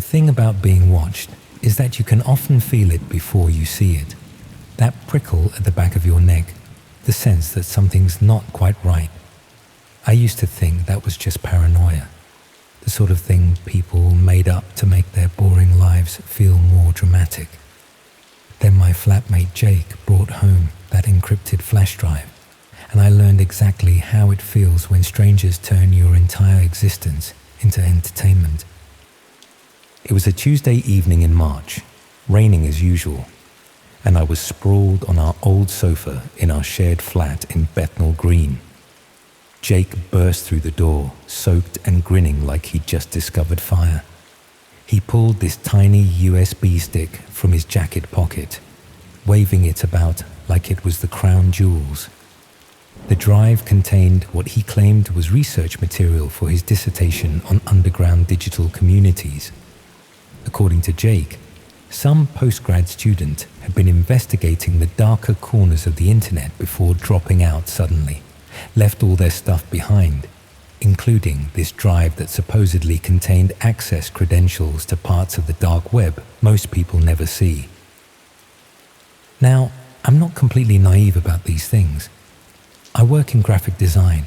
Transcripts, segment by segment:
thing about being watched is that you can often feel it before you see it. That prickle at the back of your neck, the sense that something's not quite right. I used to think that was just paranoia, the sort of thing people made up to make their boring lives feel more dramatic. Then my flatmate Jake brought home that encrypted flash drive, and I learned exactly how it feels when strangers turn your entire existence into entertainment. It was a Tuesday evening in March, raining as usual, and I was sprawled on our old sofa in our shared flat in Bethnal Green. Jake burst through the door, soaked and grinning like he'd just discovered fire. He pulled this tiny USB stick from his jacket pocket, waving it about like it was the crown jewels. The drive contained what he claimed was research material for his dissertation on underground digital communities. According to Jake, some postgrad student had been investigating the darker corners of the internet before dropping out suddenly, left all their stuff behind, including this drive that supposedly contained access credentials to parts of the dark web most people never see. Now, I'm not completely naive about these things. I work in graphic design,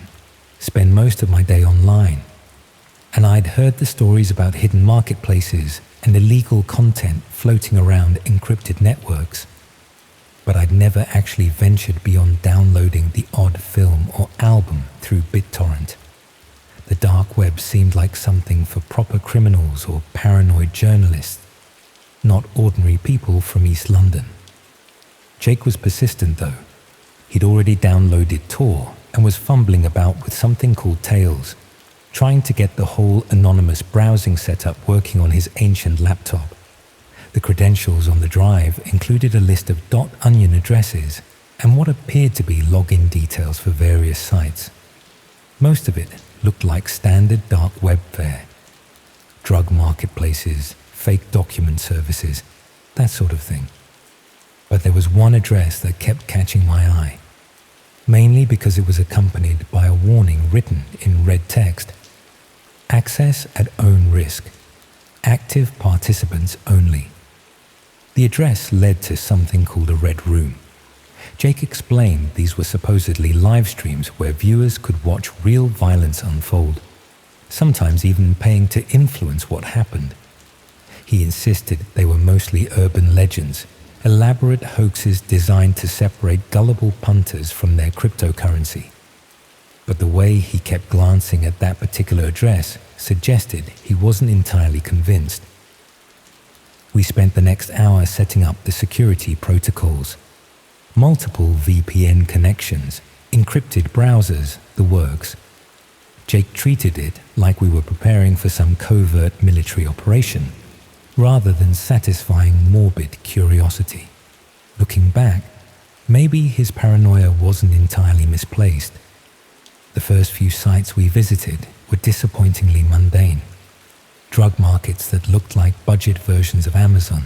spend most of my day online, and I'd heard the stories about hidden marketplaces and illegal content floating around encrypted networks, but I'd never actually ventured beyond downloading the odd film or album through BitTorrent. The dark web seemed like something for proper criminals or paranoid journalists, not ordinary people from East London. Jake was persistent though. He'd already downloaded Tor and was fumbling about with something called Tails, trying to get the whole anonymous browsing setup working on his ancient laptop. The credentials on the drive included a list of .onion addresses and what appeared to be login details for various sites. Most of it looked like standard dark web fare. Drug marketplaces, fake document services, that sort of thing. But there was one address that kept catching my eye, mainly because it was accompanied by a warning written in red text. Access at own risk. Active participants only. The address led to something called a Red Room. Jake explained these were supposedly live streams where viewers could watch real violence unfold, sometimes even paying to influence what happened. He insisted they were mostly urban legends, elaborate hoaxes designed to separate gullible punters from their cryptocurrency. But the way he kept glancing at that particular address suggested he wasn't entirely convinced. We spent the next hour setting up the security protocols. Multiple VPN connections, encrypted browsers, the works. Jake treated it like we were preparing for some covert military operation, rather than satisfying morbid curiosity. Looking back, maybe his paranoia wasn't entirely misplaced. The first few sites we visited were disappointingly mundane. Drug markets that looked like budget versions of Amazon,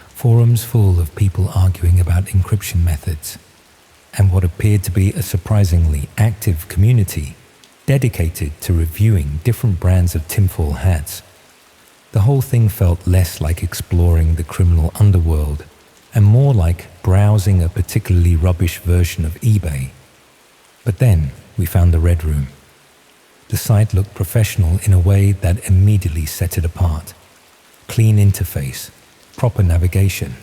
forums full of people arguing about encryption methods, and what appeared to be a surprisingly active community dedicated to reviewing different brands of tinfoil hats. The whole thing felt less like exploring the criminal underworld and more like browsing a particularly rubbish version of eBay. But then we found the Red Room. The site looked professional in a way that immediately set it apart. Clean interface, proper navigation,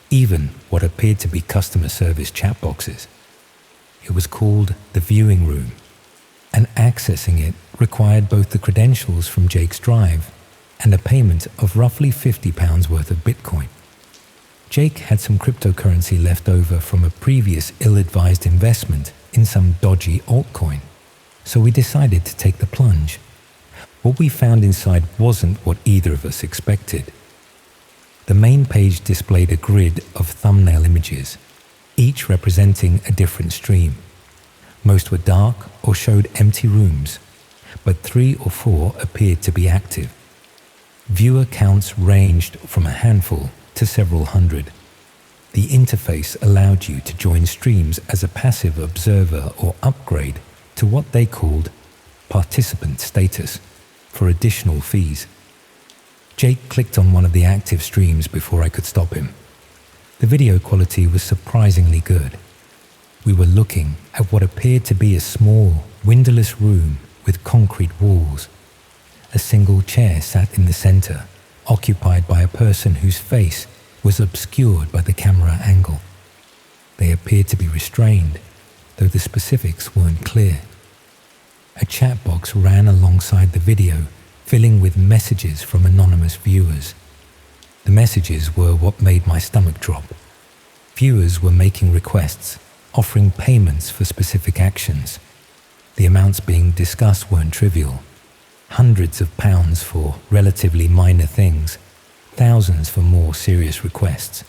even what appeared to be customer service chat boxes. It was called the Viewing Room, and accessing it required both the credentials from Jake's drive and a payment of roughly £50 worth of Bitcoin. Jake had some cryptocurrency left over from a previous ill-advised investment in some dodgy altcoin, so we decided to take the plunge. What we found inside wasn't what either of us expected. The main page displayed a grid of thumbnail images, each representing a different stream. Most were dark or showed empty rooms, but 3 or 4 appeared to be active. Viewer counts ranged from a handful to several hundred. The interface allowed you to join streams as a passive observer or upgrade to what they called participant status for additional fees. Jake clicked on one of the active streams before I could stop him. The video quality was surprisingly good. We were looking at what appeared to be a small, windowless room with concrete walls. A single chair sat in the center, occupied by a person whose face was obscured by the camera angle. They appeared to be restrained, though the specifics weren't clear. A chat box ran alongside the video, filling with messages from anonymous viewers. The messages were what made my stomach drop. Viewers were making requests, offering payments for specific actions. The amounts being discussed weren't trivial. Hundreds of pounds for relatively minor things, thousands for more serious requests.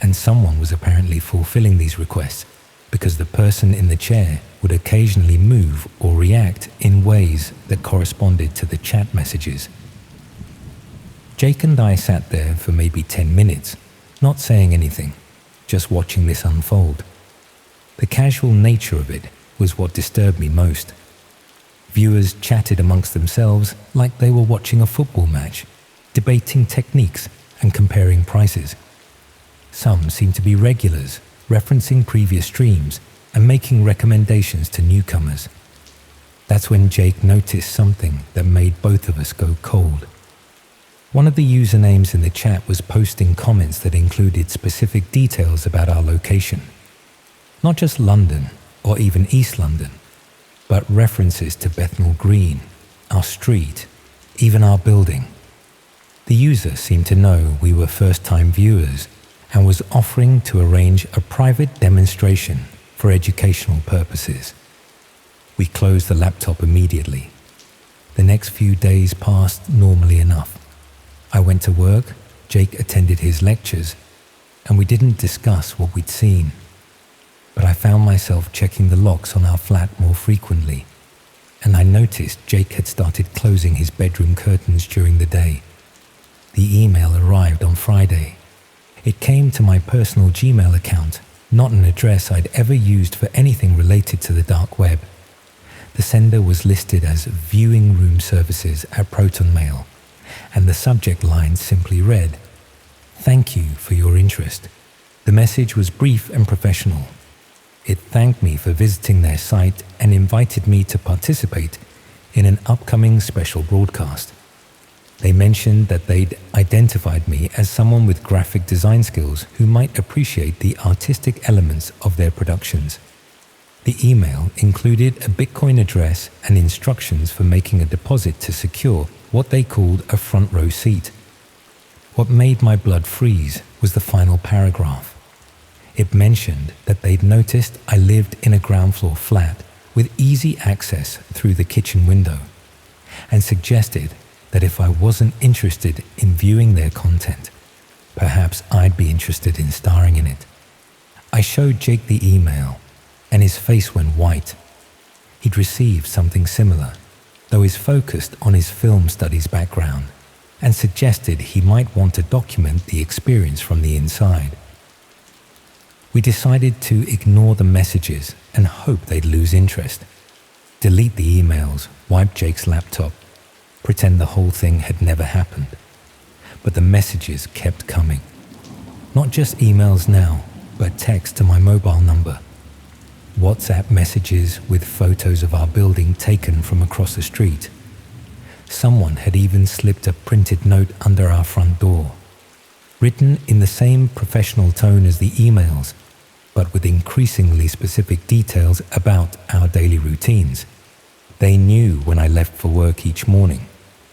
And someone was apparently fulfilling these requests because the person in the chair would occasionally move or react in ways that corresponded to the chat messages. Jake and I sat there for maybe 10 minutes, not saying anything, just watching this unfold. The casual nature of it was what disturbed me most. Viewers chatted amongst themselves like they were watching a football match, debating techniques and comparing prices. Some seemed to be regulars, referencing previous streams and making recommendations to newcomers. That's when Jake noticed something that made both of us go cold. One of the usernames in the chat was posting comments that included specific details about our location. Not just London or even East London, but references to Bethnal Green, our street, even our building. The user seemed to know we were first-time viewers and was offering to arrange a private demonstration for educational purposes. We closed the laptop immediately. The next few days passed normally enough. I went to work, Jake attended his lectures, and we didn't discuss what we'd seen. But I found myself checking the locks on our flat more frequently, and I noticed Jake had started closing his bedroom curtains during the day. The email arrived on Friday. It came to my personal Gmail account, not an address I'd ever used for anything related to the dark web. The sender was listed as Viewing Room Services at Proton Mail, and the subject line simply read, "Thank you for your interest." The message was brief and professional. It thanked me for visiting their site and invited me to participate in an upcoming special broadcast. They mentioned that they'd identified me as someone with graphic design skills who might appreciate the artistic elements of their productions. The email included a Bitcoin address and instructions for making a deposit to secure what they called a front row seat. What made my blood freeze was the final paragraph. It mentioned that they'd noticed I lived in a ground floor flat with easy access through the kitchen window, and suggested that if I wasn't interested in viewing their content, perhaps I'd be interested in starring in it. I showed Jake the email, and his face went white. He'd received something similar, though he's focused on his film studies background, and suggested he might want to document the experience from the inside. We decided to ignore the messages and hope they'd lose interest, delete the emails, wipe Jake's laptop, pretend the whole thing had never happened. But the messages kept coming. Not just emails now, but text to my mobile number. WhatsApp messages with photos of our building taken from across the street. Someone had even slipped a printed note under our front door, written in the same professional tone as the emails, but with increasingly specific details about our daily routines. They knew when I left for work each morning,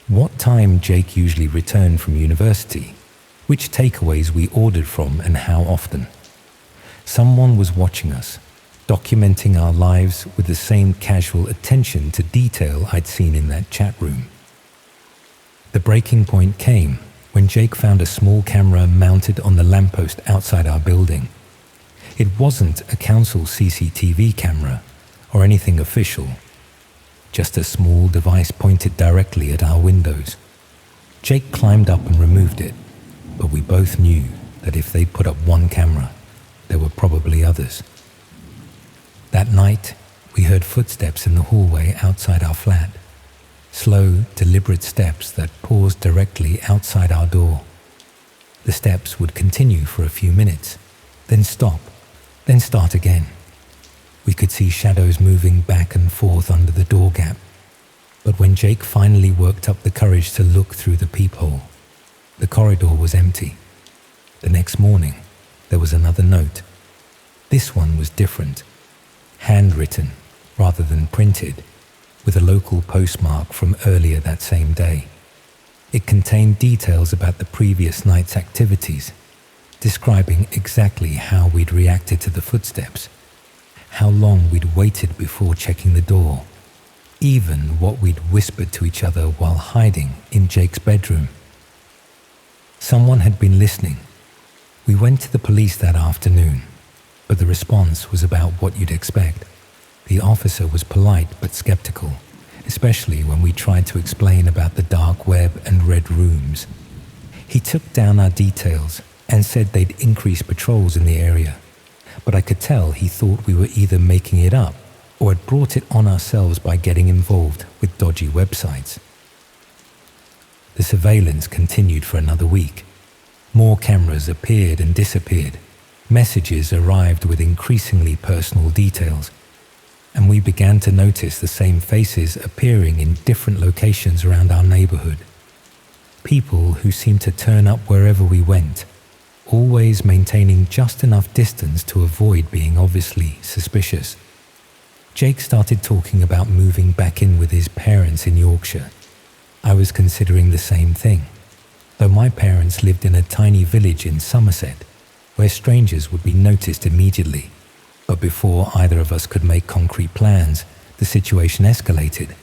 what time Jake usually returned from university, which takeaways we ordered from and how often. Someone was watching us, documenting our lives with the same casual attention to detail I'd seen in that chat room. The breaking point came when Jake found a small camera mounted on the lamppost outside our building. It wasn't a council CCTV camera or anything official, just a small device pointed directly at our windows. Jake climbed up and removed it, but we both knew that if they'd put up one camera, there were probably others. That night, we heard footsteps in the hallway outside our flat. slow, deliberate steps that paused directly outside our door. The steps would continue for a few minutes, then stop, then start again. We could see shadows moving back and forth under the door gap. But when Jake finally worked up the courage to look through the peephole, the corridor was empty. The next morning, there was another note. This one was different, handwritten rather than printed, with a local postmark from earlier that same day. It contained details about the previous night's activities, describing exactly how we'd reacted to the footsteps, how long we'd waited before checking the door, even what we'd whispered to each other while hiding in Jake's bedroom. Someone had been listening. We went to the police that afternoon, but the response was about what you'd expect. The officer was polite but skeptical, especially when we tried to explain about the dark web and red rooms. He took down our details and said they'd increase patrols in the area, but I could tell he thought we were either making it up or had brought it on ourselves by getting involved with dodgy websites. The surveillance continued for another week. More cameras appeared and disappeared. Messages arrived with increasingly personal details, and we began to notice the same faces appearing in different locations around our neighborhood. People who seemed to turn up wherever we went, always maintaining just enough distance to avoid being obviously suspicious. Jake started talking about moving back in with his parents in Yorkshire. I was considering the same thing, though my parents lived in a tiny village in Somerset, where strangers would be noticed immediately. But before either of us could make concrete plans, the situation escalated.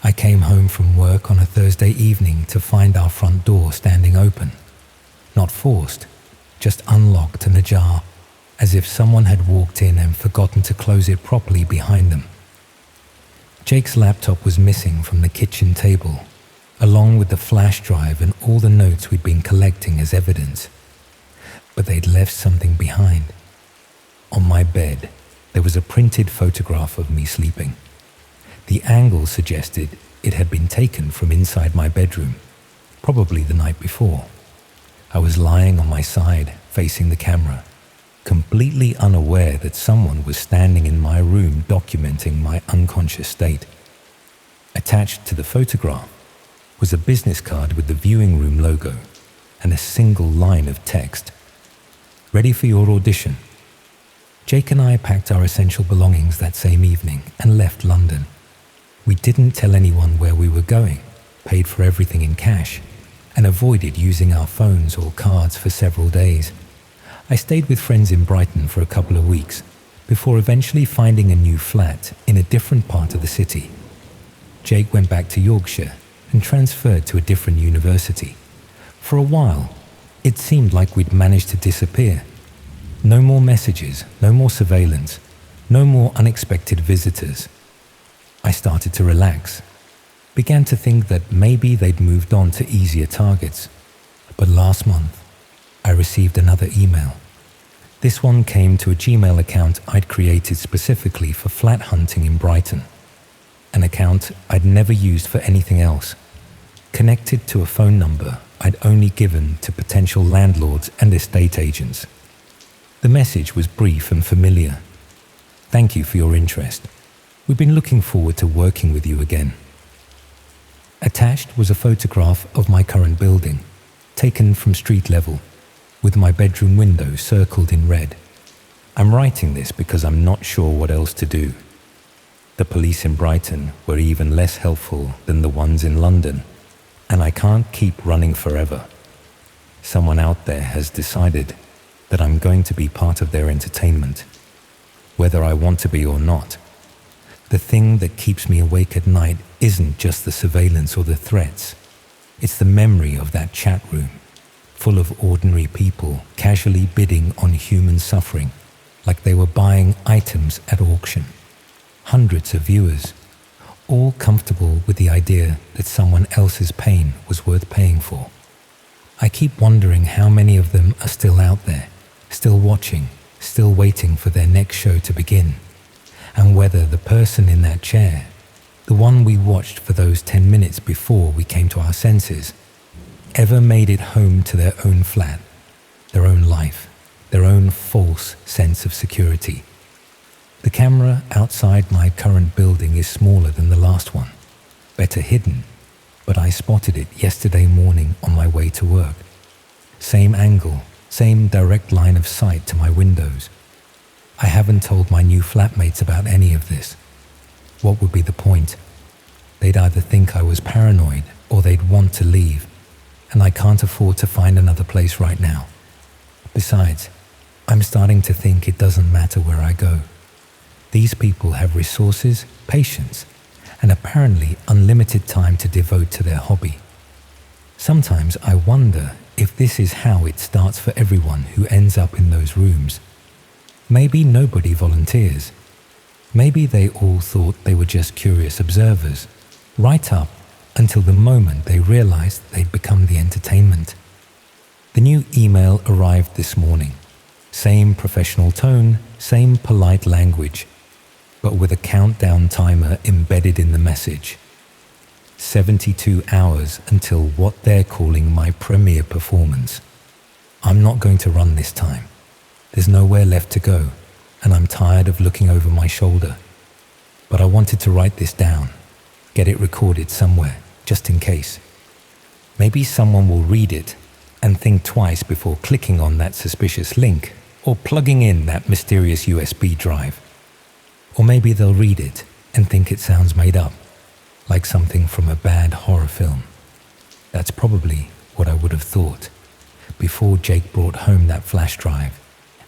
I came home from work on a Thursday evening to find our front door standing open. Not forced, just unlocked and ajar, as if someone had walked in and forgotten to close it properly behind them. Jake's laptop was missing from the kitchen table, along with the flash drive and all the notes we'd been collecting as evidence. But they'd left something behind. On my bed, there was a printed photograph of me sleeping. The angle suggested it had been taken from inside my bedroom, probably the night before. I was lying on my side, facing the camera, completely unaware that someone was standing in my room documenting my unconscious state. Attached to the photograph was a business card with the viewing room logo and a single line of text. Ready for your audition. Jake and I packed our essential belongings that same evening and left London. We didn't tell anyone where we were going, paid for everything in cash, and avoided using our phones or cards for several days. I stayed with friends in Brighton for a couple of weeks, before eventually finding a new flat in a different part of the city. Jake went back to Yorkshire and transferred to a different university. For a while, it seemed like we'd managed to disappear. No more messages, no more surveillance, no more unexpected visitors. I started to relax, began to think that maybe they'd moved on to easier targets. But last month, I received another email. This one came to a Gmail account I'd created specifically for flat hunting in Brighton, an account I'd never used for anything else, connected to a phone number I'd only given to potential landlords and estate agents. The message was brief and familiar. Thank you for your interest. We've been looking forward to working with you again. Attached was a photograph of my current building, taken from street level, with my bedroom window circled in red. I'm writing this because I'm not sure what else to do. The police in Brighton were even less helpful than the ones in London, and I can't keep running forever. Someone out there has decided that I'm going to be part of their entertainment, whether I want to be or not. The thing that keeps me awake at night isn't just the surveillance or the threats. It's the memory of that chat room, full of ordinary people casually bidding on human suffering like they were buying items at auction. Hundreds of viewers, all comfortable with the idea that someone else's pain was worth paying for. I keep wondering how many of them are still out there, still watching, still waiting for their next show to begin, and whether the person in that chair the one we watched for those 10 minutes before we came to our senses, ever made it home to their own flat, their own life, their own false sense of security. The camera outside my current building is smaller than the last one, better hidden, but I spotted it yesterday morning on my way to work. Same angle, same direct line of sight to my windows. I haven't told my new flatmates about any of this. What would be the point? They'd either think I was paranoid or they'd want to leave, and I can't afford to find another place right now. Besides, I'm starting to think it doesn't matter where I go. These people have resources, patience, and apparently unlimited time to devote to their hobby. Sometimes I wonder if this is how it starts for everyone who ends up in those rooms. Maybe nobody volunteers. Maybe they all thought they were just curious observers, right up until the moment they realized they'd become the entertainment. The new email arrived this morning. Same professional tone, same polite language, but with a countdown timer embedded in the message. 72 hours until what they're calling my premiere performance. I'm not going to run this time. There's nowhere left to go, and I'm tired of looking over my shoulder. But I wanted to write this down, get it recorded somewhere, just in case. Maybe someone will read it and think twice before clicking on that suspicious link or plugging in that mysterious USB drive. Or maybe they'll read it and think it sounds made up, like something from a bad horror film. That's probably what I would have thought before Jake brought home that flash drive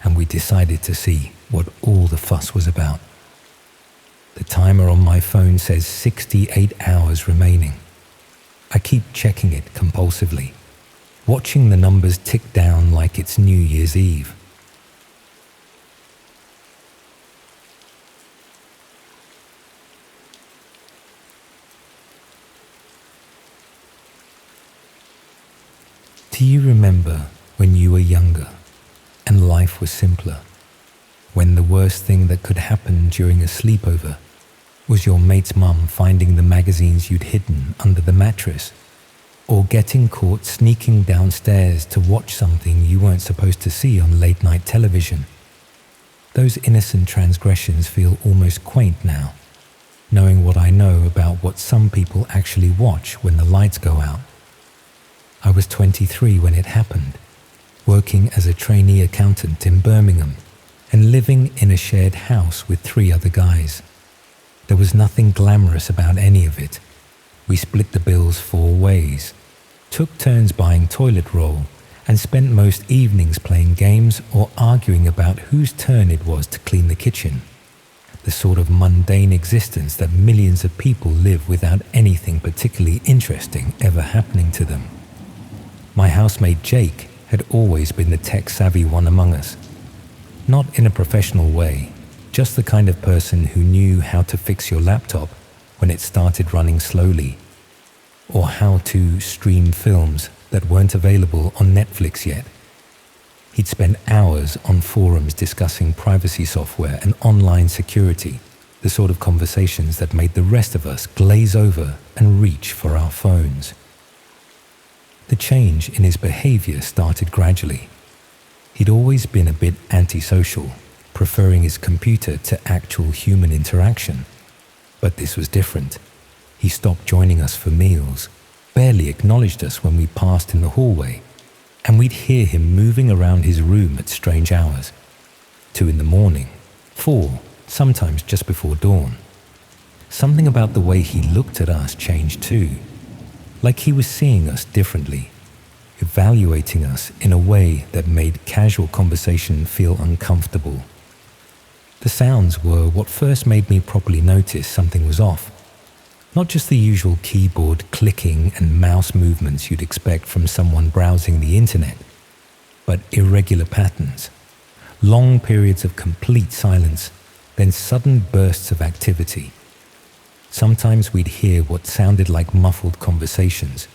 and we decided to see what all the fuss was about. The timer on my phone says 68 hours remaining. I keep checking it compulsively, watching the numbers tick down like it's New Year's Eve. Do you remember when you were younger and life was simpler? When the worst thing that could happen during a sleepover was your mate's mum finding the magazines you'd hidden under the mattress, or getting caught sneaking downstairs to watch something you weren't supposed to see on late-night television. Those innocent transgressions feel almost quaint now, knowing what I know about what some people actually watch when the lights go out. I was 23 when it happened, working as a trainee accountant in Birmingham and living in a shared house with 3 other guys. There was nothing glamorous about any of it. We split the bills 4 ways, took turns buying toilet roll, and spent most evenings playing games or arguing about whose turn it was to clean the kitchen. The sort of mundane existence that millions of people live without anything particularly interesting ever happening to them. My housemate Jake had always been the tech-savvy one among us. Not in a professional way, just the kind of person who knew how to fix your laptop when it started running slowly, or how to stream films that weren't available on Netflix yet. He'd spent hours on forums discussing privacy software and online security, the sort of conversations that made the rest of us glaze over and reach for our phones. The change in his behavior started gradually. He'd always been a bit antisocial, preferring his computer to actual human interaction. But this was different. He stopped joining us for meals, barely acknowledged us when we passed in the hallway, and we'd hear him moving around his room at strange hours. 2 in the morning, 4, sometimes just before dawn. Something about the way he looked at us changed too, like he was seeing us differently, evaluating us in a way that made casual conversation feel uncomfortable. The sounds were what first made me properly notice something was off. Not just the usual keyboard clicking and mouse movements you'd expect from someone browsing the internet, but irregular patterns, long periods of complete silence, then sudden bursts of activity. Sometimes we'd hear what sounded like muffled conversations,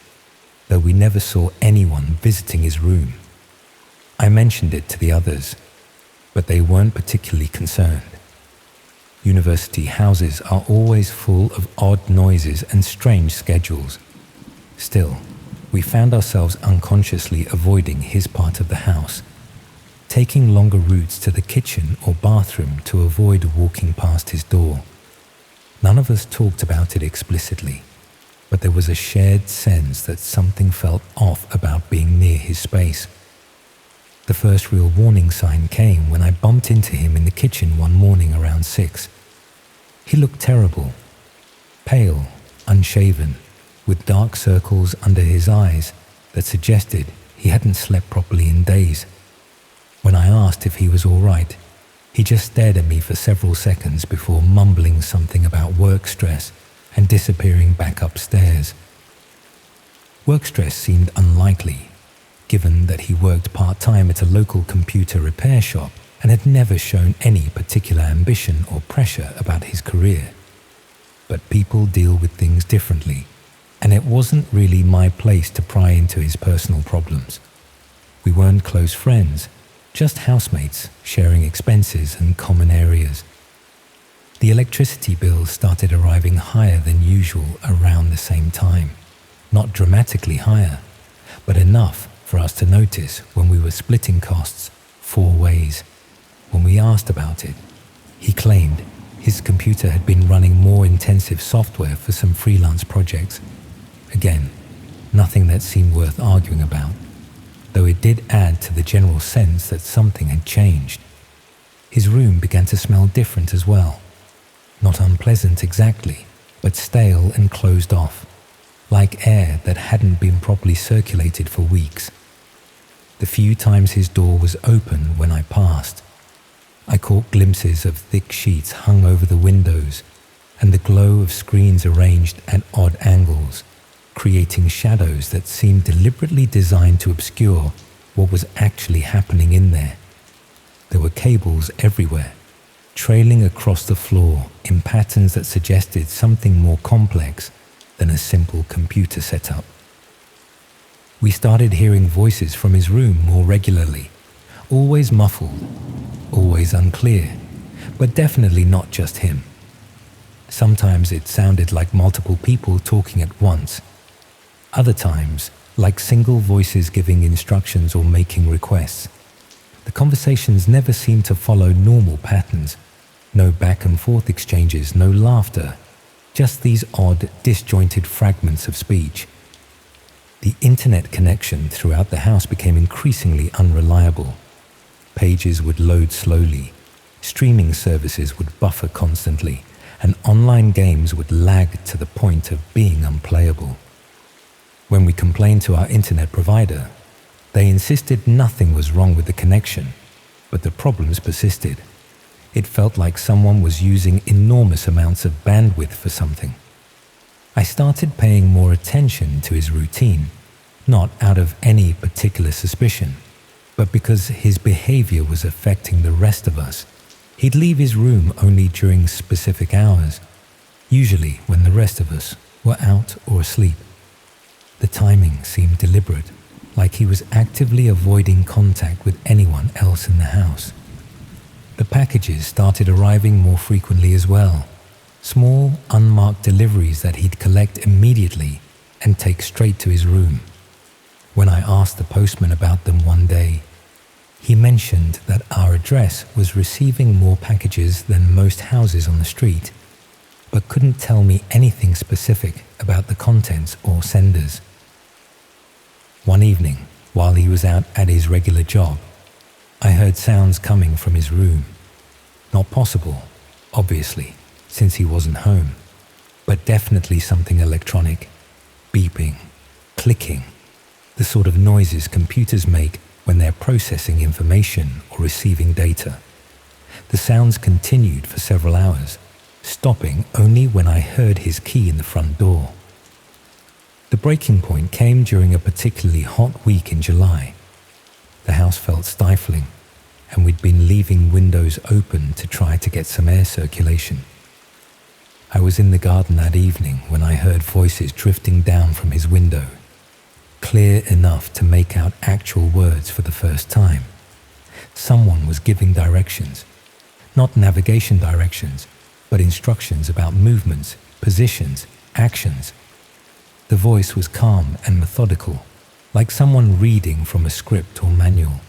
though we never saw anyone visiting his room. I mentioned it to the others, but they weren't particularly concerned. University houses are always full of odd noises and strange schedules. Still, we found ourselves unconsciously avoiding his part of the house, taking longer routes to the kitchen or bathroom to avoid walking past his door. None of us talked about it explicitly, but there was a shared sense that something felt off about being near his space. The first real warning sign came when I bumped into him in the kitchen one morning around 6. He looked terrible, pale, unshaven, with dark circles under his eyes that suggested he hadn't slept properly in days. When I asked if he was all right, he just stared at me for several seconds before mumbling something about work stress and disappearing back upstairs. Work stress seemed unlikely, given that he worked part-time at a local computer repair shop and had never shown any particular ambition or pressure about his career. But people deal with things differently, and it wasn't really my place to pry into his personal problems. We weren't close friends, just housemates sharing expenses and common areas. The electricity bills started arriving higher than usual around the same time. Not dramatically higher, but enough for us to notice when we were splitting costs 4 ways. When we asked about it, he claimed his computer had been running more intensive software for some freelance projects. Again, nothing that seemed worth arguing about, though it did add to the general sense that something had changed. His room began to smell different as well. Not unpleasant exactly, but stale and closed off, like air that hadn't been properly circulated for weeks. The few times his door was open when I passed, I caught glimpses of thick sheets hung over the windows and the glow of screens arranged at odd angles, creating shadows that seemed deliberately designed to obscure what was actually happening in there. There were cables everywhere, trailing across the floor in patterns that suggested something more complex than a simple computer setup. We started hearing voices from his room more regularly, always muffled, always unclear, but definitely not just him. Sometimes it sounded like multiple people talking at once. Other times, like single voices giving instructions or making requests. The conversations never seemed to follow normal patterns. No back and forth exchanges, no laughter. Just these odd, disjointed fragments of speech. The internet connection throughout the house became increasingly unreliable. Pages would load slowly, streaming services would buffer constantly, and online games would lag to the point of being unplayable. When we complained to our internet provider, they insisted nothing was wrong with the connection, but the problems persisted. It felt like someone was using enormous amounts of bandwidth for something. I started paying more attention to his routine, not out of any particular suspicion, but because his behavior was affecting the rest of us. He'd leave his room only during specific hours, usually when the rest of us were out or asleep. The timing seemed deliberate, like he was actively avoiding contact with anyone else in the house. The packages started arriving more frequently as well, small, unmarked deliveries that he'd collect immediately and take straight to his room. When I asked the postman about them one day, he mentioned that our address was receiving more packages than most houses on the street, but couldn't tell me anything specific about the contents or senders. One evening, while he was out at his regular job, I heard sounds coming from his room. Not possible, obviously, since he wasn't home, but definitely something electronic, beeping, clicking, the sort of noises computers make when they're processing information or receiving data. The sounds continued for several hours, stopping only when I heard his key in the front door. The breaking point came during a particularly hot week in July. The house felt stifling, and we'd been leaving windows open to try to get some air circulation. I was in the garden that evening when I heard voices drifting down from his window, clear enough to make out actual words for the first time. Someone was giving directions, not navigation directions, but instructions about movements, positions, actions. The voice was calm and methodical, like someone reading from a script or manual.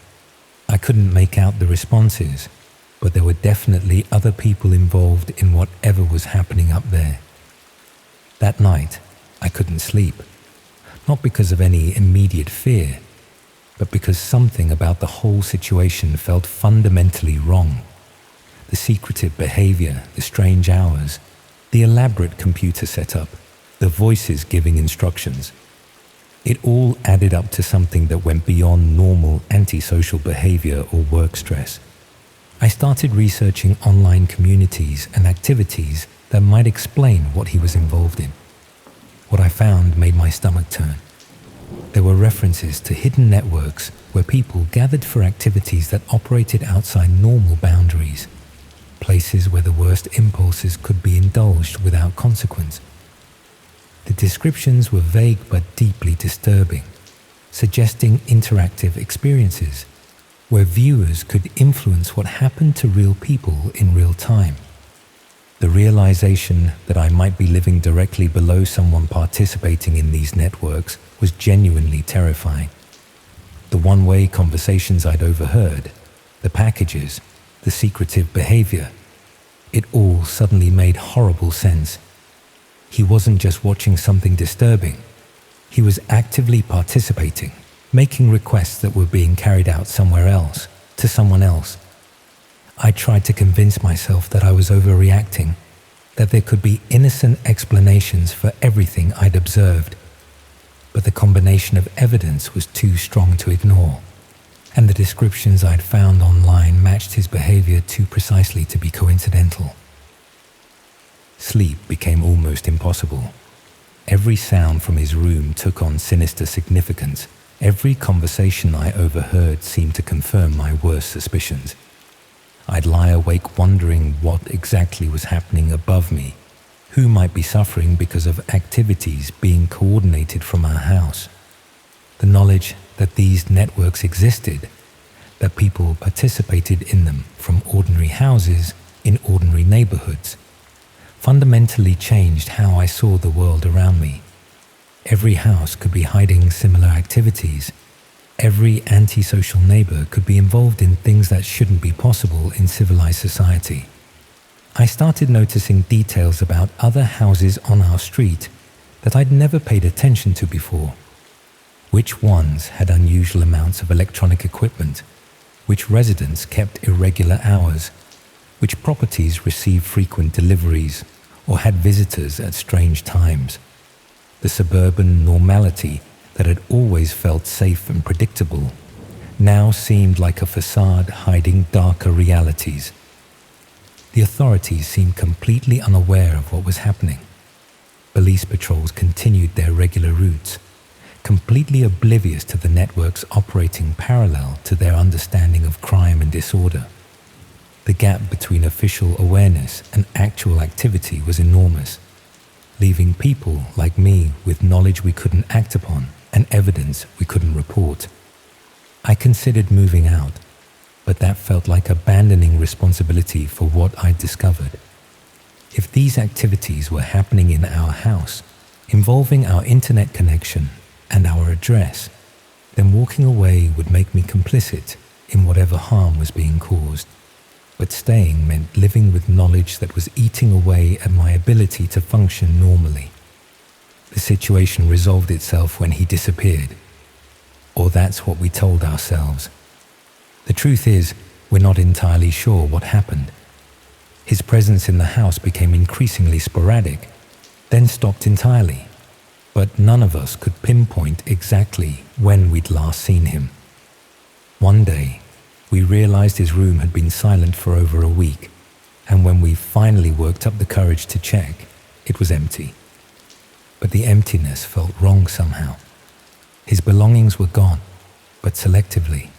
I couldn't make out the responses, but there were definitely other people involved in whatever was happening up there. That night, I couldn't sleep, not because of any immediate fear, but because something about the whole situation felt fundamentally wrong. The secretive behavior, the strange hours, the elaborate computer setup, the voices giving instructions. It all added up to something that went beyond normal antisocial behavior or work stress. I started researching online communities and activities that might explain what he was involved in. What I found made my stomach turn. There were references to hidden networks where people gathered for activities that operated outside normal boundaries, places where the worst impulses could be indulged without consequence. The descriptions were vague but deeply disturbing, suggesting interactive experiences where viewers could influence what happened to real people in real time. The realization that I might be living directly below someone participating in these networks was genuinely terrifying. The one-way conversations I'd overheard, the packages, the secretive behavior, it all suddenly made horrible sense. He wasn't just watching something disturbing. He was actively participating, making requests that were being carried out somewhere else, to someone else. I tried to convince myself that I was overreacting, that there could be innocent explanations for everything I'd observed. But the combination of evidence was too strong to ignore, and the descriptions I'd found online matched his behavior too precisely to be coincidental. Sleep became almost impossible. Every sound from his room took on sinister significance. Every conversation I overheard seemed to confirm my worst suspicions. I'd lie awake wondering what exactly was happening above me, who might be suffering because of activities being coordinated from our house. The knowledge that these networks existed, that people participated in them from ordinary houses in ordinary neighborhoods, fundamentally changed how I saw the world around me. Every house could be hiding similar activities. Every antisocial neighbor could be involved in things that shouldn't be possible in civilized society. I started noticing details about other houses on our street that I'd never paid attention to before. Which ones had unusual amounts of electronic equipment? Which residents kept irregular hours? Which properties received frequent deliveries or had visitors at strange times? The suburban normality that had always felt safe and predictable now seemed like a facade hiding darker realities. The authorities seemed completely unaware of what was happening. Police patrols continued their regular routes, completely oblivious to the networks operating parallel to their understanding of crime and disorder. The gap between official awareness and actual activity was enormous, leaving people like me with knowledge we couldn't act upon and evidence we couldn't report. I considered moving out, but that felt like abandoning responsibility for what I'd discovered. If these activities were happening in our house, involving our internet connection and our address, then walking away would make me complicit in whatever harm was being caused. But staying meant living with knowledge that was eating away at my ability to function normally. The situation resolved itself when he disappeared. Or that's what we told ourselves. The truth is, we're not entirely sure what happened. His presence in the house became increasingly sporadic, then stopped entirely. But none of us could pinpoint exactly when we'd last seen him. One day, we realized his room had been silent for over a week, and when we finally worked up the courage to check, it was empty. But the emptiness felt wrong somehow. His belongings were gone, but selectively.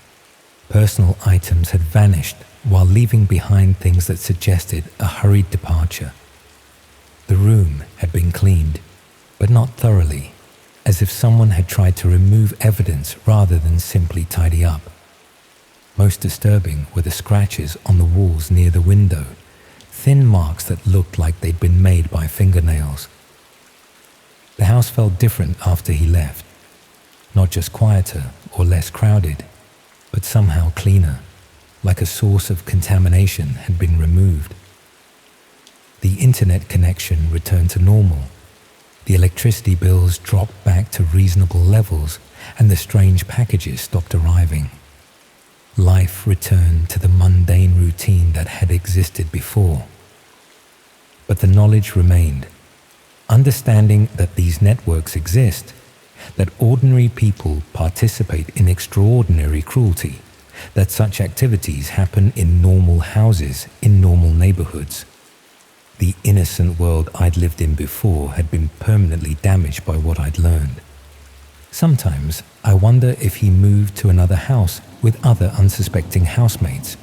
Personal items had vanished while leaving behind things that suggested a hurried departure. The room had been cleaned, but not thoroughly, as if someone had tried to remove evidence rather than simply tidy up. Most disturbing were the scratches on the walls near the window, thin marks that looked like they'd been made by fingernails. The house felt different after he left, not just quieter or less crowded, but somehow cleaner, like a source of contamination had been removed. The internet connection returned to normal. The electricity bills dropped back to reasonable levels, and the strange packages stopped arriving. Life returned to the mundane routine that had existed before. But the knowledge remained. Understanding that these networks exist, that ordinary people participate in extraordinary cruelty, that such activities happen in normal houses, in normal neighborhoods. The innocent world I'd lived in before had been permanently damaged by what I'd learned. Sometimes I wonder if he moved to another house with other unsuspecting housemates,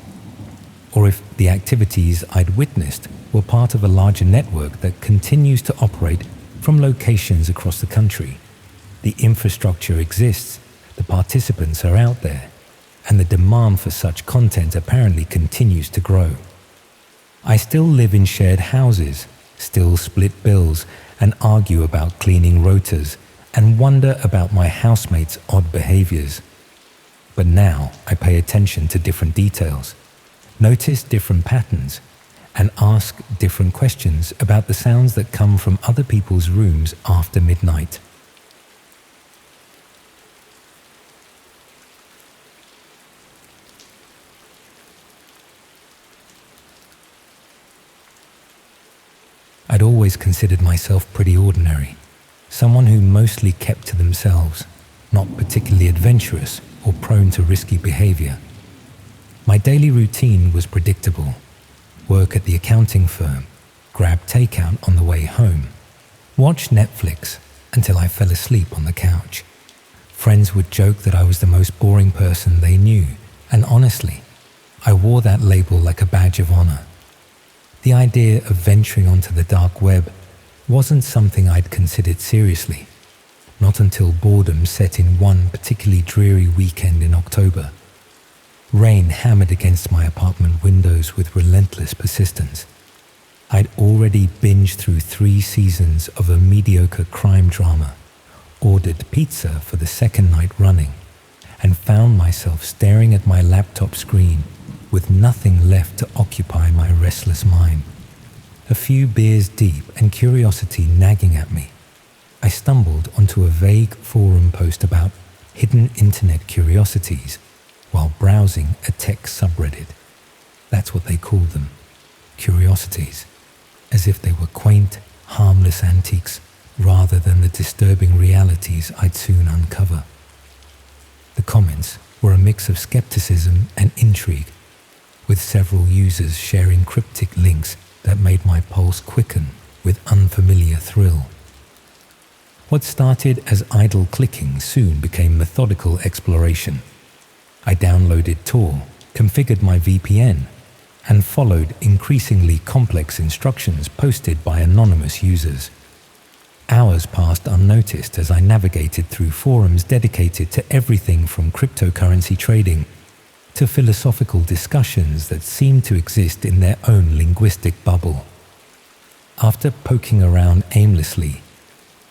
or if the activities I'd witnessed were part of a larger network that continues to operate from locations across the country. The infrastructure exists, the participants are out there, and the demand for such content apparently continues to grow. I still live in shared houses, still split bills and argue about cleaning rotas, and wonder about my housemates' odd behaviors. But now I pay attention to different details, notice different patterns, and ask different questions about the sounds that come from other people's rooms after midnight. I'd always considered myself pretty ordinary, someone who mostly kept to themselves, not particularly adventurous or prone to risky behavior. My daily routine was predictable. Work at the accounting firm, grab takeout on the way home, watch Netflix until I fell asleep on the couch. Friends would joke that I was the most boring person they knew, and honestly, I wore that label like a badge of honor. The idea of venturing onto the dark web wasn't something I'd considered seriously, not until boredom set in one particularly dreary weekend in October. Rain hammered against my apartment windows with relentless persistence. I'd already binged through 3 seasons of a mediocre crime drama, ordered pizza for the second night running, and found myself staring at my laptop screen with nothing left to occupy my restless mind. A few beers deep and curiosity nagging at me, I stumbled onto a vague forum post about hidden internet curiosities while browsing a tech subreddit. That's what they called them, curiosities, as if they were quaint, harmless antiques rather than the disturbing realities I'd soon uncover. The comments were a mix of skepticism and intrigue, with several users sharing cryptic links that made my pulse quicken with unfamiliar thrill. What started as idle clicking soon became methodical exploration. I downloaded Tor, configured my VPN, and followed increasingly complex instructions posted by anonymous users. Hours passed unnoticed as I navigated through forums dedicated to everything from cryptocurrency trading to philosophical discussions that seemed to exist in their own linguistic bubble. After poking around aimlessly,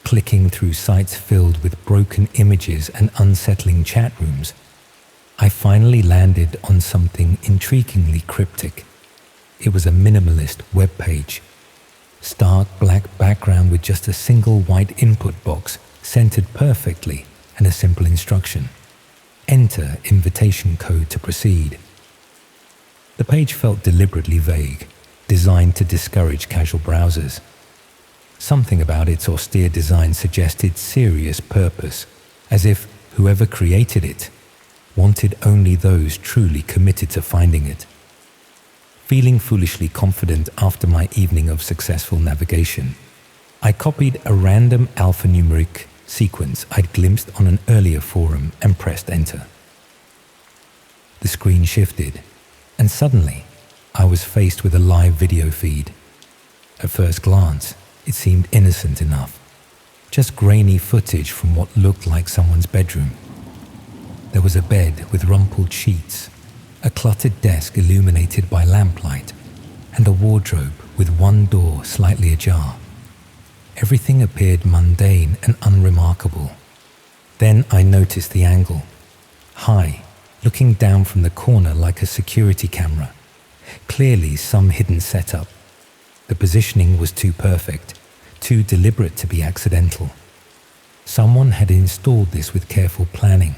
clicking through sites filled with broken images and unsettling chat rooms, I finally landed on something intriguingly cryptic. It was a minimalist web page. Stark black background with just a single white input box centered perfectly and a simple instruction. Enter invitation code to proceed. The page felt deliberately vague, designed to discourage casual browsers. Something about its austere design suggested serious purpose, as if whoever created it wanted only those truly committed to finding it. Feeling foolishly confident after my evening of successful navigation, I copied a random alphanumeric sequence I'd glimpsed on an earlier forum and pressed enter. The screen shifted, and suddenly I was faced with a live video feed. At first glance, it seemed innocent enough, just grainy footage from what looked like someone's bedroom. There was a bed with rumpled sheets, a cluttered desk illuminated by lamplight, and a wardrobe with one door slightly ajar. Everything appeared mundane and unremarkable. Then I noticed the angle. High, looking down from the corner like a security camera. Clearly some hidden setup. The positioning was too perfect, too deliberate to be accidental. Someone had installed this with careful planning,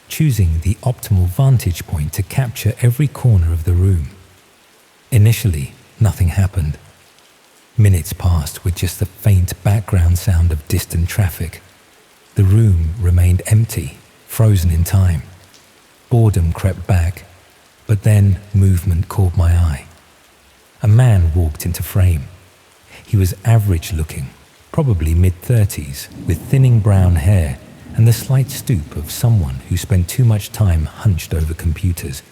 choosing the optimal vantage point to capture every corner of the room. Initially, nothing happened. Minutes passed with just the faint background sound of distant traffic. The room remained empty, frozen in time. Boredom crept back, but then movement caught my eye. A man walked into frame. He was average looking, probably mid-30s, with thinning brown hair and the slight stoop of someone who spent too much time hunched over computers.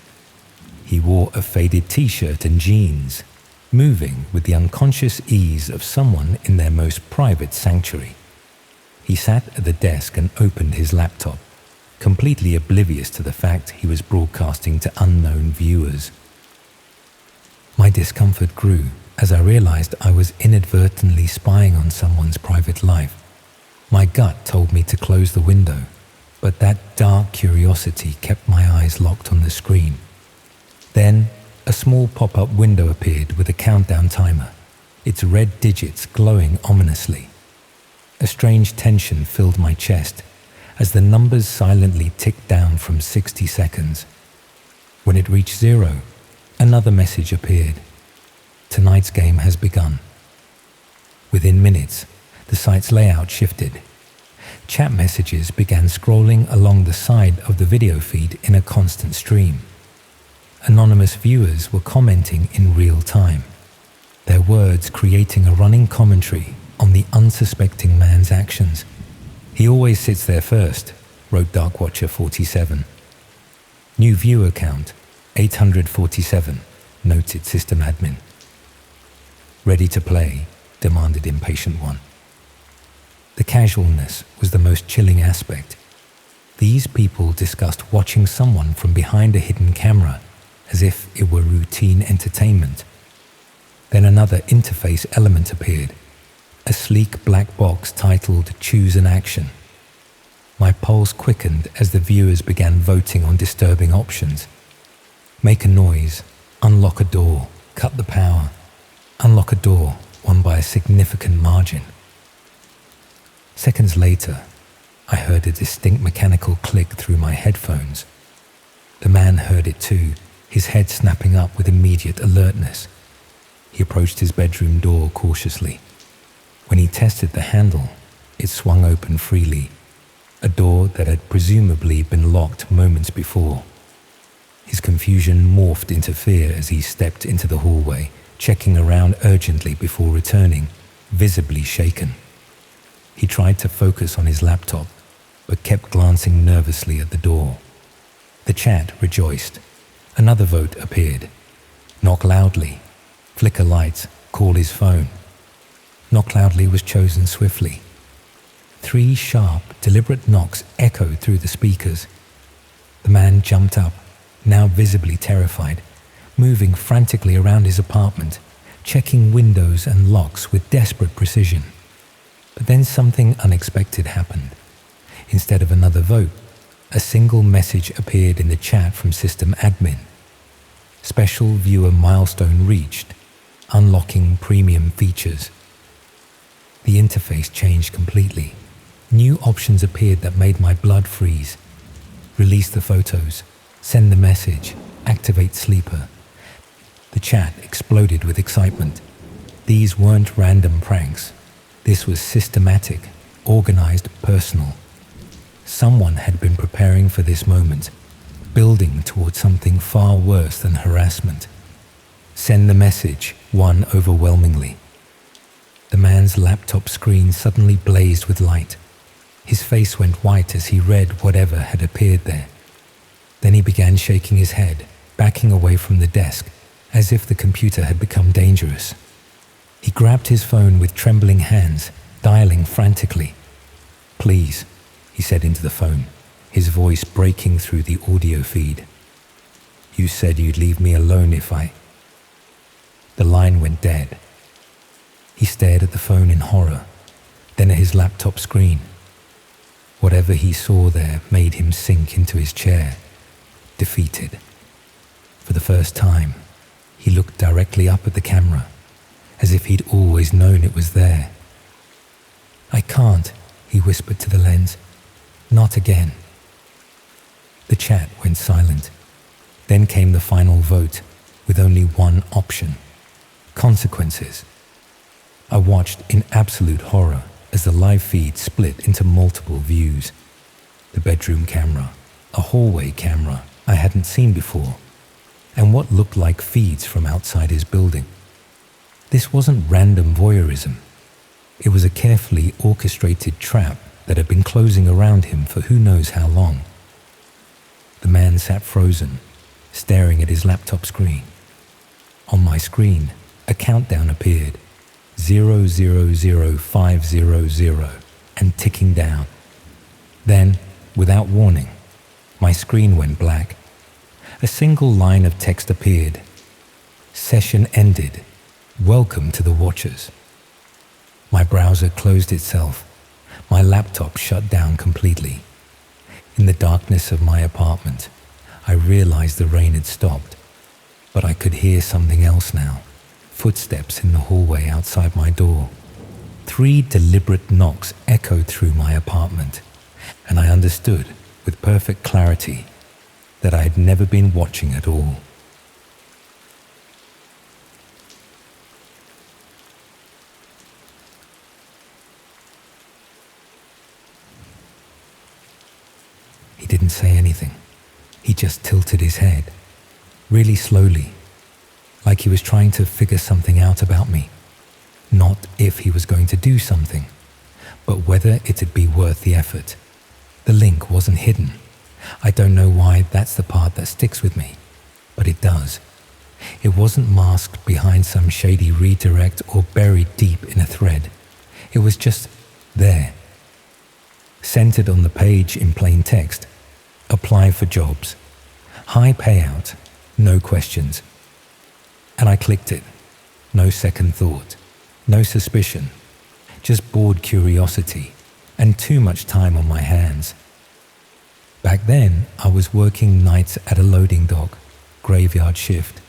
He wore a faded t-shirt and jeans, moving with the unconscious ease of someone in their most private sanctuary. He sat at the desk and opened his laptop, completely oblivious to the fact he was broadcasting to unknown viewers. My discomfort grew as I realized I was inadvertently spying on someone's private life. My gut told me to close the window, but that dark curiosity kept my eyes locked on the screen. Then, a small pop-up window appeared with a countdown timer, its red digits glowing ominously. A strange tension filled my chest as the numbers silently ticked down from 60 seconds. When it reached 0, another message appeared. Tonight's game has begun. Within minutes, the site's layout shifted. Chat messages began scrolling along the side of the video feed in a constant stream. Anonymous viewers were commenting in real time, their words creating a running commentary on the unsuspecting man's actions. "He always sits there first," wrote Darkwatcher47. "New viewer count, 847, noted system admin." "Ready to play?" demanded Impatient One. The casualness was the most chilling aspect. These people discussed watching someone from behind a hidden camera as if it were routine entertainment. Then another interface element appeared, a sleek black box titled Choose an Action. My pulse quickened as the viewers began voting on disturbing options. Make a noise, unlock a door, cut the power. Unlock a door won by a significant margin. Seconds later, I heard a distinct mechanical click through my headphones. The man heard it too, his head snapping up with immediate alertness. He approached his bedroom door cautiously. When he tested the handle, it swung open freely, a door that had presumably been locked moments before. His confusion morphed into fear as he stepped into the hallway, checking around urgently before returning, visibly shaken. He tried to focus on his laptop, but kept glancing nervously at the door. The chat rejoiced. Another vote appeared. Knock loudly. Flicker lights. Call his phone. Knock loudly was chosen swiftly. 3 sharp, deliberate knocks echoed through the speakers. The man jumped up, now visibly terrified, moving frantically around his apartment, checking windows and locks with desperate precision. But then something unexpected happened. Instead of another vote, a single message appeared in the chat from system admin. Special viewer milestone reached, unlocking premium features. The interface changed completely. New options appeared that made my blood freeze. Release the photos, send the message, activate sleeper. The chat exploded with excitement. These weren't random pranks. This was systematic, organized, personal. Someone had been preparing for this moment, building towards something far worse than harassment. Send the message, won overwhelmingly. The man's laptop screen suddenly blazed with light. His face went white as he read whatever had appeared there. Then he began shaking his head, backing away from the desk, as if the computer had become dangerous. He grabbed his phone with trembling hands, dialing frantically. "Please," he said into the phone, his voice breaking through the audio feed. "You said you'd leave me alone if I..." The line went dead, He stared at the phone in horror, then at his laptop screen. Whatever he saw there made him sink into his chair, defeated. For the first time, he looked directly up at the camera, as if he'd always known it was there. "I can't," he whispered to the lens. "Not again." The chat went silent. Then came the final vote, with only one option: consequences. I watched in absolute horror as the live feed split into multiple views. The bedroom camera, a hallway camera I hadn't seen before, and what looked like feeds from outside his building. This wasn't random voyeurism. It was a carefully orchestrated trap that had been closing around him for who knows how long. The man sat frozen, staring at his laptop screen. On my screen, a countdown appeared, 000500, and ticking down. Then, without warning, my screen went black. A single line of text appeared. "Session ended. Welcome to the Watchers." My browser closed itself. My laptop shut down completely. In the darkness of my apartment, I realized the rain had stopped, but I could hear something else now. Footsteps in the hallway outside my door. 3 deliberate knocks echoed through my apartment, and I understood with perfect clarity that I had never been watching at all. He didn't say anything. He just tilted his head, really slowly, like he was trying to figure something out about me. Not if he was going to do something, but whether it'd be worth the effort. The link wasn't hidden. I don't know why that's the part that sticks with me, but it does. It wasn't masked behind some shady redirect or buried deep in a thread. It was just there. Centered on the page in plain text: apply for jobs. High payout, no questions. And I clicked it. No second thought, no suspicion, just bored curiosity and too much time on my hands. Back then, I was working nights at a loading dock, graveyard shift,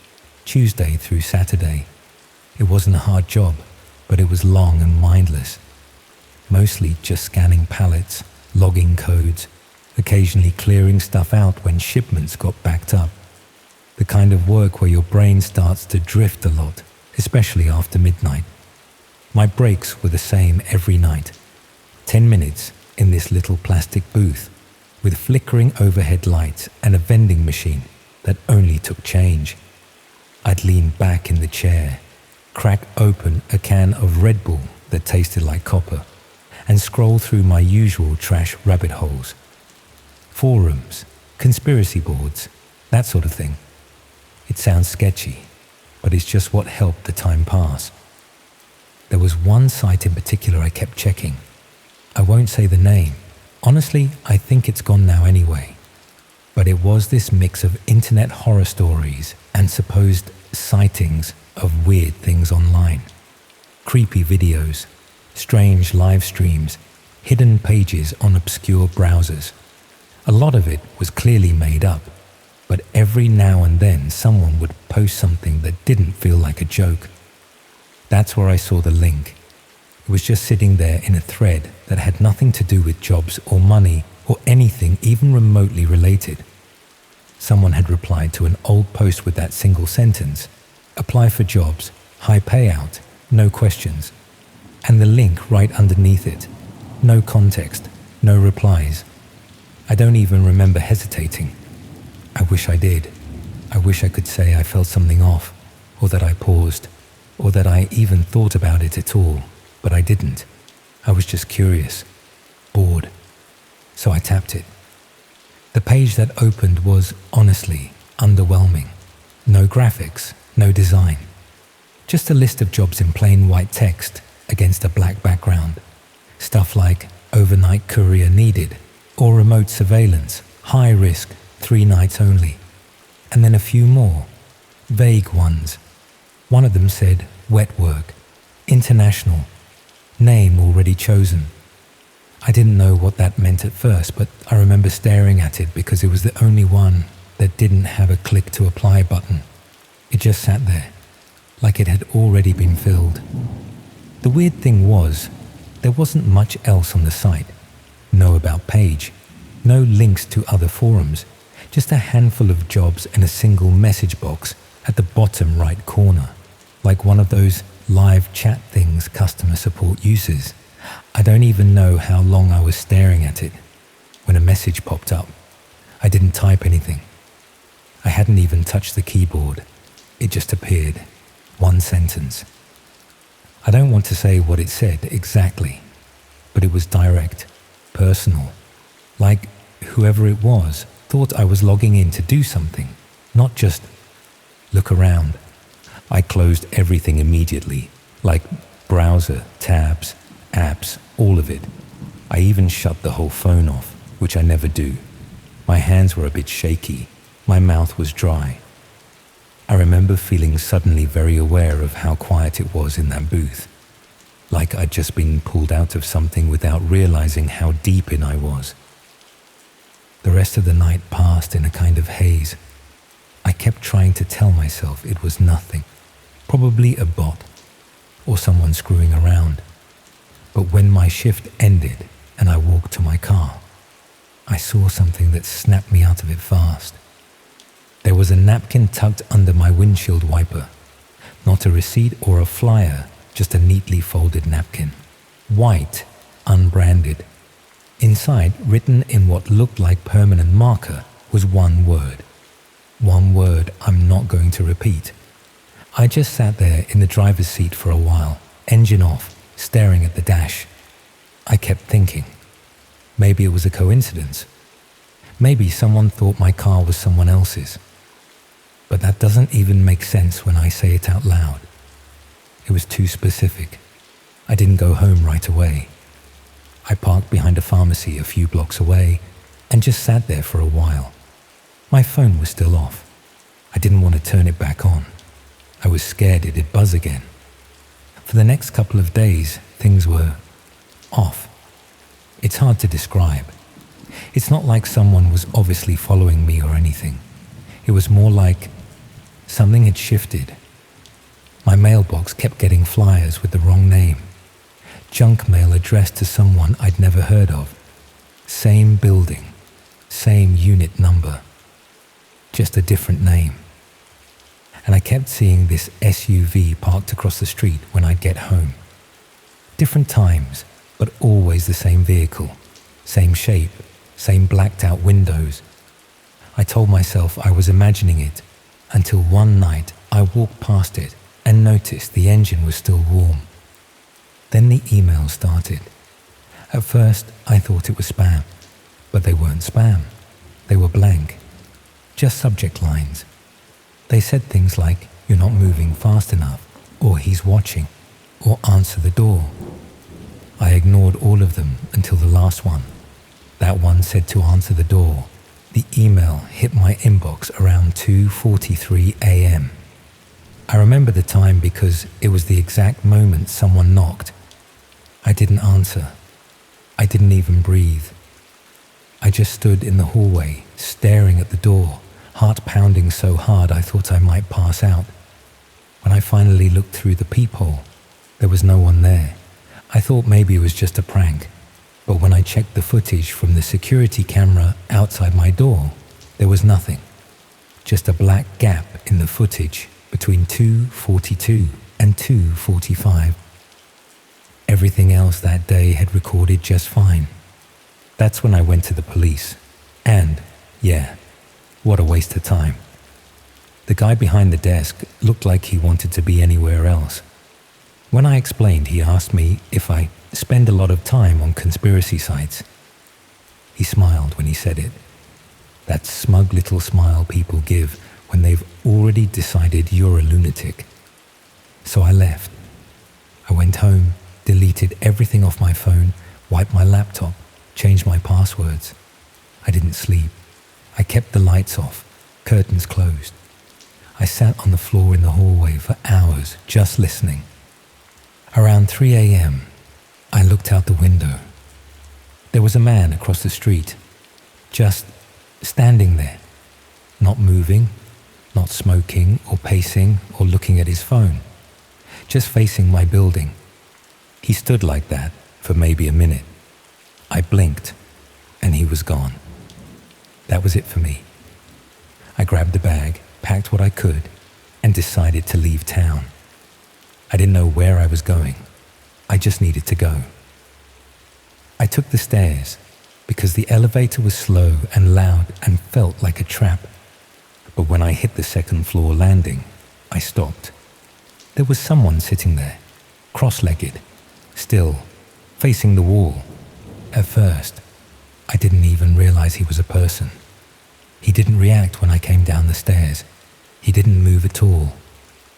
Tuesday through Saturday. It wasn't a hard job, but it was long and mindless. Mostly just scanning pallets, logging codes, occasionally clearing stuff out when shipments got backed up. The kind of work where your brain starts to drift a lot, especially after midnight. My breaks were the same every night. 10 minutes in this little plastic booth with flickering overhead lights and a vending machine that only took change. I'd lean back in the chair, crack open a can of Red Bull that tasted like copper, and scroll through my usual trash rabbit holes. Forums, conspiracy boards, that sort of thing. It sounds sketchy, but it's just what helped the time pass. There was one site in particular I kept checking. I won't say the name. Honestly, I think it's gone now anyway. But it was this mix of internet horror stories and supposed sightings of weird things online. Creepy videos, strange live streams, hidden pages on obscure browsers. A lot of it was clearly made up, but every now and then someone would post something that didn't feel like a joke. That's where I saw the link. It was just sitting there in a thread that had nothing to do with jobs or money or anything even remotely related. Someone had replied to an old post with that single sentence: apply for jobs, high payout, no questions. And the link right underneath it. No context, no replies. I don't even remember hesitating. I wish I did. I wish I could say I felt something off, or that I paused, or that I even thought about it at all, but I didn't. I was just curious, bored. So I tapped it. The page that opened was, honestly, underwhelming. No graphics, no design. Just a list of jobs in plain white text against a black background. Stuff like overnight courier needed, or remote surveillance, high risk, 3 nights only. And then a few more, vague ones. One of them said wet work, International. Name already chosen. I didn't know what that meant at first, but I remember staring at it because it was the only one that didn't have a click to apply button. It just sat there, like it had already been filled. The weird thing was, there wasn't much else on the site. No about page, no links to other forums, just a handful of jobs and a single message box at the bottom right corner, like one of those live chat things customer support uses. I don't even know how long I was staring at it when a message popped up. I didn't type anything. I hadn't even touched the keyboard. It just appeared. One sentence. I don't want to say what it said exactly, but it was direct, personal. Like whoever it was thought I was logging in to do something, not just look around. I closed everything immediately, like browser, tabs, apps, all of it. I even shut the whole phone off, which I never do. My hands were a bit shaky. My mouth was dry. I remember feeling suddenly very aware of how quiet it was in that booth, like I'd just been pulled out of something without realizing how deep in I was. The rest of the night passed in a kind of haze. I kept trying to tell myself it was nothing, probably a bot or someone screwing around. But when my shift ended and I walked to my car, I saw something that snapped me out of it fast. There was a napkin tucked under my windshield wiper. Not a receipt or a flyer, just a neatly folded napkin. White, unbranded. Inside, written in what looked like permanent marker, was one word. One word I'm not going to repeat. I just sat there in the driver's seat for a while, engine off, staring at the dash. I kept thinking, maybe it was a coincidence. Maybe someone thought my car was someone else's. But that doesn't even make sense when I say it out loud. It was too specific. I didn't go home right away. I parked behind a pharmacy a few blocks away and just sat there for a while. My phone was still off. I didn't want to turn it back on. I was scared it'd buzz again. For the next couple of days, things were off. It's hard to describe. It's not like someone was obviously following me or anything. It was more like something had shifted. My mailbox kept getting flyers with the wrong name. Junk mail addressed to someone I'd never heard of. Same building, same unit number, just a different name. And I kept seeing this SUV parked across the street when I'd get home. Different times, but always the same vehicle, same shape, same blacked out windows. I told myself I was imagining it until one night I walked past it and noticed the engine was still warm. Then the emails started. At first I thought it was spam, but they weren't spam. They were blank, just subject lines. They said things like, "You're not moving fast enough," or "He's watching," or "Answer the door." I ignored all of them until the last one. That one said to answer the door. The email hit my inbox around 2:43 a.m. I remember the time because it was the exact moment someone knocked. I didn't answer. I didn't even breathe. I just stood in the hallway, staring at the door, heart pounding so hard I thought I might pass out. When I finally looked through the peephole, there was no one there. I thought maybe it was just a prank. But when I checked the footage from the security camera outside my door, there was nothing. Just a black gap in the footage between 2:42 and 2:45. Everything else that day had recorded just fine. That's when I went to the police. And, yeah, what a waste of time. The guy behind the desk looked like he wanted to be anywhere else. When I explained, he asked me if I spend a lot of time on conspiracy sites. He smiled when he said it. That smug little smile people give when they've already decided you're a lunatic. So I left. I went home, deleted everything off my phone, wiped my laptop, changed my passwords. I didn't sleep. I kept the lights off, curtains closed. I sat on the floor in the hallway for hours just listening. Around 3 a.m., I looked out the window. There was a man across the street, just standing there, not moving, not smoking or pacing or looking at his phone, just facing my building. He stood like that for maybe a minute. I blinked, and he was gone. That was it for me. I grabbed a bag, packed what I could, and decided to leave town. I didn't know where I was going. I just needed to go. I took the stairs because the elevator was slow and loud and felt like a trap. But when I hit the second floor landing, I stopped. There was someone sitting there, cross-legged, still, facing the wall. At first, I didn't even realize he was a person. He didn't react when I came down the stairs. He didn't move at all.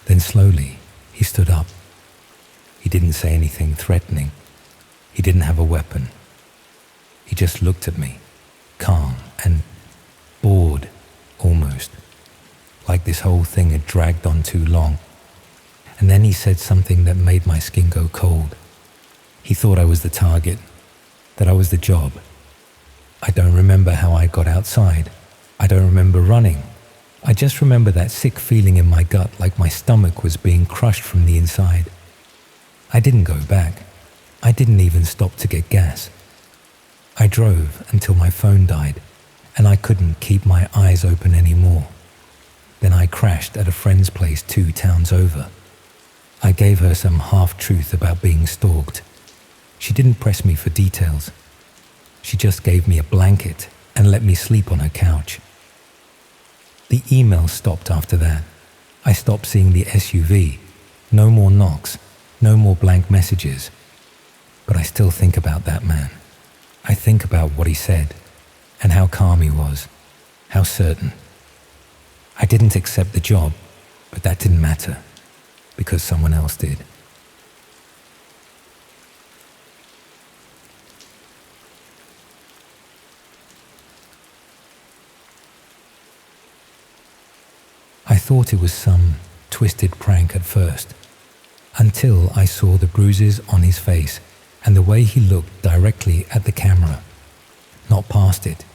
Then slowly, he stood up. He didn't say anything threatening. He didn't have a weapon. He just looked at me, calm and bored, almost, like this whole thing had dragged on too long. And then he said something that made my skin go cold. He thought I was the target, that I was the job. I don't remember how I got outside. I don't remember running. I just remember that sick feeling in my gut, like my stomach was being crushed from the inside. I didn't go back. I didn't even stop to get gas. I drove until my phone died, and I couldn't keep my eyes open anymore. Then I crashed at a friend's place 2 towns over. I gave her some half-truth about being stalked. She didn't press me for details. She just gave me a blanket and let me sleep on her couch. The email stopped after that. I stopped seeing the SUV. No more knocks, no more blank messages. But I still think about that man. I think about what he said and how calm he was, how certain. I didn't accept the job, but that didn't matter because someone else did. I thought it was some twisted prank at first, until I saw the bruises on his face and the way he looked directly at the camera, not past it,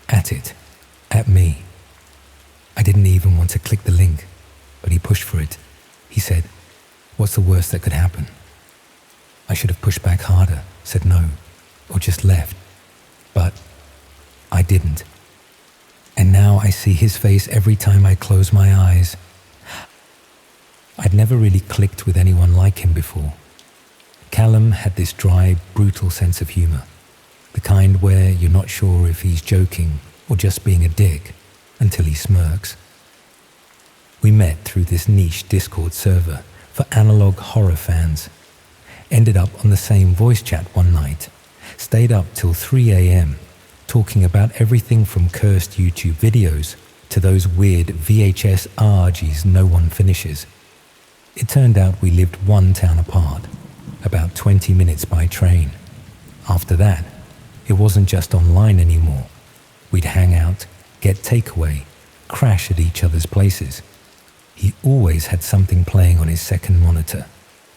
at me. I didn't even want to click the link, but he pushed for it. He said, "What's the worst that could happen?" I should have pushed back harder, said no, or just left. But I didn't. And now I see his face every time I close my eyes. I'd never really clicked with anyone like him before. Callum had this dry, brutal sense of humor, the kind where you're not sure if he's joking or just being a dick until he smirks. We met through this niche Discord server for analog horror fans, ended up on the same voice chat one night, stayed up till 3 a.m. talking about everything from cursed YouTube videos to those weird VHS RGs no one finishes. It turned out we lived 1 town apart, about 20 minutes by train. After that, it wasn't just online anymore. We'd hang out, get takeaway, crash at each other's places. He always had something playing on his second monitor,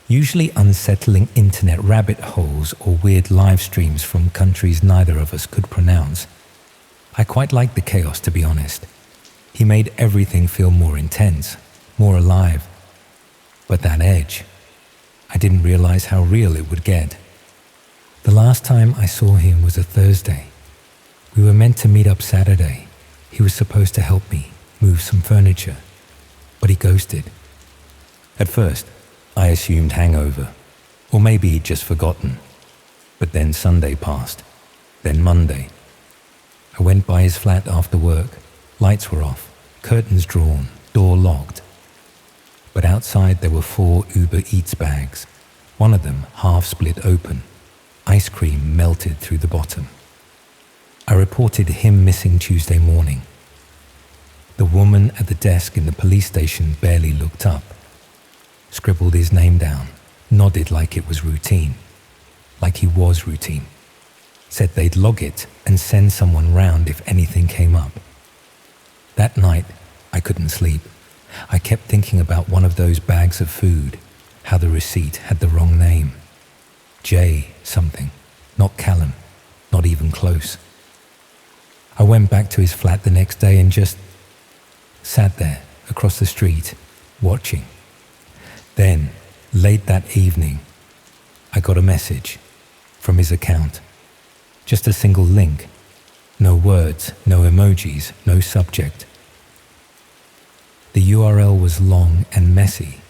usually unsettling internet rabbit holes or weird live streams from countries neither of us could pronounce. I quite liked the chaos, to be honest. He made everything feel more intense, more alive. But that edge, I didn't realize how real it would get. The last time I saw him was a Thursday. We were meant to meet up Saturday. He was supposed to help me move some furniture, but he ghosted. At first, I assumed hangover, or maybe he'd just forgotten. But then Sunday passed, then Monday. I went by his flat after work. Lights were off, curtains drawn, door locked. But outside there were 4 Uber Eats bags, one of them half split open, ice cream melted through the bottom. I reported him missing Tuesday morning. The woman at the desk in the police station barely looked up, scribbled his name down, nodded like it was routine, like he was routine, said they'd log it and send someone round if anything came up. That night, I couldn't sleep. I kept thinking about one of those bags of food, how the receipt had the wrong name. J something, not Callum, not even close. I went back to his flat the next day and just sat there across the street, watching. Then, late that evening, I got a message from his account. Just a single link. No words, no emojis, no subject. The URL was long and messy,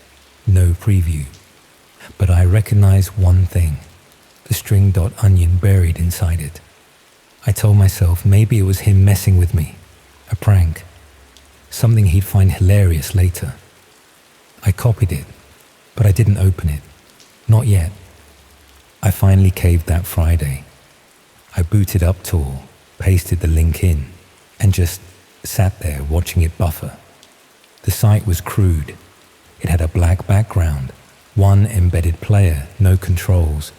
no preview. But I recognized one thing, the string.onion buried inside it. I told myself maybe it was him messing with me, a prank, something he'd find hilarious later. I copied it, but I didn't open it. Not yet. I finally caved that Friday. I booted up Tor, pasted the link in, and just sat there watching it buffer. The site was crude. It had a black background, one embedded player, no controls,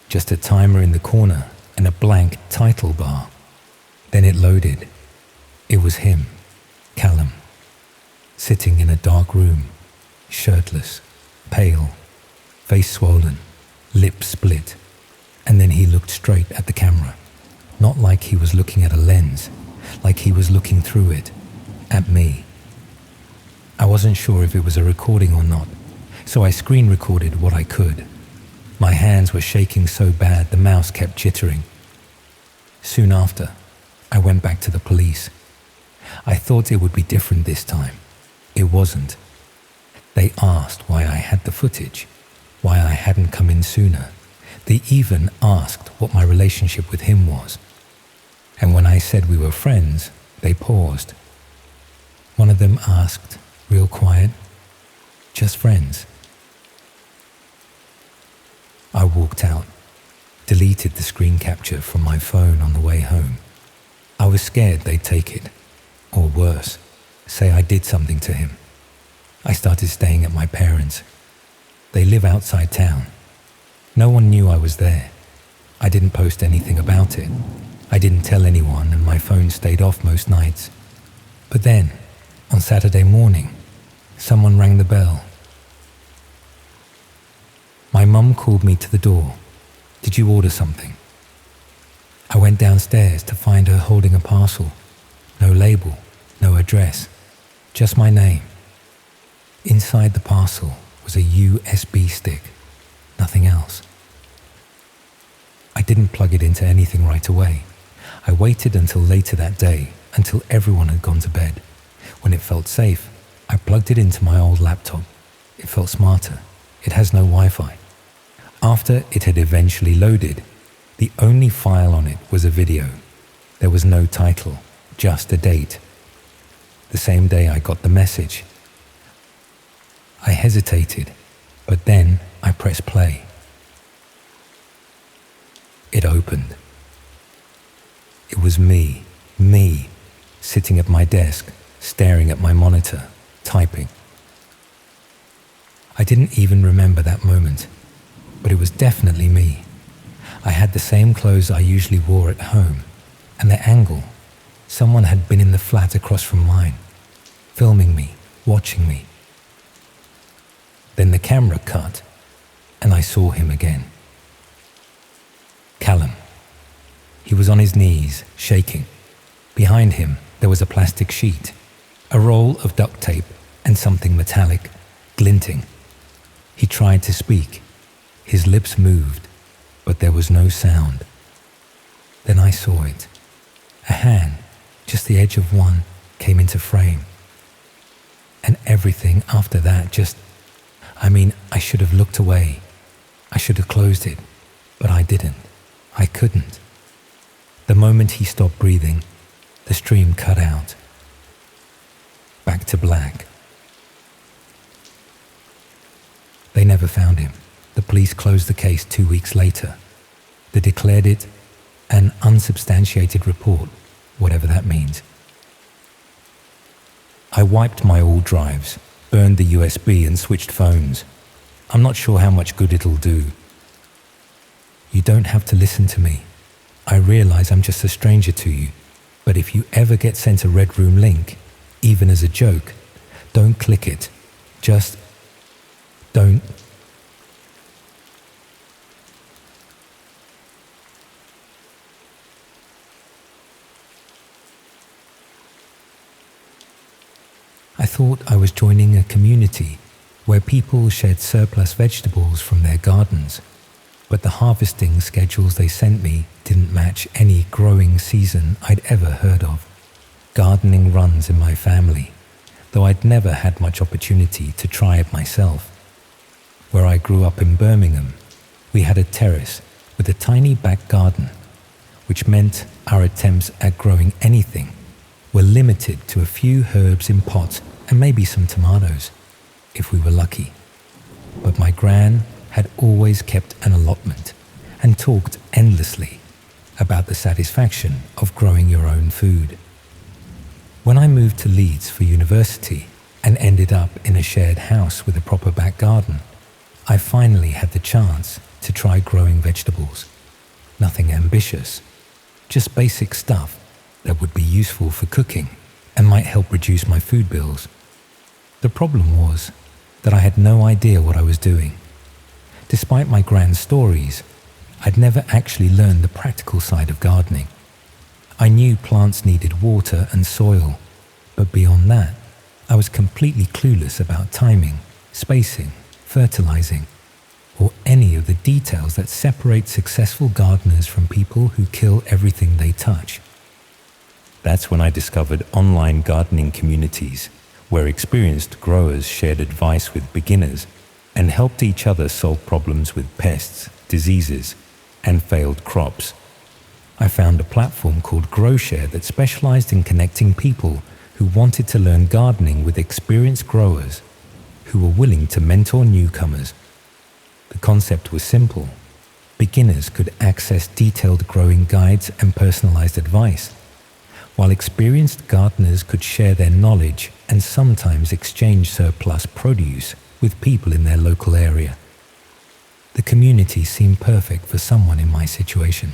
just a timer in the corner and a blank title bar. Then it loaded. It was him, Callum, sitting in a dark room, shirtless, pale, face swollen, lips split, and then he looked straight at the camera, not like he was looking at a lens, like he was looking through it, at me. I wasn't sure if it was a recording or not, so I screen recorded what I could. My hands were shaking so bad the mouse kept jittering. Soon after, I went back to the police. I thought it would be different this time. It wasn't. They asked why I had the footage, why I hadn't come in sooner. They even asked what my relationship with him was. And when I said we were friends, they paused. One of them asked, real quiet, "Just friends?" I walked out, deleted the screen capture from my phone on the way home. I was scared they'd take it, or worse, say I did something to him. I started staying at my parents'. They live outside town. No one knew I was there. I didn't post anything about it. I didn't tell anyone and my phone stayed off most nights. But then, on Saturday morning, someone rang the bell. My mum called me to the door. "Did you order something?" I went downstairs to find her holding a parcel. No label, no address, just my name. Inside the parcel was a USB stick, nothing else. I didn't plug it into anything right away. I waited until later that day, until everyone had gone to bed. When it felt safe, I plugged it into my old laptop. It felt smarter. It has no Wi-Fi. After it had eventually loaded, the only file on it was a video. There was no title, just a date. The same day I got the message. I hesitated, but then I pressed play. It opened. It was me, sitting at my desk, staring at my monitor, typing. I didn't even remember that moment, but it was definitely me. I had the same clothes I usually wore at home, and the angle. Someone had been in the flat across from mine, filming me, watching me. Then the camera cut, and I saw him again. Callum. He was on his knees, shaking. Behind him, there was a plastic sheet, a roll of duct tape, and something metallic, glinting. He tried to speak. His lips moved, but there was no sound. Then I saw it. A hand, just the edge of one, came into frame. And everything after that I should have looked away. I should have closed it, but I didn't. I couldn't. The moment he stopped breathing, the stream cut out. Back to black. They never found him. The police closed the case 2 weeks later. They declared it an unsubstantiated report, whatever that means. I wiped my old drives, burned the USB and switched phones. I'm not sure how much good it'll do. You don't have to listen to me. I realize I'm just a stranger to you, but if you ever get sent a Red Room link, even as a joke, don't click it. Just don't I thought I was joining a community where people shared surplus vegetables from their gardens, but the harvesting schedules they sent me didn't match any growing season I'd ever heard of. Gardening runs in my family, though I'd never had much opportunity to try it myself. Where I grew up in Birmingham, we had a terrace with a tiny back garden, which meant our attempts at growing anything were limited to a few herbs in pots and maybe some tomatoes, if we were lucky. But my gran had always kept an allotment and talked endlessly about the satisfaction of growing your own food. When I moved to Leeds for university and ended up in a shared house with a proper back garden, I finally had the chance to try growing vegetables. Nothing ambitious, just basic stuff that would be useful for cooking and might help reduce my food bills. The problem was that I had no idea what I was doing. Despite my grand stories, I'd never actually learned the practical side of gardening. I knew plants needed water and soil, but beyond that, I was completely clueless about timing, spacing, fertilizing, or any of the details that separate successful gardeners from people who kill everything they touch. That's when I discovered online gardening communities where experienced growers shared advice with beginners and helped each other solve problems with pests, diseases, and failed crops. I found a platform called GrowShare that specialized in connecting people who wanted to learn gardening with experienced growers who were willing to mentor newcomers. The concept was simple. Beginners could access detailed growing guides and personalized advice, while experienced gardeners could share their knowledge and sometimes exchange surplus produce with people in their local area. The community seemed perfect for someone in my situation.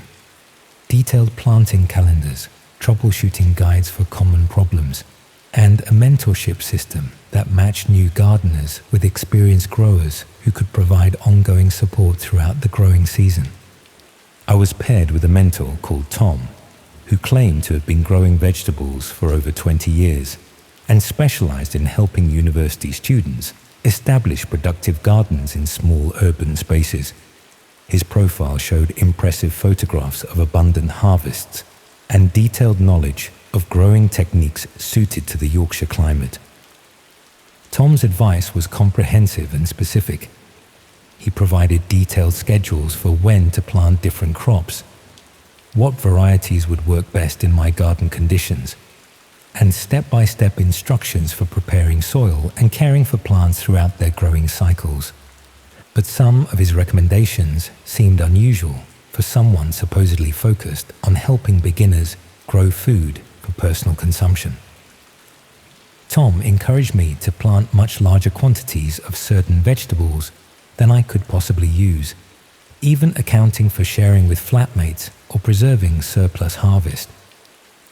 Detailed planting calendars, troubleshooting guides for common problems, and a mentorship system that matched new gardeners with experienced growers who could provide ongoing support throughout the growing season. I was paired with a mentor called Tom, who claimed to have been growing vegetables for over 20 years and specialized in helping university students establish productive gardens in small urban spaces. His profile showed impressive photographs of abundant harvests and detailed knowledge of growing techniques suited to the Yorkshire climate. Tom's advice was comprehensive and specific. He provided detailed schedules for when to plant different crops, what varieties would work best in my garden conditions, and step-by-step instructions for preparing soil and caring for plants throughout their growing cycles. But some of his recommendations seemed unusual for someone supposedly focused on helping beginners grow food for personal consumption. Tom encouraged me to plant much larger quantities of certain vegetables than I could possibly use, even accounting for sharing with flatmates or preserving surplus harvest.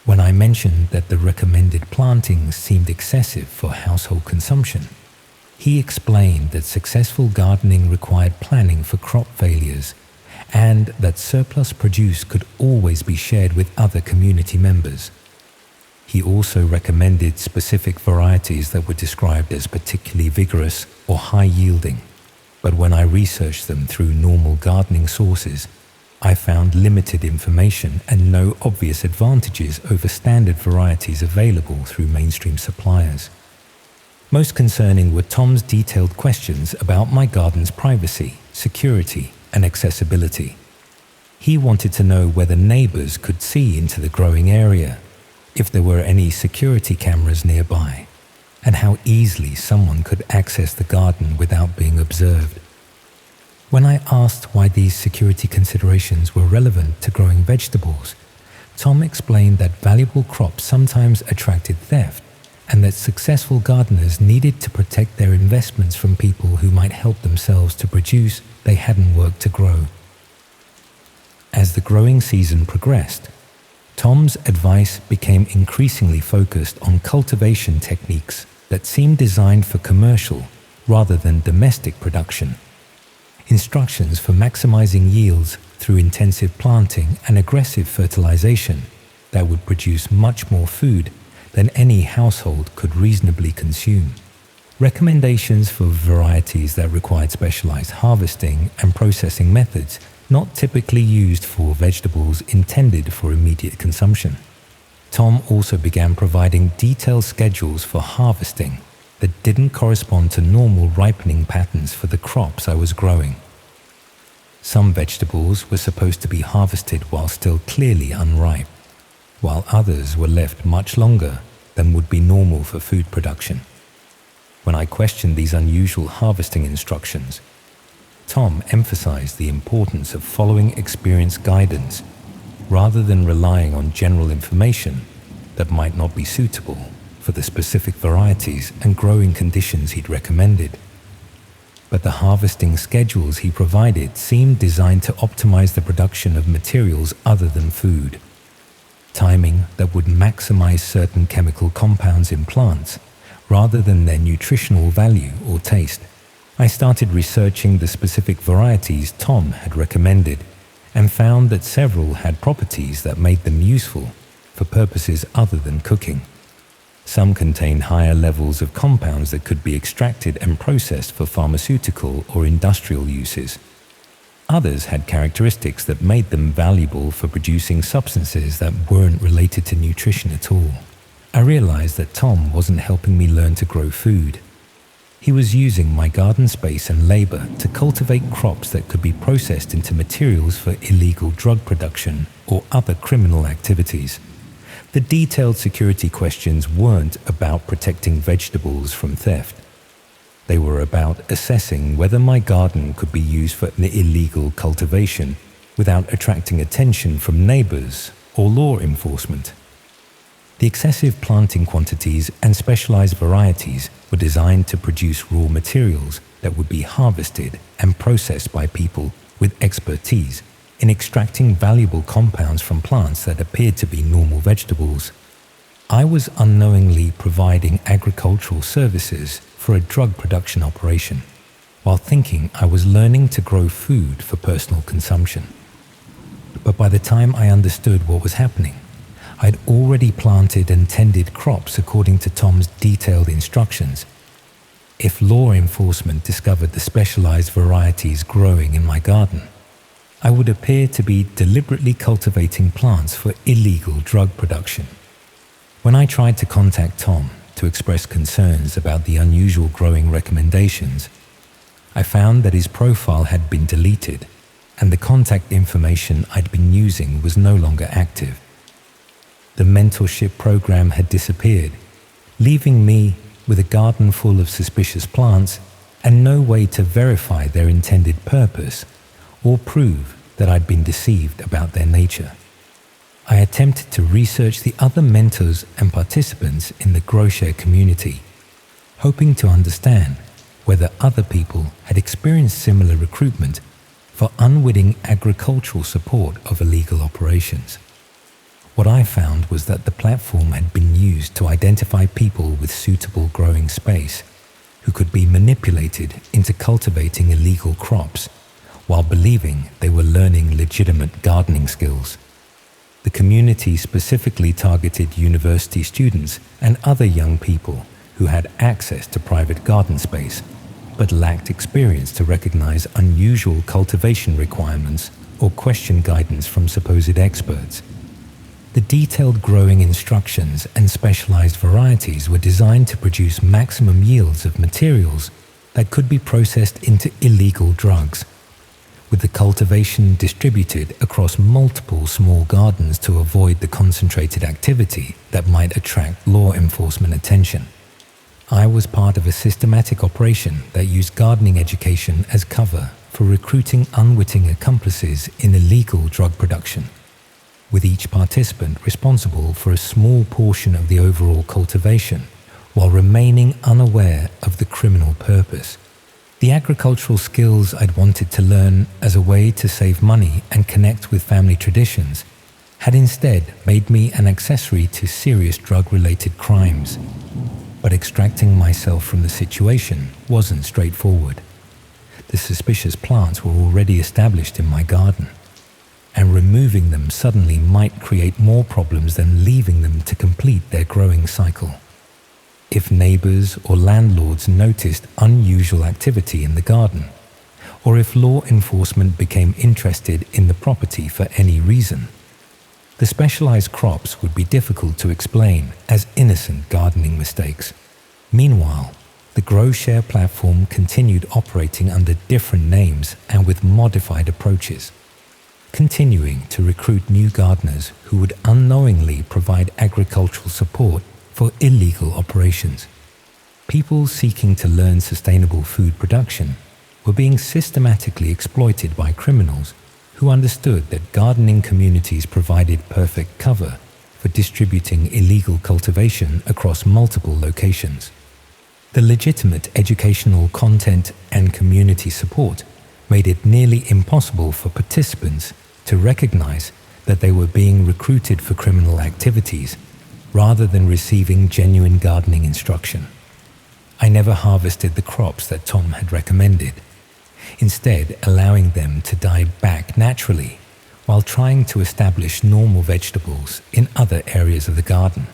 When I mentioned that the recommended plantings seemed excessive for household consumption, he explained that successful gardening required planning for crop failures and that surplus produce could always be shared with other community members. He also recommended specific varieties that were described as particularly vigorous or high-yielding, but when I researched them through normal gardening sources, I found limited information and no obvious advantages over standard varieties available through mainstream suppliers. Most concerning were Tom's detailed questions about my garden's privacy, security, and accessibility. He wanted to know whether neighbors could see into the growing area, if there were any security cameras nearby, and how easily someone could access the garden without being observed. When I asked why these security considerations were relevant to growing vegetables, Tom explained that valuable crops sometimes attracted theft and that successful gardeners needed to protect their investments from people who might help themselves to produce they hadn't worked to grow. As the growing season progressed, Tom's advice became increasingly focused on cultivation techniques that seemed designed for commercial rather than domestic production. Instructions for maximizing yields through intensive planting and aggressive fertilization that would produce much more food than any household could reasonably consume. Recommendations for varieties that required specialized harvesting and processing methods not typically used for vegetables intended for immediate consumption. Tom also began providing detailed schedules for harvesting that didn't correspond to normal ripening patterns for the crops I was growing. Some vegetables were supposed to be harvested while still clearly unripe, while others were left much longer than would be normal for food production. When I questioned these unusual harvesting instructions, Tom emphasized the importance of following experienced guidance rather than relying on general information that might not be suitable for the specific varieties and growing conditions he'd recommended. But the harvesting schedules he provided seemed designed to optimize the production of materials other than food. Timing that would maximize certain chemical compounds in plants rather than their nutritional value or taste. I started researching the specific varieties Tom had recommended and found that several had properties that made them useful for purposes other than cooking. Some contained higher levels of compounds that could be extracted and processed for pharmaceutical or industrial uses. Others had characteristics that made them valuable for producing substances that weren't related to nutrition at all. I realized that Tom wasn't helping me learn to grow food. He was using my garden space and labor to cultivate crops that could be processed into materials for illegal drug production or other criminal activities. The detailed security questions weren't about protecting vegetables from theft. They were about assessing whether my garden could be used for an illegal cultivation without attracting attention from neighbors or law enforcement. The excessive planting quantities and specialized varieties were designed to produce raw materials that would be harvested and processed by people with expertise in extracting valuable compounds from plants that appeared to be normal vegetables. I was unknowingly providing agricultural services for a drug production operation, while thinking I was learning to grow food for personal consumption. But by the time I understood what was happening, I'd already planted and tended crops according to Tom's detailed instructions. If law enforcement discovered the specialized varieties growing in my garden, I would appear to be deliberately cultivating plants for illegal drug production. When I tried to contact Tom to express concerns about the unusual growing recommendations, I found that his profile had been deleted and the contact information I'd been using was no longer active. The mentorship program had disappeared, leaving me with a garden full of suspicious plants and no way to verify their intended purpose or prove that I'd been deceived about their nature. I attempted to research the other mentors and participants in the GrowShare community, hoping to understand whether other people had experienced similar recruitment for unwitting agricultural support of illegal operations. What I found was that the platform had been used to identify people with suitable growing space who could be manipulated into cultivating illegal crops while believing they were learning legitimate gardening skills. The community specifically targeted university students and other young people who had access to private garden space but lacked experience to recognize unusual cultivation requirements or question guidance from supposed experts. The detailed growing instructions and specialized varieties were designed to produce maximum yields of materials that could be processed into illegal drugs, with the cultivation distributed across multiple small gardens to avoid the concentrated activity that might attract law enforcement attention. I was part of a systematic operation that used gardening education as cover for recruiting unwitting accomplices in illegal drug production, with each participant responsible for a small portion of the overall cultivation while remaining unaware of the criminal purpose. The agricultural skills I'd wanted to learn as a way to save money and connect with family traditions had instead made me an accessory to serious drug-related crimes. But extracting myself from the situation wasn't straightforward. The suspicious plants were already established in my garden, and removing them suddenly might create more problems than leaving them to complete their growing cycle. If neighbors or landlords noticed unusual activity in the garden, or if law enforcement became interested in the property for any reason, the specialized crops would be difficult to explain as innocent gardening mistakes. Meanwhile, the GrowShare platform continued operating under different names and with modified approaches, continuing to recruit new gardeners who would unknowingly provide agricultural support for illegal operations. People seeking to learn sustainable food production were being systematically exploited by criminals who understood that gardening communities provided perfect cover for distributing illegal cultivation across multiple locations. The legitimate educational content and community support made it nearly impossible for participants to recognize that they were being recruited for criminal activities rather than receiving genuine gardening instruction. I never harvested the crops that Tom had recommended, instead allowing them to die back naturally while trying to establish normal vegetables in other areas of the garden.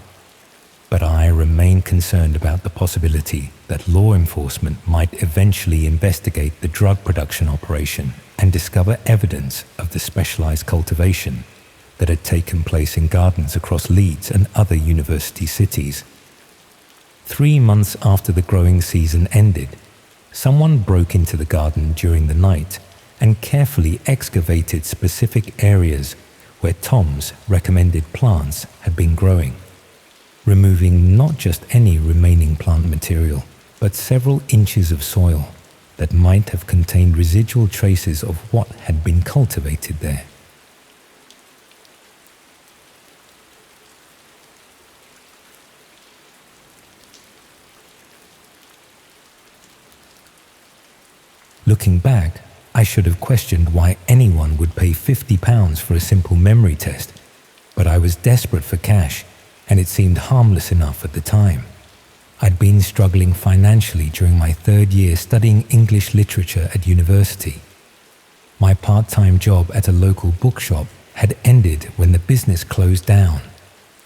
But I remain concerned about the possibility that law enforcement might eventually investigate the drug production operation and discover evidence of the specialized cultivation that had taken place in gardens across Leeds and other university cities. 3 months after the growing season ended, someone broke into the garden during the night and carefully excavated specific areas where Tom's recommended plants had been growing, removing not just any remaining plant material, but several inches of soil that might have contained residual traces of what had been cultivated there. Looking back, I should have questioned why anyone would pay £50 for a simple memory test, but I was desperate for cash, and it seemed harmless enough at the time. I'd been struggling financially during my 3rd year studying English literature at university. My part-time job at a local bookshop had ended when the business closed down,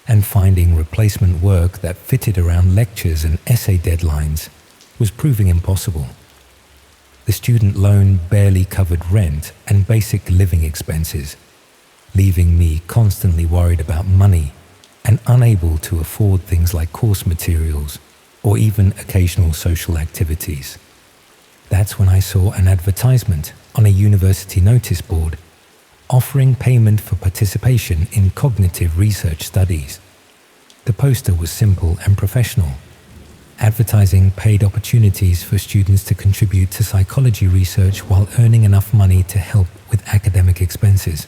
and finding replacement work that fitted around lectures and essay deadlines was proving impossible. The student loan barely covered rent and basic living expenses, leaving me constantly worried about money and unable to afford things like course materials or even occasional social activities. That's when I saw an advertisement on a university notice board offering payment for participation in cognitive research studies. The poster was simple and professional, advertising paid opportunities for students to contribute to psychology research while earning enough money to help with academic expenses.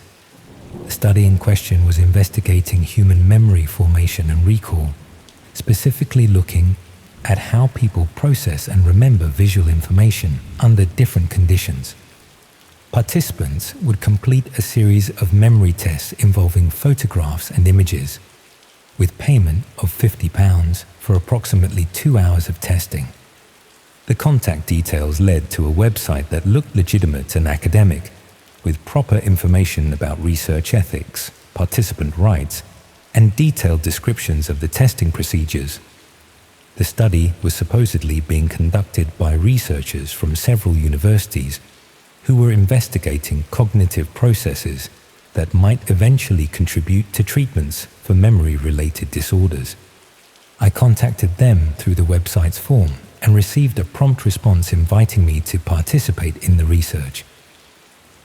The study in question was investigating human memory formation and recall, specifically looking at how people process and remember visual information under different conditions. Participants would complete a series of memory tests involving photographs and images, with payment of £50 for approximately 2 hours of testing. The contact details led to a website that looked legitimate and academic, with proper information about research ethics, participant rights, and detailed descriptions of the testing procedures. The study was supposedly being conducted by researchers from several universities who were investigating cognitive processes that might eventually contribute to treatments for memory-related disorders. I contacted them through the website's form and received a prompt response inviting me to participate in the research.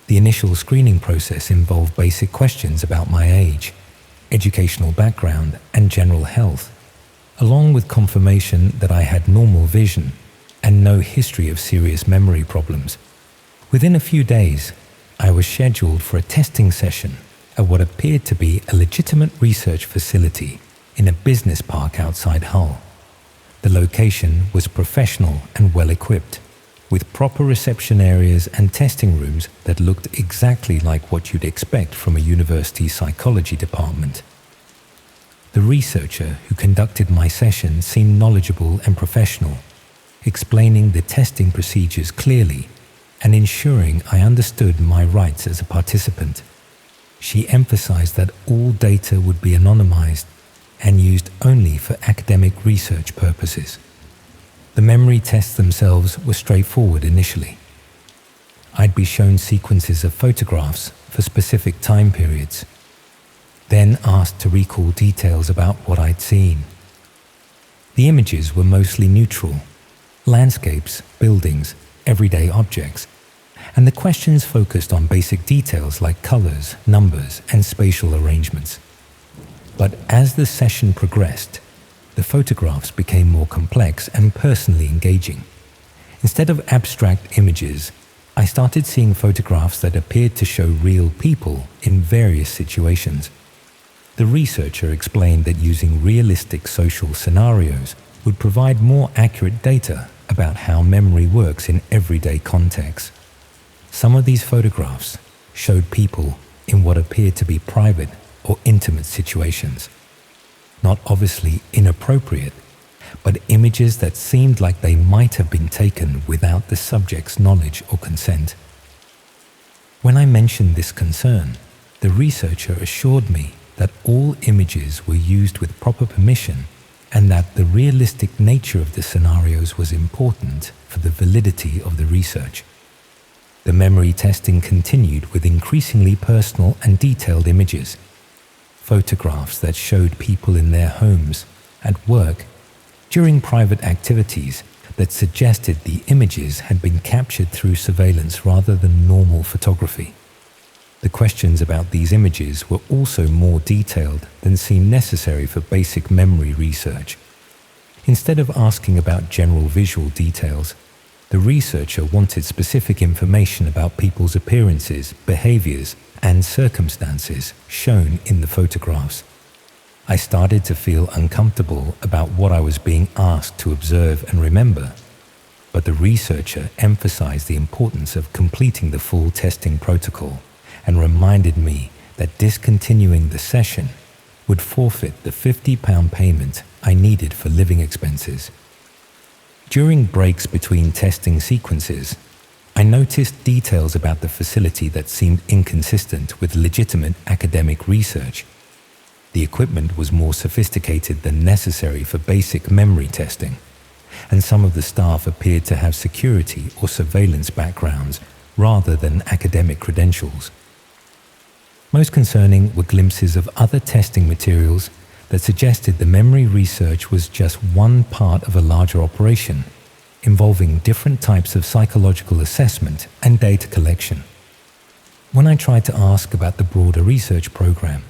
The initial screening process involved basic questions about my age, educational background, and general health, along with confirmation that I had normal vision and no history of serious memory problems. Within a few days, I was scheduled for a testing session at what appeared to be a legitimate research facility in a business park outside Hull. The location was professional and well-equipped, with proper reception areas and testing rooms that looked exactly like what you'd expect from a university psychology department. The researcher who conducted my session seemed knowledgeable and professional, explaining the testing procedures clearly and ensuring I understood my rights as a participant. She emphasized that all data would be anonymized and used only for academic research purposes. The memory tests themselves were straightforward initially. I'd be shown sequences of photographs for specific time periods, then asked to recall details about what I'd seen. The images were mostly neutral: landscapes, buildings, everyday objects, and the questions focused on basic details like colors, numbers, and spatial arrangements. But as the session progressed, the photographs became more complex and personally engaging. Instead of abstract images, I started seeing photographs that appeared to show real people in various situations. The researcher explained that using realistic social scenarios would provide more accurate data about how memory works in everyday contexts. Some of these photographs showed people in what appeared to be private or intimate situations. Not obviously inappropriate, but images that seemed like they might have been taken without the subject's knowledge or consent. When I mentioned this concern, the researcher assured me that all images were used with proper permission and that the realistic nature of the scenarios was important for the validity of the research. The memory testing continued with increasingly personal and detailed images, photographs that showed people in their homes, at work, during private activities that suggested the images had been captured through surveillance rather than normal photography. The questions about these images were also more detailed than seemed necessary for basic memory research. Instead of asking about general visual details, the researcher wanted specific information about people's appearances, behaviors, and circumstances shown in the photographs. I started to feel uncomfortable about what I was being asked to observe and remember, but the researcher emphasized the importance of completing the full testing protocol and reminded me that discontinuing the session would forfeit the £50 payment I needed for living expenses. During breaks between testing sequences, I noticed details about the facility that seemed inconsistent with legitimate academic research. The equipment was more sophisticated than necessary for basic memory testing, and some of the staff appeared to have security or surveillance backgrounds rather than academic credentials. Most concerning were glimpses of other testing materials that suggested the memory research was just one part of a larger operation, involving different types of psychological assessment and data collection. When I tried to ask about the broader research program,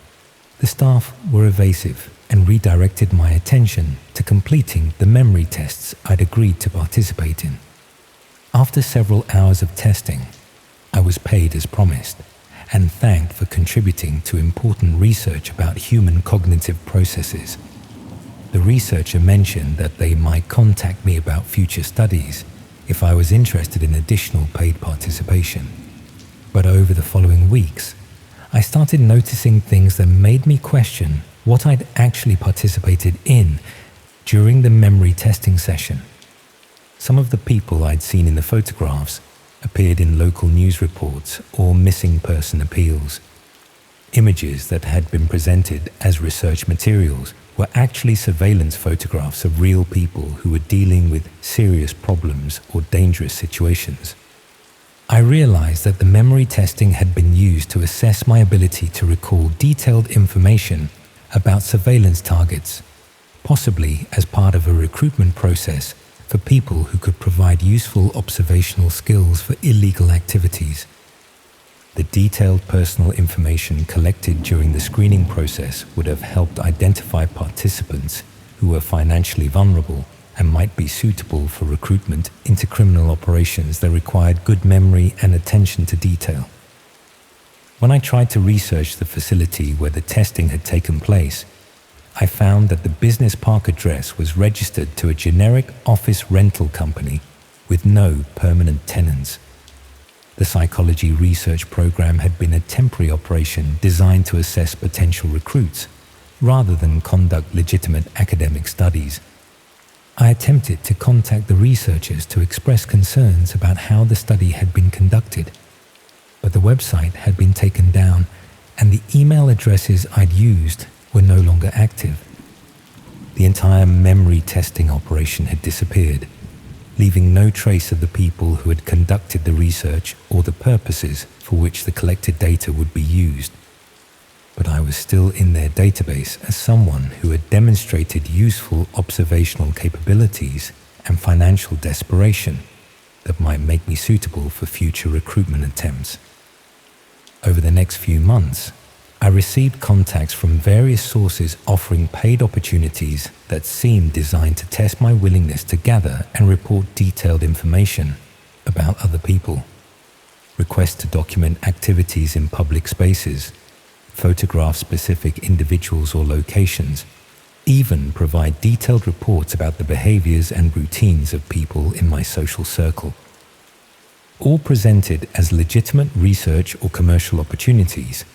the staff were evasive and redirected my attention to completing the memory tests I'd agreed to participate in. After several hours of testing, I was paid as promised and thanked for contributing to important research about human cognitive processes. The researcher mentioned that they might contact me about future studies if I was interested in additional paid participation. But over the following weeks, I started noticing things that made me question what I'd actually participated in during the memory testing session. Some of the people I'd seen in the photographs appeared in local news reports or missing person appeals. Images that had been presented as research materials were actually surveillance photographs of real people who were dealing with serious problems or dangerous situations. I realized that the memory testing had been used to assess my ability to recall detailed information about surveillance targets, possibly as part of a recruitment process for people who could provide useful observational skills for illegal activities. The detailed personal information collected during the screening process would have helped identify participants who were financially vulnerable and might be suitable for recruitment into criminal operations that required good memory and attention to detail. When I tried to research the facility where the testing had taken place, I found that the business park address was registered to a generic office rental company with no permanent tenants. The psychology research program had been a temporary operation designed to assess potential recruits, rather than conduct legitimate academic studies. I attempted to contact the researchers to express concerns about how the study had been conducted, but the website had been taken down and the email addresses I'd used were no longer active. The entire memory testing operation had disappeared, leaving no trace of the people who had conducted the research or the purposes for which the collected data would be used. But I was still in their database as someone who had demonstrated useful observational capabilities and financial desperation that might make me suitable for future recruitment attempts. Over the next few months, I received contacts from various sources offering paid opportunities that seemed designed to test my willingness to gather and report detailed information about other people. Requests to document activities in public spaces, photograph specific individuals or locations, even provide detailed reports about the behaviors and routines of people in my social circle. All presented as legitimate research or commercial opportunities,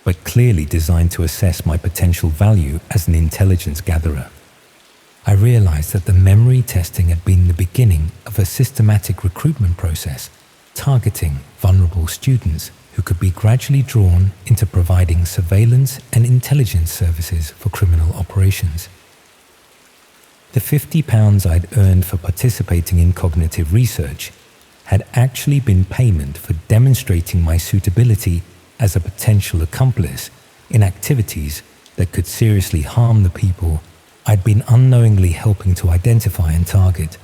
but clearly designed to assess my potential value as an intelligence gatherer. I realized that the memory testing had been the beginning of a systematic recruitment process, targeting vulnerable students who could be gradually drawn into providing surveillance and intelligence services for criminal operations. The £50 I'd earned for participating in cognitive research had actually been payment for demonstrating my suitability as a potential accomplice in activities that could seriously harm the people I'd been unknowingly helping to identify and target.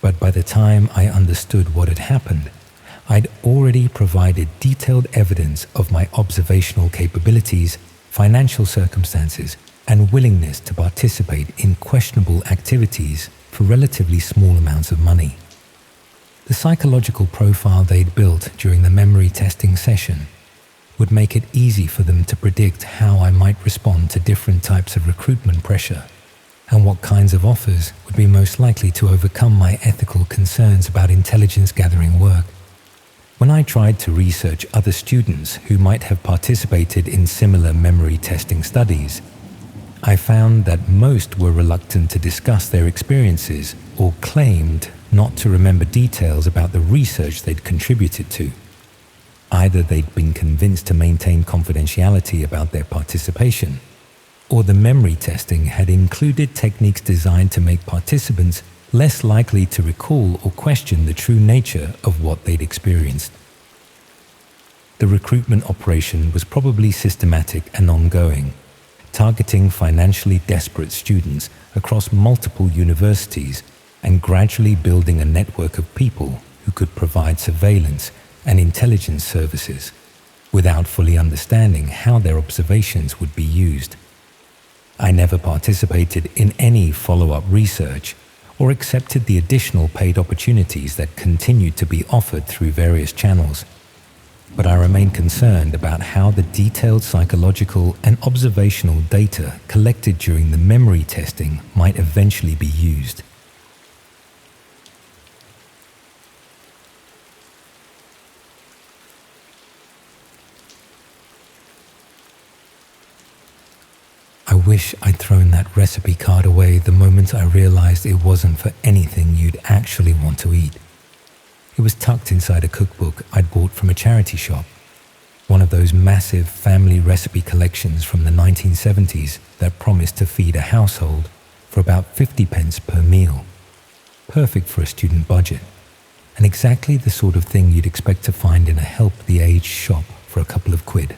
But by the time I understood what had happened, I'd already provided detailed evidence of my observational capabilities, financial circumstances, and willingness to participate in questionable activities for relatively small amounts of money. The psychological profile they'd built during the memory testing session would make it easy for them to predict how I might respond to different types of recruitment pressure and what kinds of offers would be most likely to overcome my ethical concerns about intelligence gathering work. When I tried to research other students who might have participated in similar memory testing studies, I found that most were reluctant to discuss their experiences or claimed not to remember details about the research they'd contributed to. Either they'd been convinced to maintain confidentiality about their participation, or the memory testing had included techniques designed to make participants less likely to recall or question the true nature of what they'd experienced. The recruitment operation was probably systematic and ongoing, targeting financially desperate students across multiple universities and gradually building a network of people who could provide surveillance and intelligence services without fully understanding how their observations would be used. I never participated in any follow-up research or accepted the additional paid opportunities that continued to be offered through various channels, but I remain concerned about how the detailed psychological and observational data collected during the memory testing might eventually be used. I wish I'd thrown that recipe card away the moment I realized it wasn't for anything you'd actually want to eat. It was tucked inside a cookbook I'd bought from a charity shop, one of those massive family recipe collections from the 1970s that promised to feed a household for about 50 pence per meal. Perfect for a student budget, and exactly the sort of thing you'd expect to find in a help-the-aged shop for a couple of quid.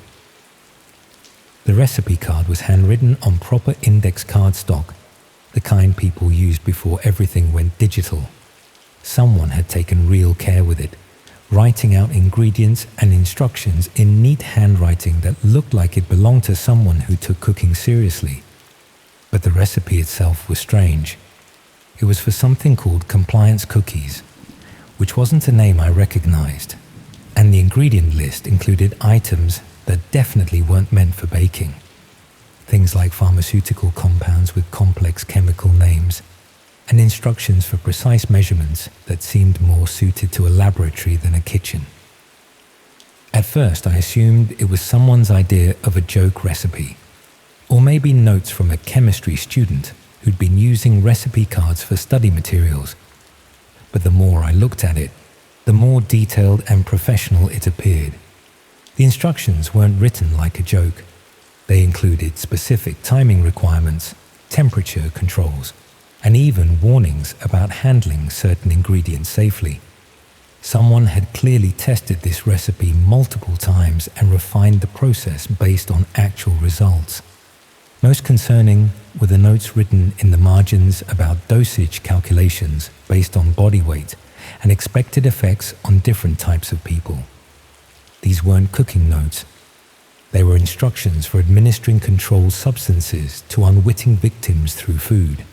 The recipe card was handwritten on proper index cardstock, the kind people used before everything went digital. Someone had taken real care with it, writing out ingredients and instructions in neat handwriting that looked like it belonged to someone who took cooking seriously. But the recipe itself was strange. It was for something called compliance cookies, which wasn't a name I recognized, and the ingredient list included items that definitely weren't meant for baking. Things like pharmaceutical compounds with complex chemical names, and instructions for precise measurements that seemed more suited to a laboratory than a kitchen. At first, I assumed it was someone's idea of a joke recipe, or maybe notes from a chemistry student who'd been using recipe cards for study materials. But the more I looked at it, the more detailed and professional it appeared. The instructions weren't written like a joke. They included specific timing requirements, temperature controls, and even warnings about handling certain ingredients safely. Someone had clearly tested this recipe multiple times and refined the process based on actual results. Most concerning were the notes written in the margins about dosage calculations based on body weight and expected effects on different types of people. These weren't cooking notes. They were instructions for administering controlled substances to unwitting victims through food.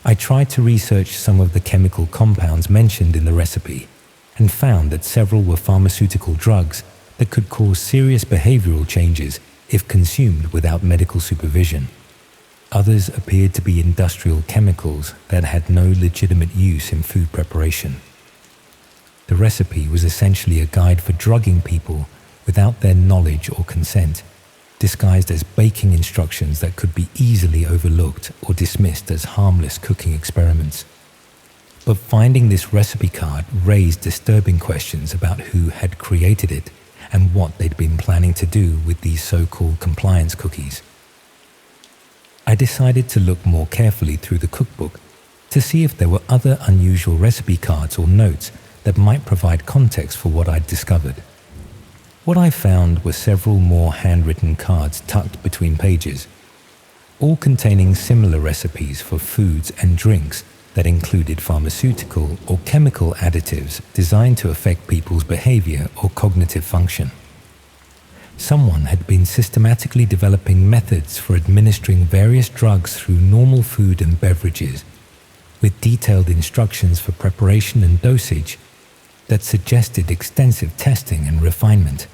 I tried to research some of the chemical compounds mentioned in the recipe and found that several were pharmaceutical drugs that could cause serious behavioral changes if consumed without medical supervision. Others appeared to be industrial chemicals that had no legitimate use in food preparation. The recipe was essentially a guide for drugging people without their knowledge or consent, disguised as baking instructions that could be easily overlooked or dismissed as harmless cooking experiments. But finding this recipe card raised disturbing questions about who had created it and what they'd been planning to do with these so-called compliance cookies. I decided to look more carefully through the cookbook to see if there were other unusual recipe cards or notes that might provide context for what I'd discovered. What I found were several more handwritten cards tucked between pages, all containing similar recipes for foods and drinks that included pharmaceutical or chemical additives designed to affect people's behavior or cognitive function. Someone had been systematically developing methods for administering various drugs through normal food and beverages, with detailed instructions for preparation and dosage that suggested extensive testing and refinement.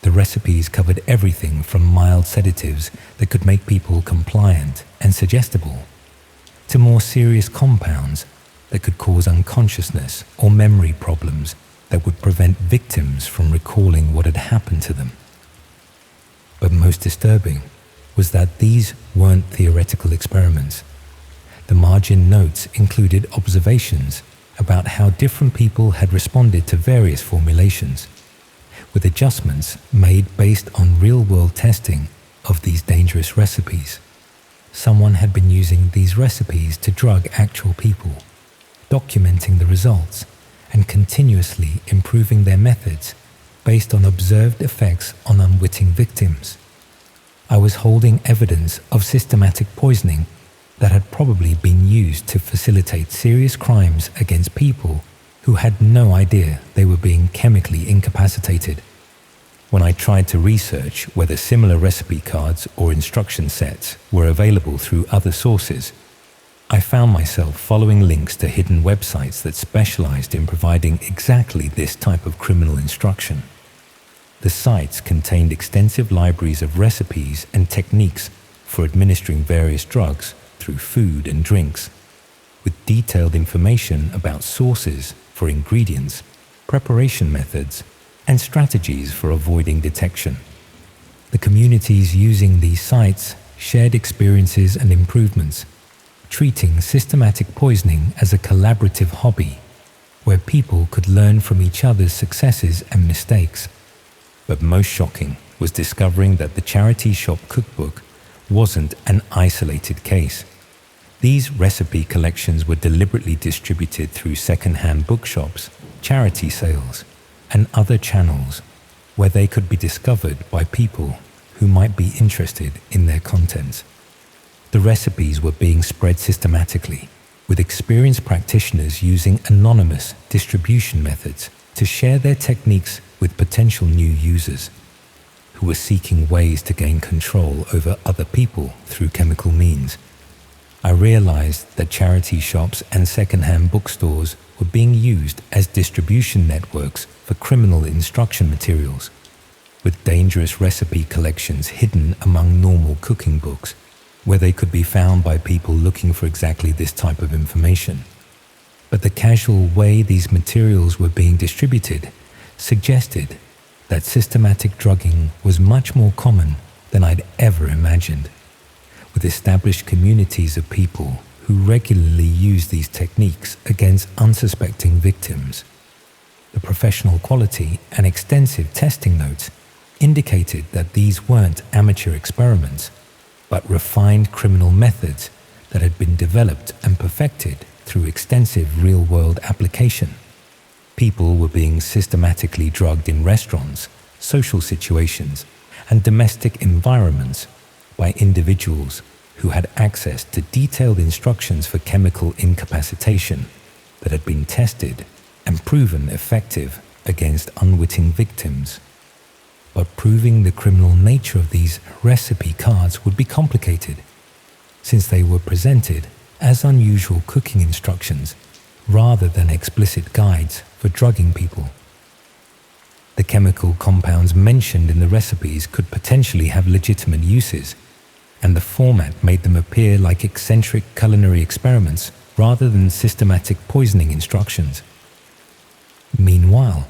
The recipes covered everything from mild sedatives that could make people compliant and suggestible, to more serious compounds that could cause unconsciousness or memory problems that would prevent victims from recalling what had happened to them. But most disturbing was that these weren't theoretical experiments. The margin notes included observations about how different people had responded to various formulations, with adjustments made based on real-world testing of these dangerous recipes. Someone had been using these recipes to drug actual people, documenting the results and continuously improving their methods based on observed effects on unwitting victims. I was holding evidence of systematic poisoning that had probably been used to facilitate serious crimes against people who had no idea they were being chemically incapacitated. When I tried to research whether similar recipe cards or instruction sets were available through other sources, I found myself following links to hidden websites that specialized in providing exactly this type of criminal instruction. The sites contained extensive libraries of recipes and techniques for administering various drugs through food and drinks, with detailed information about sources for ingredients, preparation methods, and strategies for avoiding detection. The communities using these sites shared experiences and improvements, treating systematic poisoning as a collaborative hobby, where people could learn from each other's successes and mistakes. But most shocking was discovering that the charity shop cookbook wasn't an isolated case. These recipe collections were deliberately distributed through second-hand bookshops, charity sales, and other channels where they could be discovered by people who might be interested in their contents. The recipes were being spread systematically, with experienced practitioners using anonymous distribution methods to share their techniques with potential new users who were seeking ways to gain control over other people through chemical means. I realized that charity shops and second-hand bookstores were being used as distribution networks for criminal instruction materials, with dangerous recipe collections hidden among normal cooking books, where they could be found by people looking for exactly this type of information. But the casual way these materials were being distributed suggested that systematic drugging was much more common than I'd ever imagined, with established communities of people who regularly use these techniques against unsuspecting victims. The professional quality and extensive testing notes indicated that these weren't amateur experiments, but refined criminal methods that had been developed and perfected through extensive real-world application. People were being systematically drugged in restaurants, social situations, and domestic environments by individuals who had access to detailed instructions for chemical incapacitation that had been tested and proven effective against unwitting victims. But proving the criminal nature of these recipe cards would be complicated, since they were presented as unusual cooking instructions rather than explicit guides for drugging people. The chemical compounds mentioned in the recipes could potentially have legitimate uses, and the format made them appear like eccentric culinary experiments rather than systematic poisoning instructions. Meanwhile,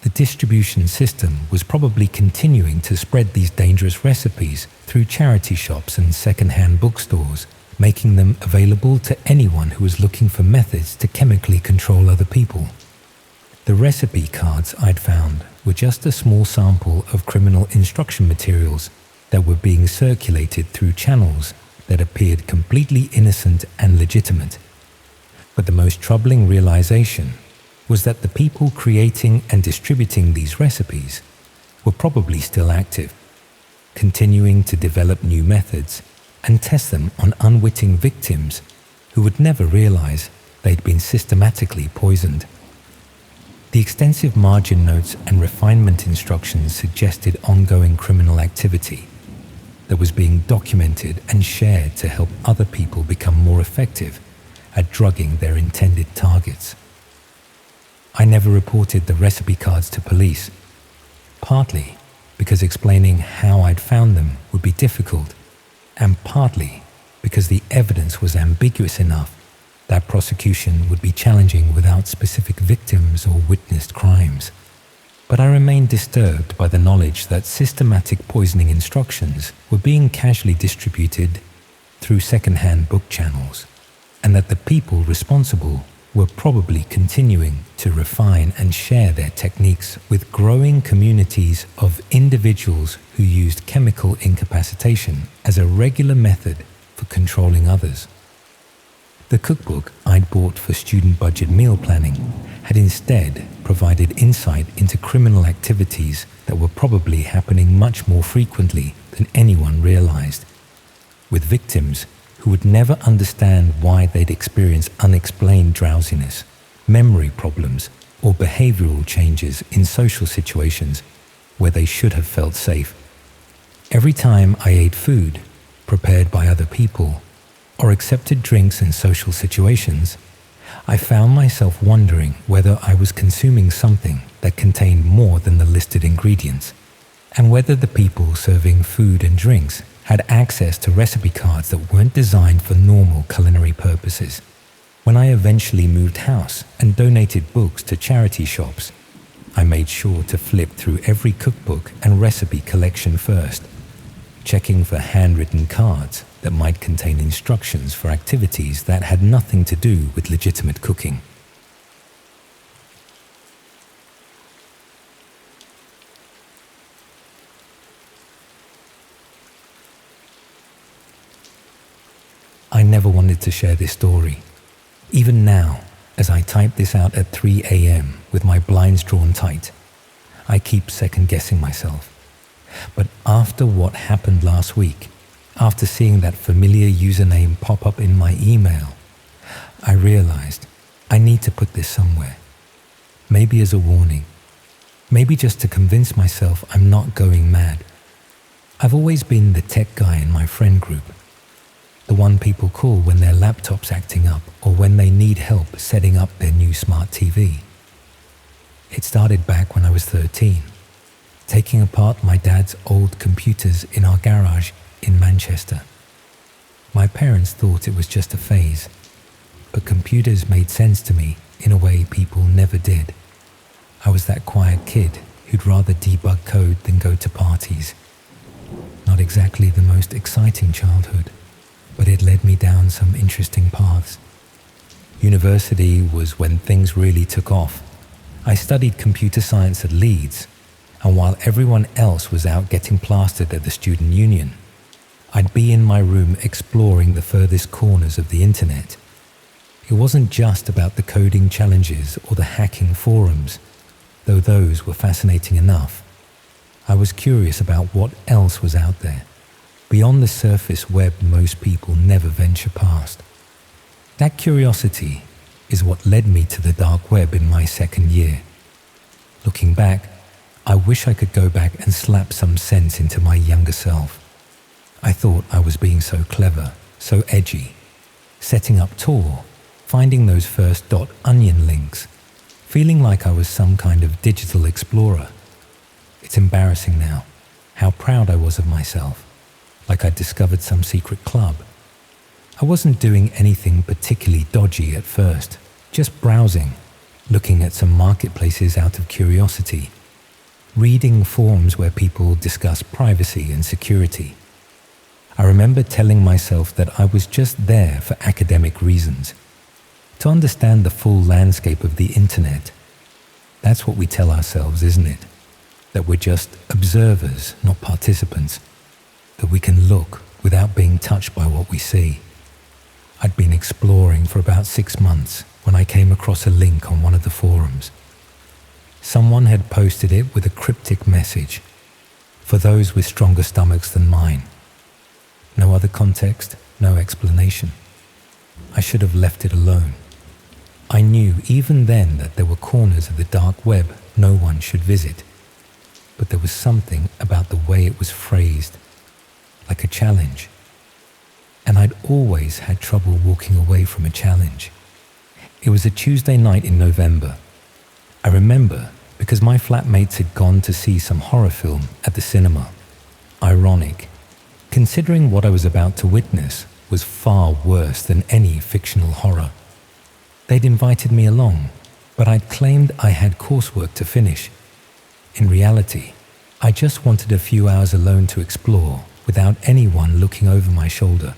the distribution system was probably continuing to spread these dangerous recipes through charity shops and second-hand bookstores, making them available to anyone who was looking for methods to chemically control other people. The recipe cards I'd found were just a small sample of criminal instruction materials that were being circulated through channels that appeared completely innocent and legitimate. But the most troubling realization was that the people creating and distributing these recipes were probably still active, continuing to develop new methods and test them on unwitting victims who would never realize they'd been systematically poisoned. The extensive margin notes and refinement instructions suggested ongoing criminal activity that was being documented and shared to help other people become more effective at drugging their intended targets. I never reported the recipe cards to police, partly because explaining how I'd found them would be difficult, and partly because the evidence was ambiguous enough that prosecution would be challenging without specific victims or witnessed crimes. But I remained disturbed by the knowledge that systematic poisoning instructions were being casually distributed through second-hand book channels, and that the people responsible were probably continuing to refine and share their techniques with growing communities of individuals who used chemical incapacitation as a regular method for controlling others. The cookbook I'd bought for student budget meal planning had instead provided insight into criminal activities that were probably happening much more frequently than anyone realized, with victims who would never understand why they'd experience unexplained drowsiness, memory problems, or behavioral changes in social situations where they should have felt safe. Every time I ate food prepared by other people or accepted drinks in social situations, I found myself wondering whether I was consuming something that contained more than the listed ingredients, and whether the people serving food and drinks had access to recipe cards that weren't designed for normal culinary purposes. When I eventually moved house and donated books to charity shops, I made sure to flip through every cookbook and recipe collection first, checking for handwritten cards that might contain instructions for activities that had nothing to do with legitimate cooking. I never wanted to share this story. Even now, as I type this out at 3 a.m. with my blinds drawn tight, I keep second-guessing myself. But after what happened last week, after seeing that familiar username pop up in my email, I realized I need to put this somewhere. Maybe as a warning. Maybe just to convince myself I'm not going mad. I've always been the tech guy in my friend group. The one people call when their laptop's acting up or when they need help setting up their new smart TV. It started back when I was 13, taking apart my dad's old computers in our garage in Manchester. My parents thought it was just a phase, but computers made sense to me in a way people never did. I was that quiet kid who'd rather debug code than go to parties. Not exactly the most exciting childhood, but it led me down some interesting paths. University was when things really took off, I studied computer science at Leeds, and while everyone else was out getting plastered at the student union, I'd be in my room exploring the furthest corners of the internet. It wasn't just about the coding challenges or the hacking forums, though those were fascinating enough. I was curious about what else was out there, beyond the surface web most people never venture past. That curiosity is what led me to the dark web in my second year. Looking back, I wish I could go back and slap some sense into my younger self. I thought I was being so clever, so edgy, setting up Tor, finding those first .onion links, feeling like I was some kind of digital explorer. It's embarrassing now, how proud I was of myself, like I'd discovered some secret club. I wasn't doing anything particularly dodgy at first, just browsing, looking at some marketplaces out of curiosity, reading forums where people discuss privacy and security. I remember telling myself that I was just there for academic reasons, to understand the full landscape of the internet. That's what we tell ourselves, isn't it? That we're just observers, not participants, that we can look without being touched by what we see. I'd been exploring for about 6 months when I came across a link on one of the forums. Someone had posted it with a cryptic message, for those with stronger stomachs than mine. No other context, no explanation. I should have left it alone. I knew even then that there were corners of the dark web no one should visit, but there was something about the way it was phrased, like a challenge. And I'd always had trouble walking away from a challenge. It was a Tuesday night in November. I remember because my flatmates had gone to see some horror film at the cinema. Ironic, considering what I was about to witness was far worse than any fictional horror. They'd invited me along, but I'd claimed I had coursework to finish. In reality, I just wanted a few hours alone to explore without anyone looking over my shoulder.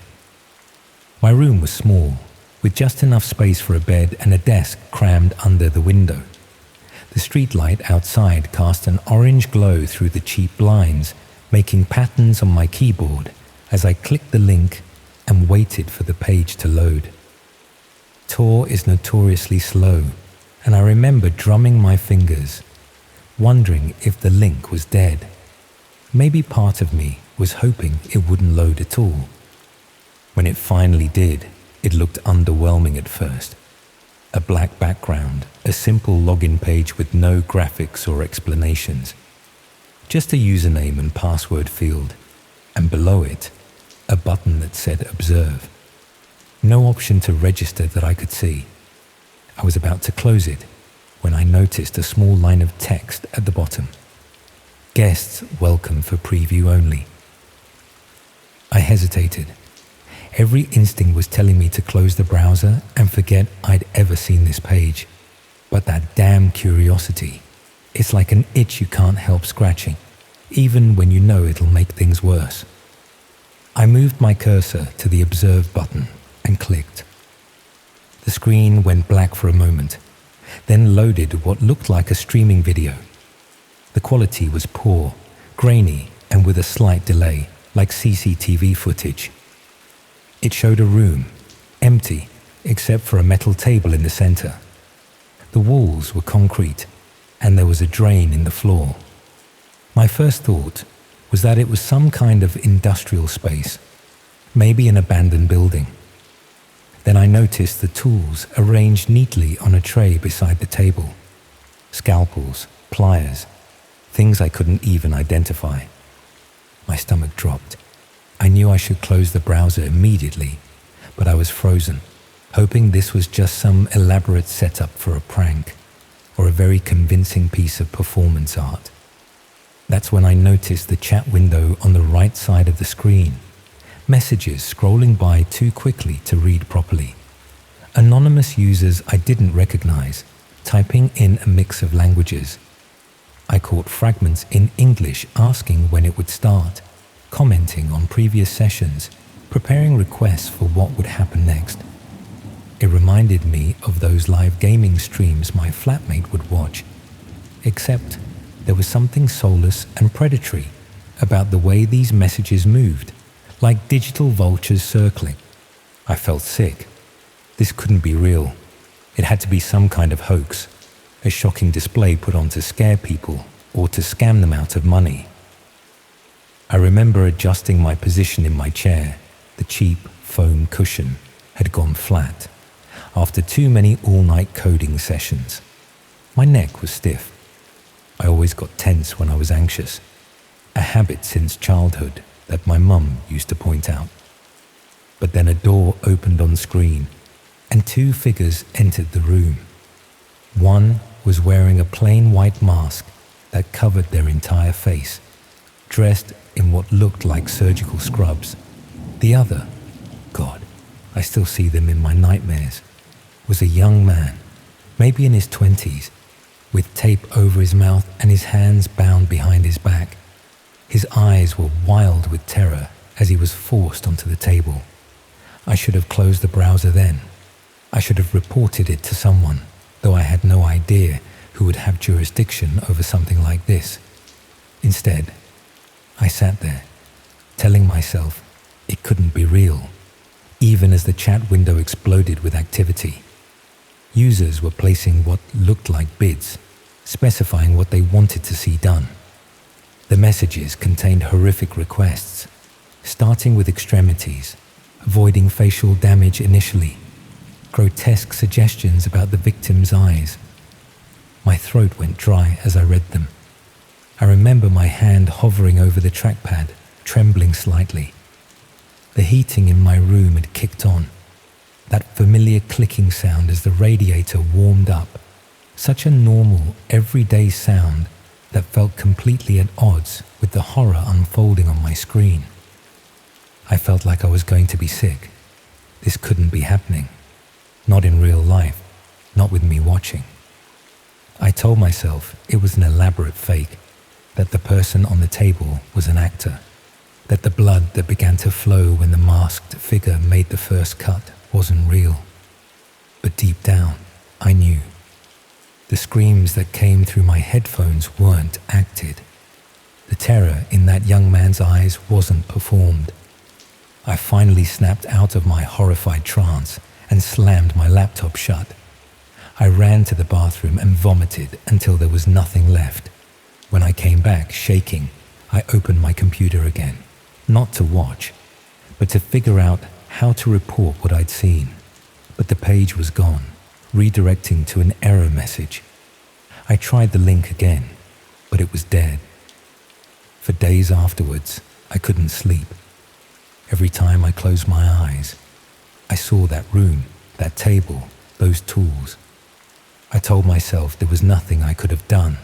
My room was small, with just enough space for a bed and a desk crammed under the window. The streetlight outside cast an orange glow through the cheap blinds, making patterns on my keyboard as I clicked the link and waited for the page to load. Tor is notoriously slow, and I remember drumming my fingers, wondering if the link was dead. Maybe part of me was hoping it wouldn't load at all. When it finally did, it looked underwhelming at first. A black background, a simple login page with no graphics or explanations. Just a username and password field, and below it, a button that said Observe. No option to register that I could see. I was about to close it when I noticed a small line of text at the bottom. Guests welcome for preview only. I hesitated. Every instinct was telling me to close the browser and forget I'd ever seen this page. But that damn curiosity, it's like an itch you can't help scratching, even when you know it'll make things worse. I moved my cursor to the Observe button and clicked. The screen went black for a moment, then loaded what looked like a streaming video. The quality was poor, grainy, and with a slight delay, like CCTV footage. It showed a room, empty, except for a metal table in the center. The walls were concrete, and there was a drain in the floor. My first thought was that it was some kind of industrial space, maybe an abandoned building. Then I noticed the tools arranged neatly on a tray beside the table. Scalpels, pliers, things I couldn't even identify. My stomach dropped. I knew I should close the browser immediately, but I was frozen, hoping this was just some elaborate setup for a prank or a very convincing piece of performance art. That's when I noticed the chat window on the right side of the screen. Messages scrolling by too quickly to read properly. Anonymous users I didn't recognize, typing in a mix of languages. I caught fragments in English asking when it would start, commenting on previous sessions, preparing requests for what would happen next. it reminded me of those live gaming streams my flatmate would watch. Except there was something soulless and predatory about the way these messages moved, like digital vultures circling. I felt sick. This couldn't be real. It had to be some kind of hoax, a shocking display put on to scare people or to scam them out of money. I remember adjusting my position in my chair. The cheap foam cushion had gone flat after too many all-night coding sessions. My neck was stiff. I always got tense when I was anxious, a habit since childhood that my mum used to point out. But then a door opened on screen and two figures entered the room. One was wearing a plain white mask that covered their entire face, dressed in what looked like surgical scrubs. The other, God, I still see them in my nightmares, was a young man, maybe in his 20s, with tape over his mouth and his hands bound behind his back. His eyes were wild with terror as he was forced onto the table. I should have closed the browser then. I should have reported it to someone, though I had no idea who would have jurisdiction over something like this. Instead, I sat there, telling myself it couldn't be real, even as the chat window exploded with activity. Users were placing what looked like bids, specifying what they wanted to see done. The messages contained horrific requests, starting with extremities, avoiding facial damage initially, grotesque suggestions about the victim's eyes. My throat went dry as I read them. I remember my hand hovering over the trackpad, trembling slightly. The heating in my room had kicked on. That familiar clicking sound as the radiator warmed up. Such a normal, everyday sound that felt completely at odds with the horror unfolding on my screen. I felt like I was going to be sick. This couldn't be happening. Not in real life, not with me watching. I told myself it was an elaborate fake, that the person on the table was an actor, that the blood that began to flow when the masked figure made the first cut wasn't real. But deep down, I knew. The screams that came through my headphones weren't acted. The terror in that young man's eyes wasn't performed. I finally snapped out of my horrified trance and slammed my laptop shut. I ran to the bathroom and vomited until there was nothing left. When I came back, shaking, I opened my computer again, not to watch, but to figure out how to report what I'd seen. But the page was gone, redirecting to an error message. I tried the link again, but it was dead. For days afterwards, I couldn't sleep. Every time I closed my eyes, I saw that room, that table, those tools. I told myself there was nothing I could have done.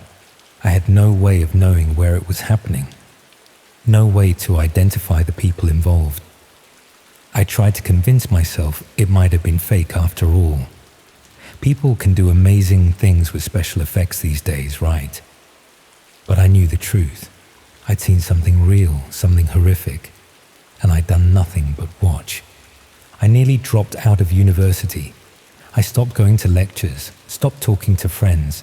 I had no way of knowing where it was happening. No way to identify the people involved. I tried to convince myself it might have been fake after all. People can do amazing things with special effects these days, right? But I knew the truth. I'd seen something real, something horrific, and I'd done nothing but watch. I nearly dropped out of university. I stopped going to lectures, stopped talking to friends.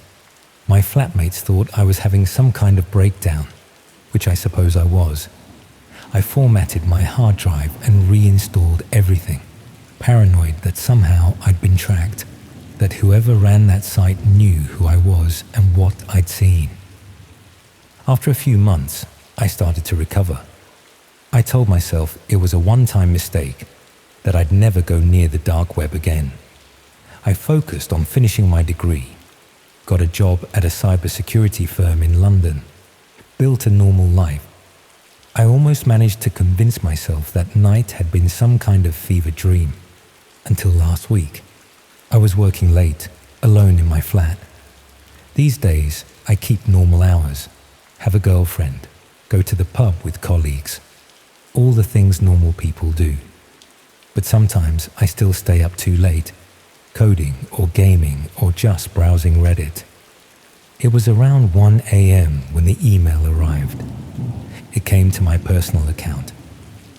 My flatmates thought I was having some kind of breakdown, which I suppose I was. I formatted my hard drive and reinstalled everything, paranoid that somehow I'd been tracked, that whoever ran that site knew who I was and what I'd seen. After a few months, I started to recover. I told myself it was a one-time mistake, that I'd never go near the dark web again. I focused on finishing my degree, got a job at a cybersecurity firm in London, built a normal life. I almost managed to convince myself that night had been some kind of fever dream, until last week. I was working late, alone in my flat. These days, I keep normal hours, have a girlfriend, go to the pub with colleagues, all the things normal people do. But sometimes I still stay up too late, coding or gaming or just browsing Reddit. It was around 1 a.m. when the email arrived. It came to my personal account,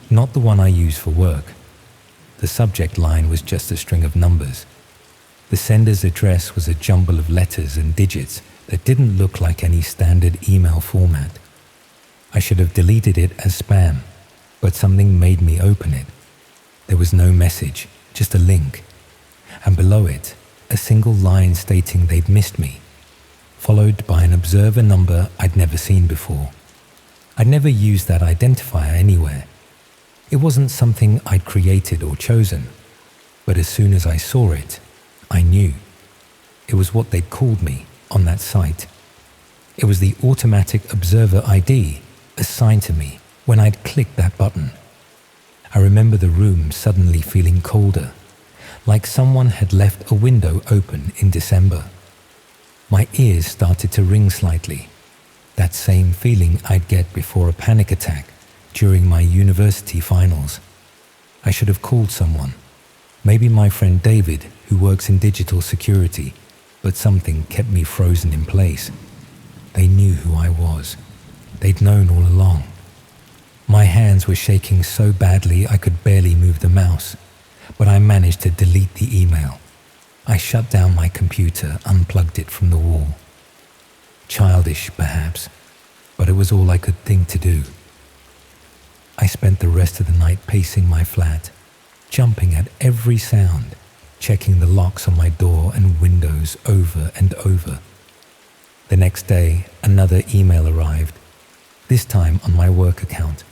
not the one I use for work. the subject line was just a string of numbers. The sender's address was a jumble of letters and digits that didn't look like any standard email format. I should have deleted it as spam, but something made me open it. There was no message, just a link, and below it, a single line stating they'd missed me, followed by an observer number I'd never seen before. I'd never used that identifier anywhere. It wasn't something I'd created or chosen, but as soon as I saw it, I knew. It was what they'd called me on that site. It was the automatic observer ID assigned to me when I'd clicked that button. I remember the room suddenly feeling colder, like someone had left a window open in December. My ears started to ring slightly, that same feeling I'd get before a panic attack during my university finals. I should have called someone, maybe my friend David, who works in digital security, but something kept me frozen in place. They knew who I was. They'd known all along. My hands were shaking so badly I could barely move the mouse, but I managed to delete the email. I shut down my computer, unplugged it from the wall. Childish, perhaps, but it was all I could think to do. I spent the rest of the night pacing my flat, jumping at every sound, checking the locks on my door and windows over and over. The next day, another email arrived, this time on my work account.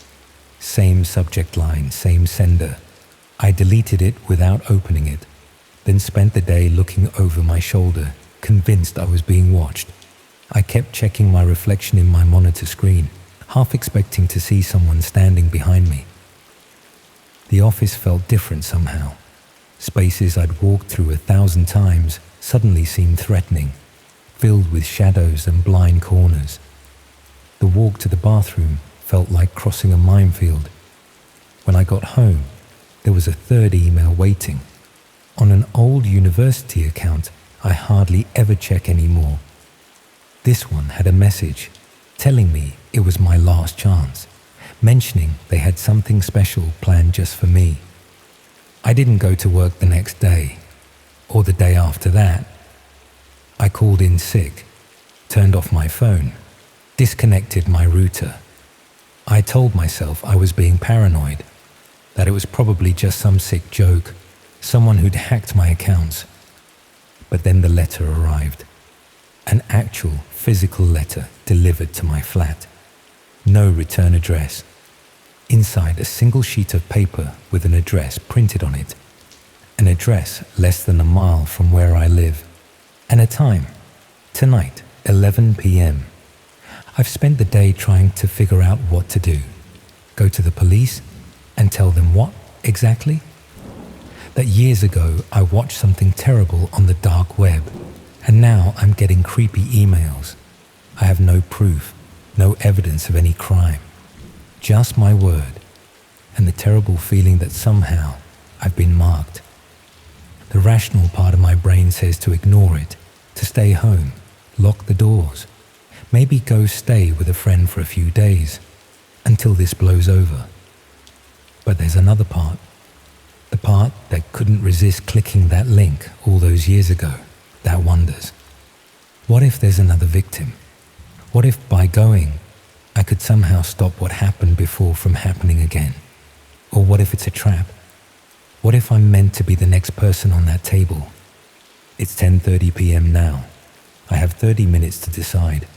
Same subject line, same sender. I deleted it without opening it, then spent the day looking over my shoulder, convinced I was being watched. I kept checking my reflection in my monitor screen, half expecting to see someone standing behind me. The office felt different somehow. Spaces I'd walked through 1,000 times suddenly seemed threatening, filled with shadows and blind corners. The walk to the bathroom felt like crossing a minefield. When I got home, there was a third email waiting. On an old university account I hardly ever check anymore. This one had a message telling me it was my last chance, mentioning they had something special planned just for me. I didn't go to work the next day, or the day after that. I called in sick, turned off my phone, disconnected my router. I told myself I was being paranoid, that it was probably just some sick joke, someone who'd hacked my accounts. But then the letter arrived, an actual physical letter delivered to my flat. No return address. Inside, a single sheet of paper with an address printed on it. An address less than a mile from where I live. And a time, tonight, 11 p.m. I've spent the day trying to figure out what to do. Go to the police and tell them what exactly? That years ago I watched something terrible on the dark web, and now I'm getting creepy emails. I have no proof, no evidence of any crime. Just my word, and the terrible feeling that somehow I've been marked. The rational part of my brain says to ignore it, to stay home, lock the doors, maybe go stay with a friend for a few days, until this blows over. But there's another part, the part that couldn't resist clicking that link all those years ago, that wonders. What if there's another victim? What if by going, I could somehow stop what happened before from happening again? Or what if it's a trap? What if I'm meant to be the next person on that table? It's 10:30 p.m. now. I have 30 minutes to decide.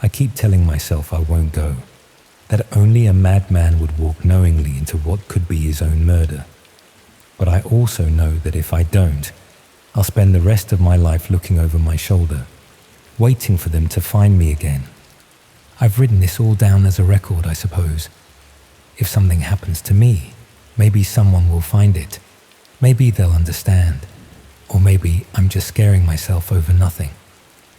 I keep telling myself I won't go, that only a madman would walk knowingly into what could be his own murder. But I also know that if I don't, I'll spend the rest of my life looking over my shoulder, waiting for them to find me again. I've written this all down as a record, I suppose. If something happens to me, maybe someone will find it. Maybe they'll understand. Or maybe I'm just scaring myself over nothing.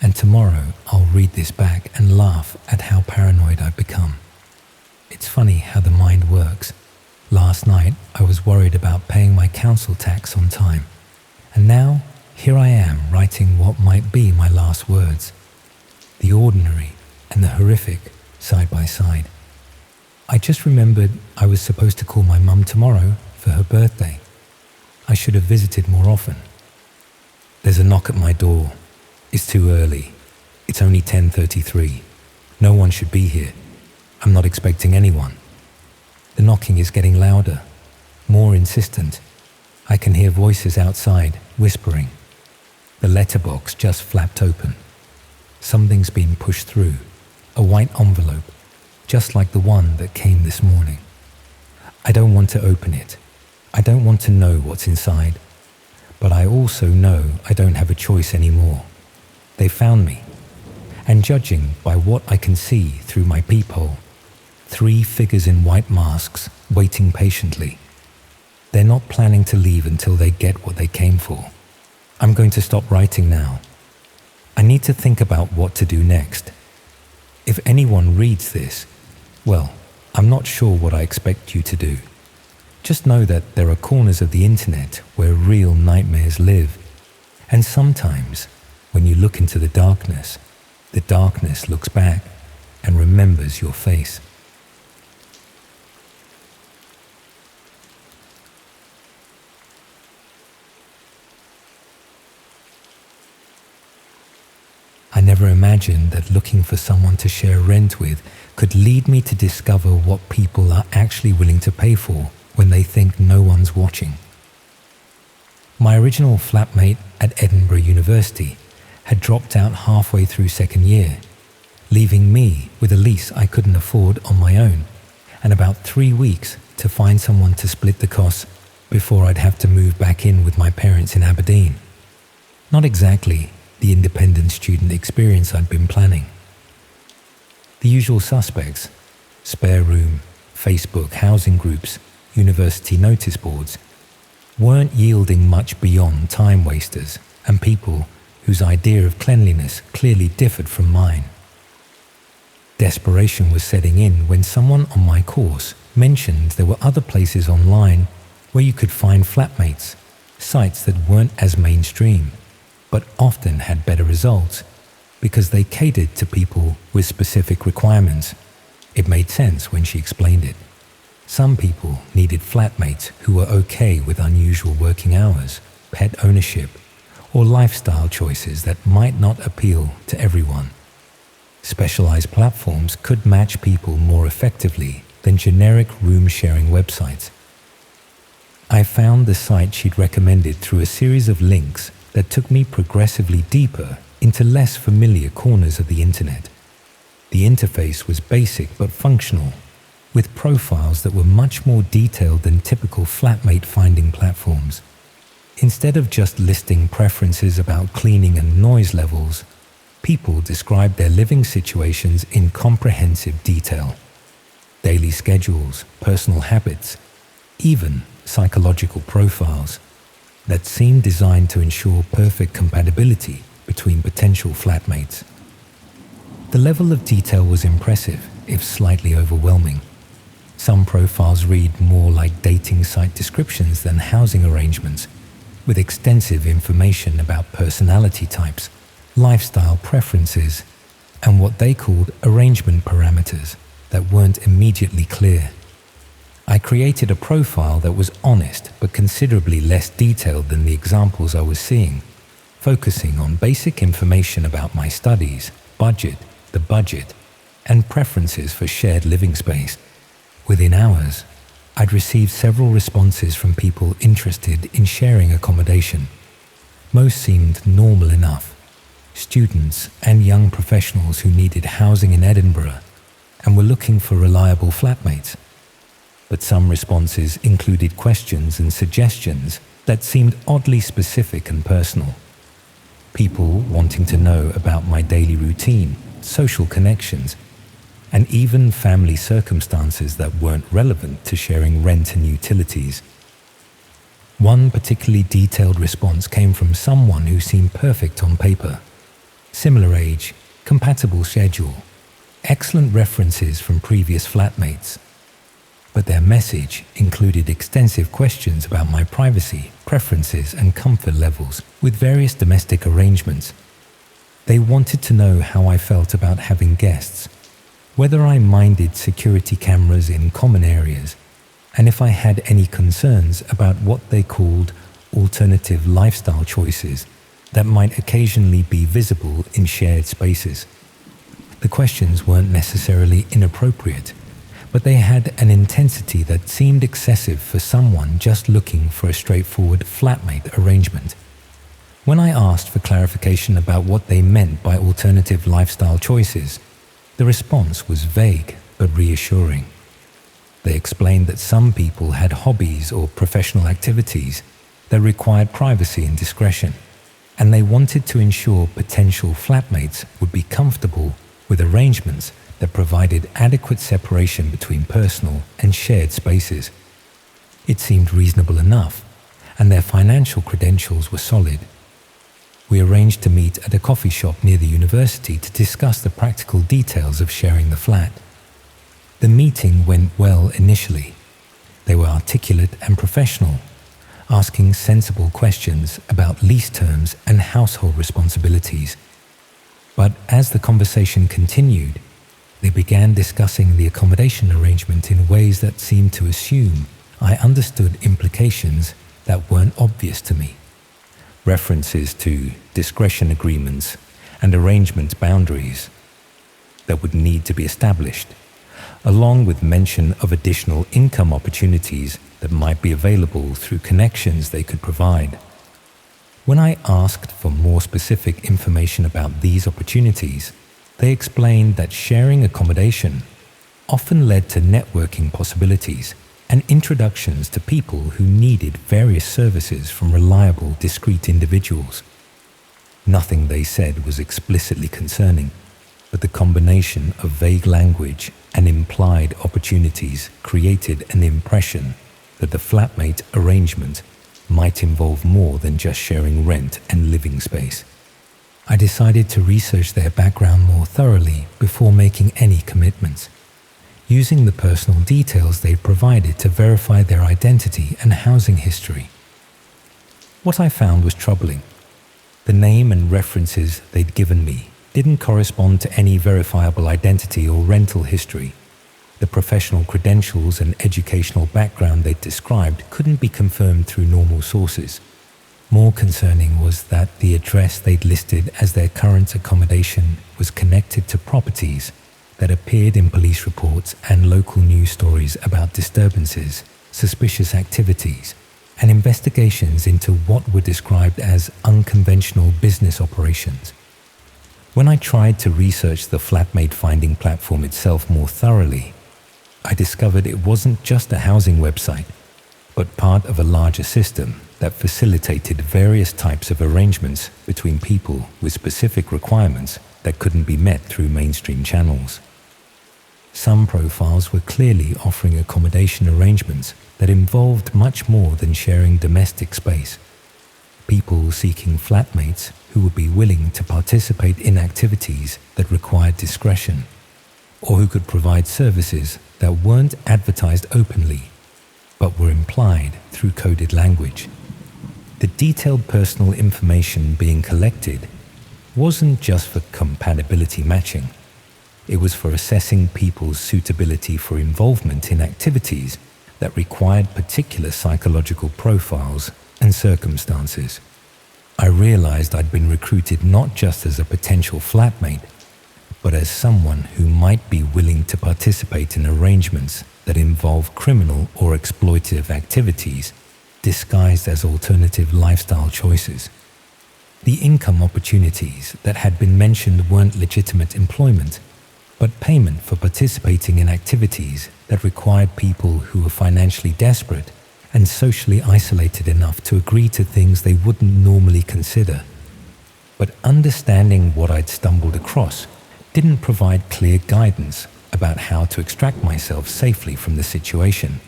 And tomorrow I'll read this back and laugh at how paranoid I've become. It's funny how the mind works. Last night I was worried about paying my council tax on time. And now, here I am writing what might be my last words. The ordinary and the horrific side by side. I just remembered I was supposed to call my mum tomorrow for her birthday. should have visited more often. There's a knock at my door. It's too early. It's only 10:33. No one should be here. I'm not expecting anyone. The knocking is getting louder, more insistent. I can hear voices outside, whispering. The letterbox just flapped open. Something's been pushed through, a white envelope, just like the one that came this morning. I don't want to open it. I don't want to know what's inside. But I also know I don't have a choice anymore. They found me. And judging by what I can see through my peephole, 3 figures in white masks waiting patiently. They're not planning to leave until they get what they came for. I'm going to stop writing now. I need to think about what to do next. If anyone reads this, well, I'm not sure what I expect you to do. Just know that there are corners of the internet where real nightmares live. And sometimes, when you look into the darkness looks back and remembers your face. I never imagined that looking for someone to share rent with could lead me to discover what people are actually willing to pay for when they think no one's watching. My original flatmate at Edinburgh University had dropped out halfway through second year, leaving me with a lease I couldn't afford on my own, and about 3 weeks to find someone to split the costs before I'd have to move back in with my parents in Aberdeen. Not exactly the independent student experience I'd been planning. The usual suspects, spare room, Facebook housing groups, university notice boards, weren't yielding much beyond time wasters and people whose idea of cleanliness clearly differed from mine. Desperation was setting in when someone on my course mentioned there were other places online where you could find flatmates, sites that weren't as mainstream, but often had better results because they catered to people with specific requirements. It made sense when she explained it. Some people needed flatmates who were okay with unusual working hours, pet ownership, or lifestyle choices that might not appeal to everyone. Specialized platforms could match people more effectively than generic room-sharing websites. I found the site she'd recommended through a series of links that took me progressively deeper into less familiar corners of the internet. The interface was basic but functional, with profiles that were much more detailed than typical flatmate finding platforms. Instead of just listing preferences about cleaning and noise levels, people described their living situations in comprehensive detail. Daily schedules, personal habits, even psychological profiles that seemed designed to ensure perfect compatibility between potential flatmates. The level of detail was impressive, if slightly overwhelming. Some profiles read more like dating site descriptions than housing arrangements, with extensive information about personality types, lifestyle preferences, and what they called arrangement parameters that weren't immediately clear. I created a profile that was honest but considerably less detailed than the examples I was seeing, focusing on basic information about my studies, the budget, and preferences for shared living space. Within hours, I'd received several responses from people interested in sharing accommodation. Most seemed normal enough, students and young professionals who needed housing in Edinburgh and were looking for reliable flatmates. But some responses included questions and suggestions that seemed oddly specific and personal. People wanting to know about my daily routine, social connections, and even family circumstances that weren't relevant to sharing rent and utilities. One particularly detailed response came from someone who seemed perfect on paper. Similar age, compatible schedule, excellent references from previous flatmates. But their message included extensive questions about my privacy, preferences, and comfort levels with various domestic arrangements. They wanted to know how I felt about having guests, whether I minded security cameras in common areas, and if I had any concerns about what they called alternative lifestyle choices that might occasionally be visible in shared spaces. The questions weren't necessarily inappropriate, but they had an intensity that seemed excessive for someone just looking for a straightforward flatmate arrangement. When I asked for clarification about what they meant by alternative lifestyle choices, the response was vague but reassuring. They explained that some people had hobbies or professional activities that required privacy and discretion, and they wanted to ensure potential flatmates would be comfortable with arrangements that provided adequate separation between personal and shared spaces. It seemed reasonable enough, and their financial credentials were solid. We arranged to meet at a coffee shop near the university to discuss the practical details of sharing the flat. The meeting went well initially. They were articulate and professional, asking sensible questions about lease terms and household responsibilities. But as the conversation continued, they began discussing the accommodation arrangement in ways that seemed to assume I understood implications that weren't obvious to me. References to discretion agreements and arrangement boundaries that would need to be established, along with mention of additional income opportunities that might be available through connections they could provide. When I asked for more specific information about these opportunities, they explained that sharing accommodation often led to networking possibilities and introductions to people who needed various services from reliable, discreet individuals. Nothing they said was explicitly concerning, but the combination of vague language and implied opportunities created an impression that the flatmate arrangement might involve more than just sharing rent and living space. I decided to research their background more thoroughly before making any commitments, using the personal details they provided to verify their identity and housing history. What I found was troubling. The name and references they'd given me didn't correspond to any verifiable identity or rental history. The professional credentials and educational background they'd described couldn't be confirmed through normal sources. More concerning was that the address they'd listed as their current accommodation was connected to properties that appeared in police reports and local news stories about disturbances, suspicious activities, and investigations into what were described as unconventional business operations. When I tried to research the flatmate finding platform itself more thoroughly, I discovered it wasn't just a housing website, but part of a larger system that facilitated various types of arrangements between people with specific requirements that couldn't be met through mainstream channels. Some profiles were clearly offering accommodation arrangements that involved much more than sharing domestic space. People seeking flatmates who would be willing to participate in activities that required discretion, or who could provide services that weren't advertised openly, but were implied through coded language. The detailed personal information being collected wasn't just for compatibility matching. It was for assessing people's suitability for involvement in activities that required particular psychological profiles and circumstances. I realized I'd been recruited not just as a potential flatmate, but as someone who might be willing to participate in arrangements that involve criminal or exploitative activities disguised as alternative lifestyle choices. The income opportunities that had been mentioned weren't legitimate employment, but payment for participating in activities that required people who were financially desperate and socially isolated enough to agree to things they wouldn't normally consider. But understanding what I'd stumbled across didn't provide clear guidance about how to extract myself safely from the situation.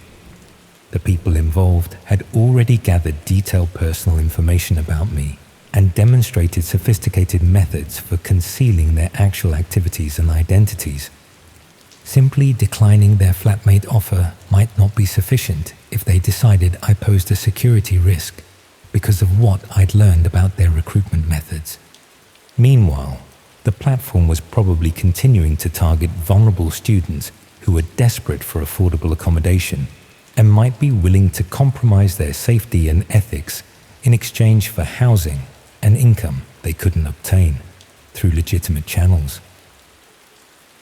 The people involved had already gathered detailed personal information about me and demonstrated sophisticated methods for concealing their actual activities and identities. Simply declining their flatmate offer might not be sufficient if they decided I posed a security risk because of what I'd learned about their recruitment methods. Meanwhile, the platform was probably continuing to target vulnerable students who were desperate for affordable accommodation and might be willing to compromise their safety and ethics in exchange for housing and income they couldn't obtain through legitimate channels.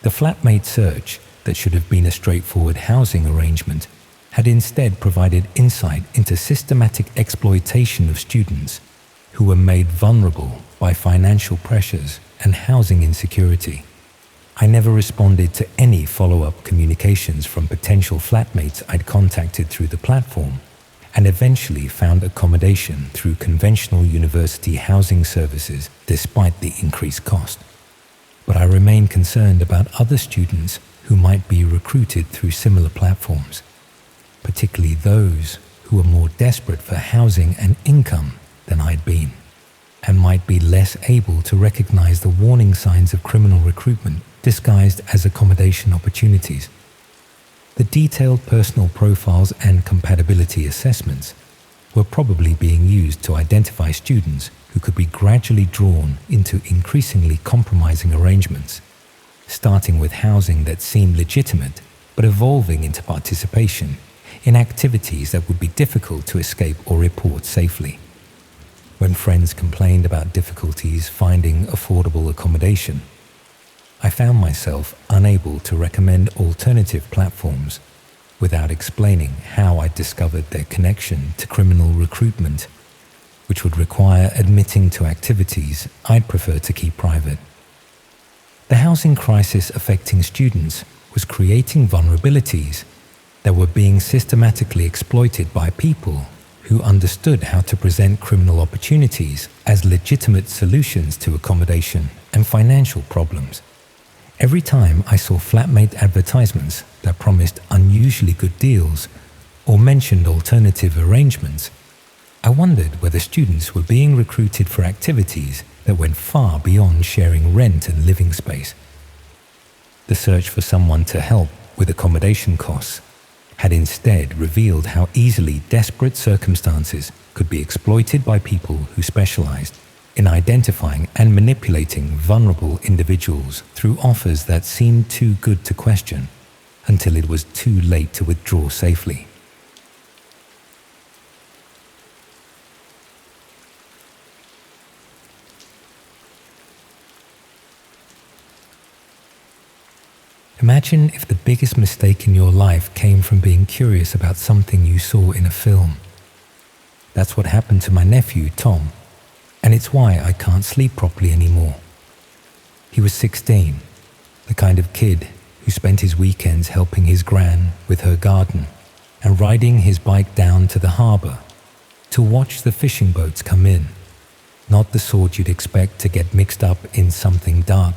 The flatmate search that should have been a straightforward housing arrangement had instead provided insight into systematic exploitation of students who were made vulnerable by financial pressures and housing insecurity. I never responded to any follow-up communications from potential flatmates I'd contacted through the platform, and eventually found accommodation through conventional university housing services despite the increased cost. But I remain concerned about other students who might be recruited through similar platforms, particularly those who are more desperate for housing and income than I'd been, and might be less able to recognize the warning signs of criminal recruitment disguised as accommodation opportunities. The detailed personal profiles and compatibility assessments were probably being used to identify students who could be gradually drawn into increasingly compromising arrangements, starting with housing that seemed legitimate but evolving into participation in activities that would be difficult to escape or report safely. When friends complained about difficulties finding affordable accommodation, I found myself unable to recommend alternative platforms without explaining how I discovered their connection to criminal recruitment, which would require admitting to activities I'd prefer to keep private. The housing crisis affecting students was creating vulnerabilities that were being systematically exploited by people who understood how to present criminal opportunities as legitimate solutions to accommodation and financial problems. Every time I saw flatmate advertisements that promised unusually good deals or mentioned alternative arrangements, I wondered whether students were being recruited for activities that went far beyond sharing rent and living space. The search for someone to help with accommodation costs had instead revealed how easily desperate circumstances could be exploited by people who specialized in identifying and manipulating vulnerable individuals through offers that seemed too good to question until it was too late to withdraw safely. Imagine if the biggest mistake in your life came from being curious about something you saw in a film. That's what happened to my nephew, Tom, and it's why I can't sleep properly anymore. He was 16, the kind of kid who spent his weekends helping his gran with her garden and riding his bike down to the harbour to watch the fishing boats come in. Not the sort you'd expect to get mixed up in something dark.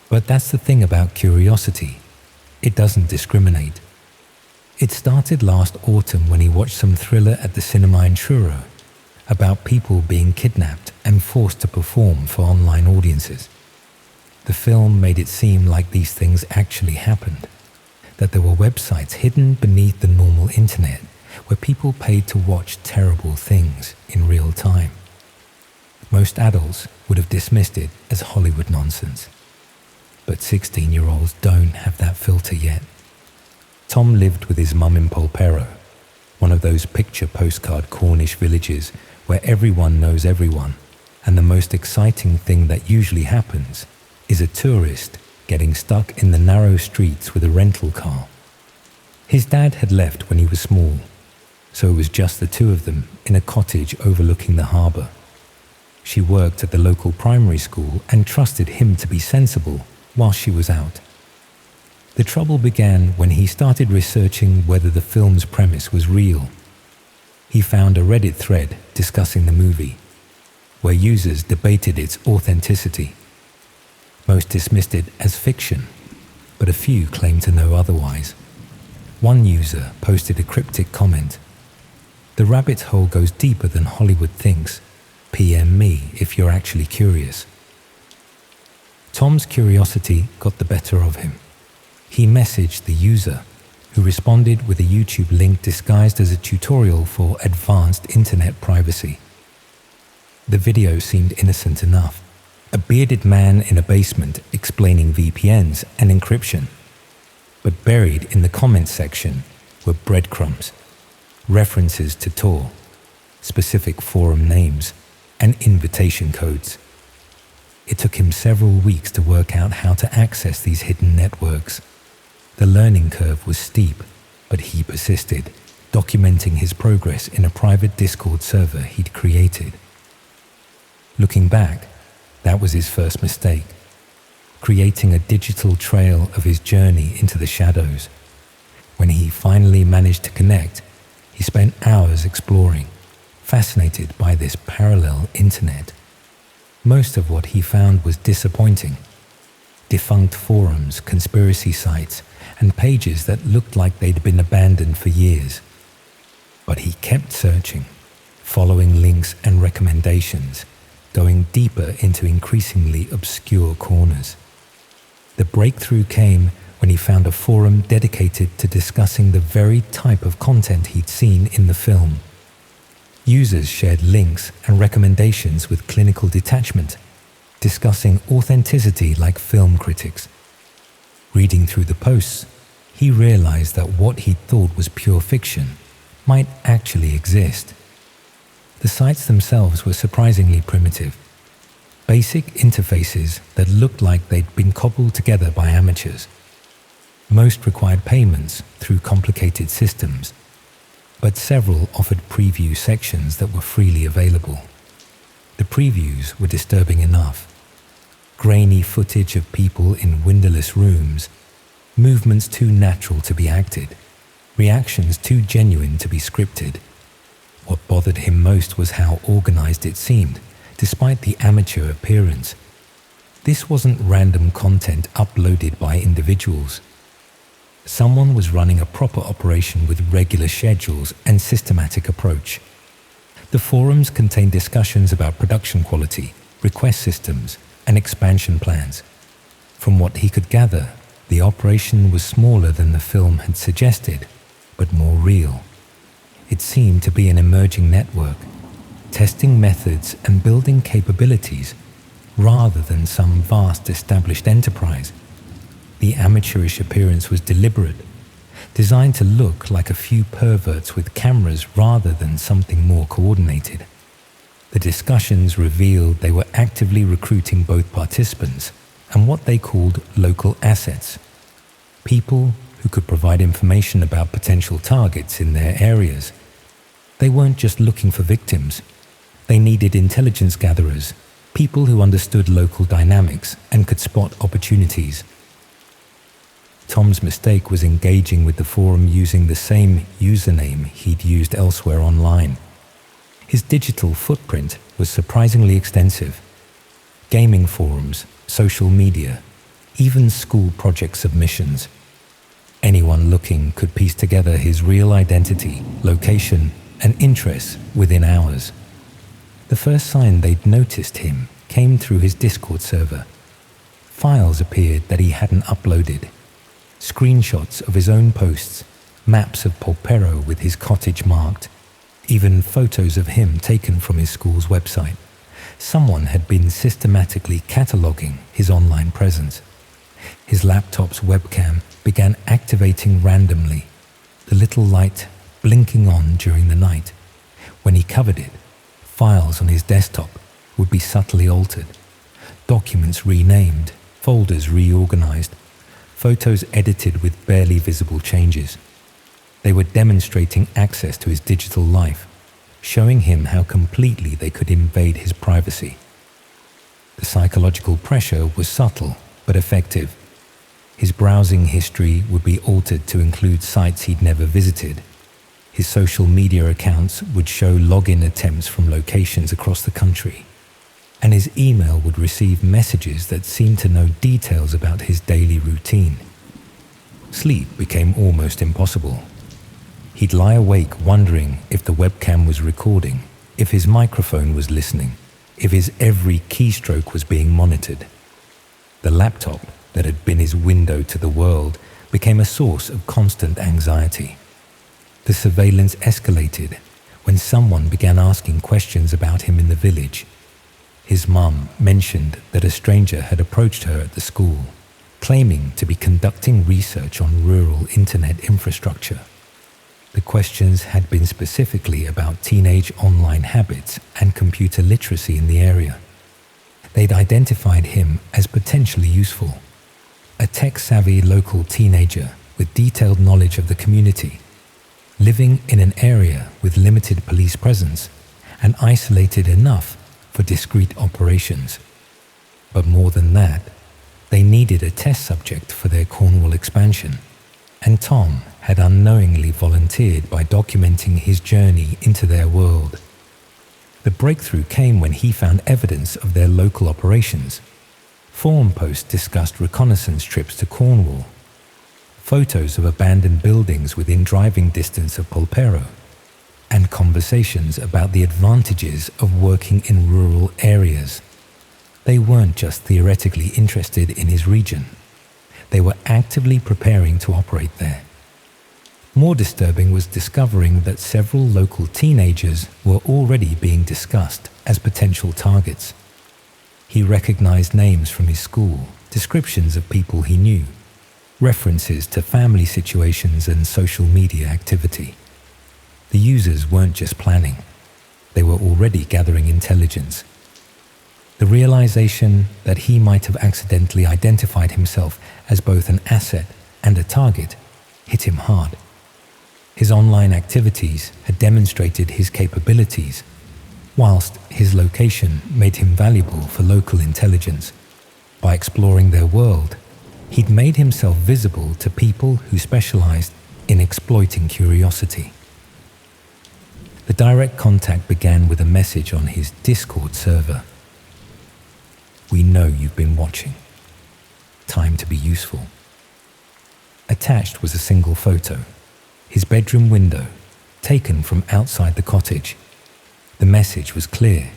But that's the thing about curiosity. It doesn't discriminate. It started last autumn when he watched some thriller at the cinema in Truro about people being kidnapped and forced to perform for online audiences. The film made it seem like these things actually happened, that there were websites hidden beneath the normal internet where people paid to watch terrible things in real time. Most adults would have dismissed it as Hollywood nonsense. But 16-year-olds don't have that filter yet. Tom lived with his mum in Polperro, one of those picture postcard Cornish villages where everyone knows everyone, and the most exciting thing that usually happens is a tourist getting stuck in the narrow streets with a rental car. His dad had left when he was small, so it was just the two of them in a cottage overlooking the harbour. She worked at the local primary school and trusted him to be sensible while she was out. The trouble began when he started researching whether the film's premise was real. He found a Reddit thread discussing the movie, where users debated its authenticity. Most dismissed it as fiction, but a few claimed to know otherwise. One user posted a cryptic comment: "The rabbit hole goes deeper than Hollywood thinks. PM me if you're actually curious." Tom's curiosity got the better of him. He messaged the user, who responded with a YouTube link disguised as a tutorial for advanced internet privacy. The video seemed innocent enough. A bearded man in a basement explaining VPNs and encryption. But buried in the comments section were breadcrumbs, references to Tor, specific forum names, and invitation codes. It took him several weeks to work out how to access these hidden networks. The learning curve was steep, but he persisted, documenting his progress in a private Discord server he'd created. Looking back, that was his first mistake, creating a digital trail of his journey into the shadows. When he finally managed to connect, he spent hours exploring, fascinated by this parallel internet. Most of what he found was disappointing. Defunct forums, conspiracy sites, and pages that looked like they'd been abandoned for years. But he kept searching, following links and recommendations, going deeper into increasingly obscure corners. The breakthrough came when he found a forum dedicated to discussing the very type of content he'd seen in the film. Users shared links and recommendations with clinical detachment, discussing authenticity like film critics. Reading through the posts, he realized that what he thought was pure fiction might actually exist. The sites themselves were surprisingly primitive. Basic interfaces that looked like they'd been cobbled together by amateurs. Most required payments through complicated systems, but several offered preview sections that were freely available. The previews were disturbing enough. Grainy footage of people in windowless rooms, movements too natural to be acted, reactions too genuine to be scripted. What bothered him most was how organized it seemed, despite the amateur appearance. This wasn't random content uploaded by individuals. Someone was running a proper operation with regular schedules and systematic approach. The forums contained discussions about production quality, request systems, and expansion plans. From what he could gather, the operation was smaller than the film had suggested, but more real. It seemed to be an emerging network, testing methods and building capabilities, rather than some vast established enterprise. The amateurish appearance was deliberate, designed to look like a few perverts with cameras rather than something more coordinated. The discussions revealed they were actively recruiting both participants and what they called local assets, people who could provide information about potential targets in their areas. They weren't just looking for victims. They needed intelligence gatherers, people who understood local dynamics and could spot opportunities. Tom's mistake was engaging with the forum using the same username he'd used elsewhere online. His digital footprint was surprisingly extensive. Gaming forums, social media, even school project submissions. Anyone looking could piece together his real identity, location, and interests within hours. The first sign they'd noticed him came through his Discord server. Files appeared that he hadn't uploaded. Screenshots of his own posts, maps of Polperro with his cottage marked, even photos of him taken from his school's website. Someone had been systematically cataloging his online presence. His laptop's webcam began activating randomly, the little light blinking on during the night. When he covered it, files on his desktop would be subtly altered, documents renamed, folders reorganized, photos edited with barely visible changes. They were demonstrating access to his digital life, showing him how completely they could invade his privacy. The psychological pressure was subtle but effective. His browsing history would be altered to include sites he'd never visited. His social media accounts would show login attempts from locations across the country. And his email would receive messages that seemed to know details about his daily routine. Sleep became almost impossible. He'd lie awake wondering if the webcam was recording, if his microphone was listening, if his every keystroke was being monitored. The laptop that had been his window to the world became a source of constant anxiety. The surveillance escalated when someone began asking questions about him in the village. His mum mentioned that a stranger had approached her at the school, claiming to be conducting research on rural internet infrastructure. The questions had been specifically about teenage online habits and computer literacy in the area. They'd identified him as potentially useful, a tech-savvy local teenager with detailed knowledge of the community, living in an area with limited police presence and isolated enough for discreet operations. But more than that, they needed a test subject for their Cornwall expansion, and Tom had unknowingly volunteered by documenting his journey into their world. The breakthrough came when he found evidence of their local operations. Forum posts discussed reconnaissance trips to Cornwall, photos of abandoned buildings within driving distance of Polperro, and conversations about the advantages of working in rural areas. They weren't just theoretically interested in his region. They were actively preparing to operate there. More disturbing was discovering that several local teenagers were already being discussed as potential targets. He recognized names from his school, descriptions of people he knew, references to family situations and social media activity. The users weren't just planning. They were already gathering intelligence. The realization that he might have accidentally identified himself as both an asset and a target hit him hard. His online activities had demonstrated his capabilities, whilst his location made him valuable for local intelligence. By exploring their world, he'd made himself visible to people who specialized in exploiting curiosity. The direct contact began with a message on his Discord server. "We know you've been watching. Time to be useful." Attached was a single photo, his bedroom window, taken from outside the cottage. The message was clear.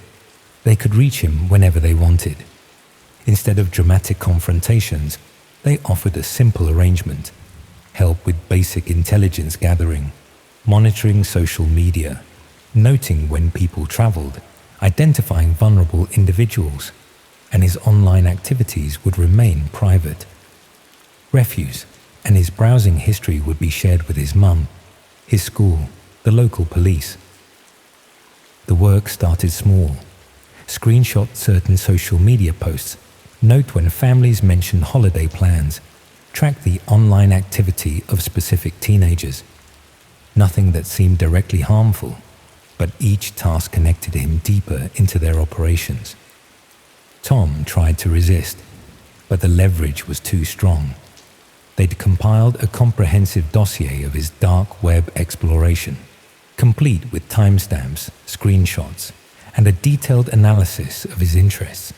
They could reach him whenever they wanted. Instead of dramatic confrontations, they offered a simple arrangement: help with basic intelligence gathering, monitoring social media, noting when people traveled, identifying vulnerable individuals, and his online activities would remain private. Refuse and his browsing history would be shared with his mum, his school, the local police. The work started small. Screenshot certain social media posts, note when families mention holiday plans, track the online activity of specific teenagers. Nothing that seemed directly harmful, but each task connected him deeper into their operations. Tom tried to resist, but the leverage was too strong. They'd compiled a comprehensive dossier of his dark web exploration, complete with timestamps, screenshots, and a detailed analysis of his interests.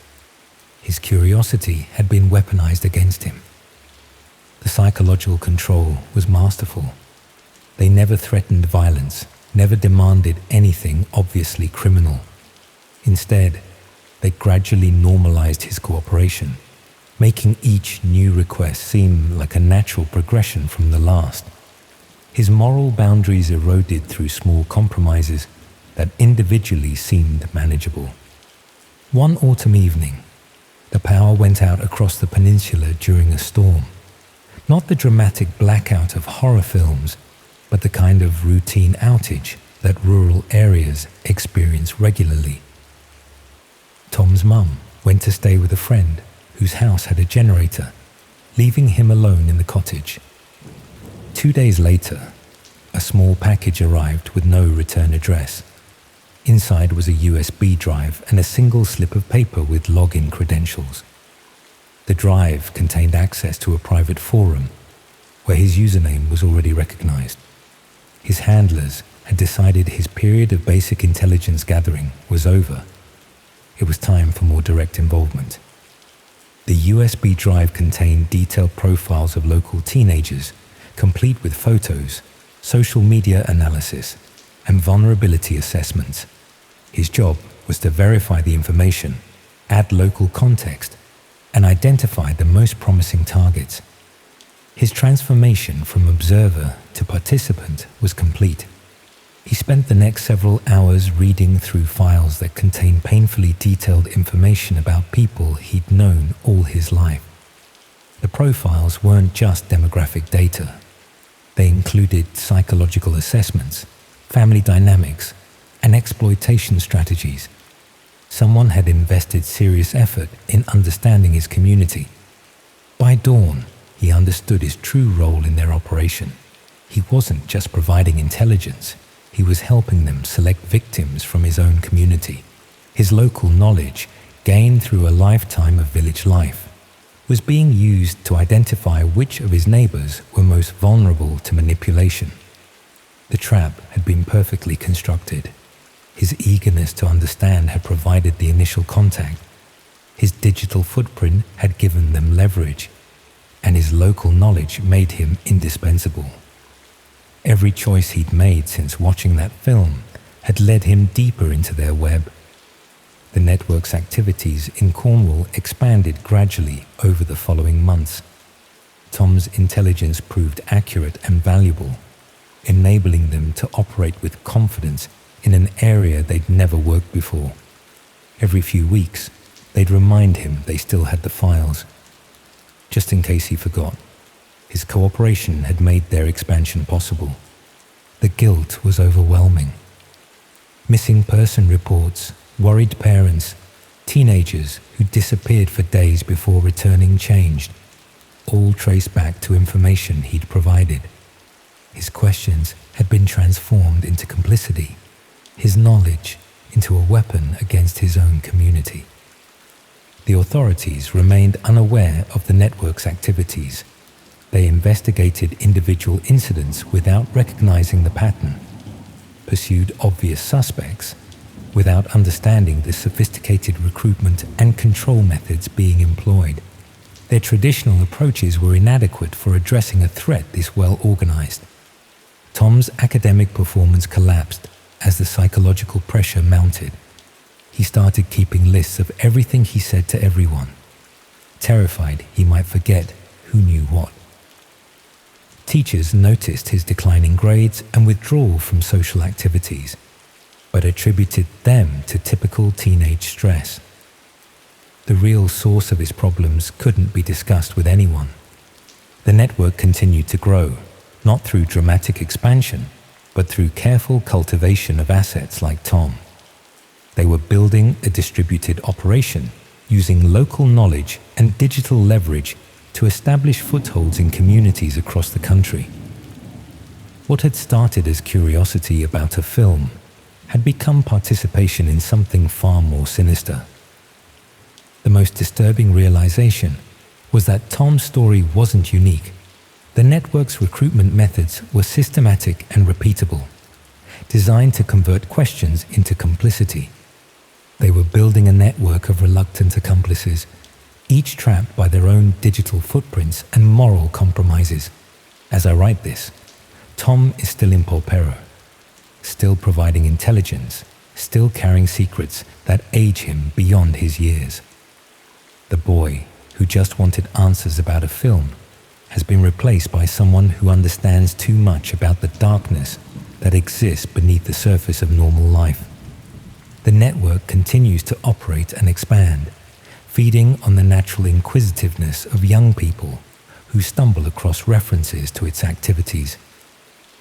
His curiosity had been weaponized against him. The psychological control was masterful. They never threatened violence, never demanded anything obviously criminal. Instead, they gradually normalized his cooperation, making each new request seem like a natural progression from the last. His moral boundaries eroded through small compromises that individually seemed manageable. One autumn evening, the power went out across the peninsula during a storm. Not the dramatic blackout of horror films, but the kind of routine outage that rural areas experience regularly. Tom's mum went to stay with a friend whose house had a generator, leaving him alone in the cottage. 2 days later, a small package arrived with no return address. Inside was a USB drive and a single slip of paper with login credentials. The drive contained access to a private forum where his username was already recognized. His handlers had decided his period of basic intelligence gathering was over. It was time for more direct involvement. The USB drive contained detailed profiles of local teenagers, complete with photos, social media analysis, and vulnerability assessments. His job was to verify the information, add local context, and identify the most promising targets. His transformation from observer to participant was complete. He spent the next several hours reading through files that contained painfully detailed information about people he'd known all his life. The profiles weren't just demographic data. They included psychological assessments, family dynamics, and exploitation strategies. Someone had invested serious effort in understanding his community. By dawn, he understood his true role in their operation. He wasn't just providing intelligence, he was helping them select victims from his own community. His local knowledge, gained through a lifetime of village life, was being used to identify which of his neighbors were most vulnerable to manipulation. The trap had been perfectly constructed. His eagerness to understand had provided the initial contact. His digital footprint had given them leverage, and his local knowledge made him indispensable. Every choice he'd made since watching that film had led him deeper into their web. The network's activities in Cornwall expanded gradually over the following months. Tom's intelligence proved accurate and valuable, enabling them to operate with confidence in an area they'd never worked before. Every few weeks, they'd remind him they still had the files, just in case he forgot. His cooperation had made their expansion possible. The guilt was overwhelming. Missing person reports, worried parents, teenagers who disappeared for days before returning changed, all traced back to information he'd provided. His questions had been transformed into complicity, his knowledge into a weapon against his own community. The authorities remained unaware of the network's activities. They investigated individual incidents without recognizing the pattern, pursued obvious suspects without understanding the sophisticated recruitment and control methods being employed. Their traditional approaches were inadequate for addressing a threat this well organized. Tom's academic performance collapsed as the psychological pressure mounted. He started keeping lists of everything he said to everyone, terrified he might forget who knew what. Teachers noticed his declining grades and withdrawal from social activities, but attributed them to typical teenage stress. The real source of his problems couldn't be discussed with anyone. The network continued to grow, not through dramatic expansion, but through careful cultivation of assets like Tom. They were building a distributed operation, using local knowledge and digital leverage to establish footholds in communities across the country. What had started as curiosity about a film had become participation in something far more sinister. The most disturbing realization was that Tom's story wasn't unique. The network's recruitment methods were systematic and repeatable, designed to convert questions into complicity. They were building a network of reluctant accomplices, each trapped by their own digital footprints and moral compromises. As I write this, Tom is still in Polperro, still providing intelligence, still carrying secrets that age him beyond his years. The boy who just wanted answers about a film has been replaced by someone who understands too much about the darkness that exists beneath the surface of normal life. The network continues to operate and expand, feeding on the natural inquisitiveness of young people who stumble across references to its activities.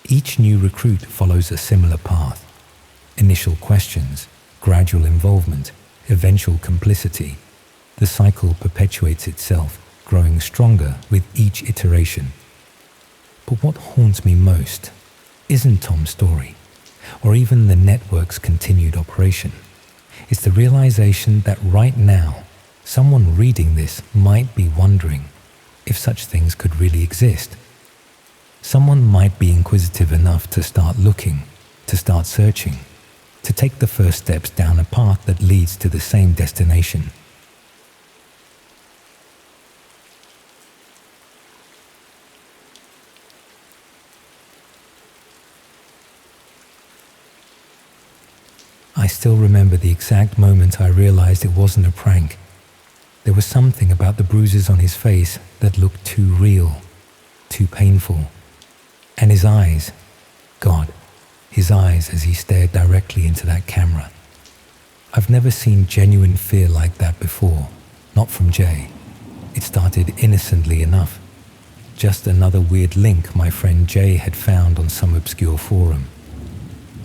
Each new recruit follows a similar path: initial questions, gradual involvement, eventual complicity. The cycle perpetuates itself, growing stronger with each iteration. But what haunts me most isn't Tom's story, or even the network's continued operation. It's the realization that right now, someone reading this might be wondering if such things could really exist. Someone might be inquisitive enough to start looking, to start searching, to take the first steps down a path that leads to the same destination. I still remember the exact moment I realized it wasn't a prank. There was something about the bruises on his face that looked too real, too painful. And his eyes, God, his eyes as he stared directly into that camera. I've never seen genuine fear like that before, not from Jay. It started innocently enough. just another weird link my friend Jay had found on some obscure forum.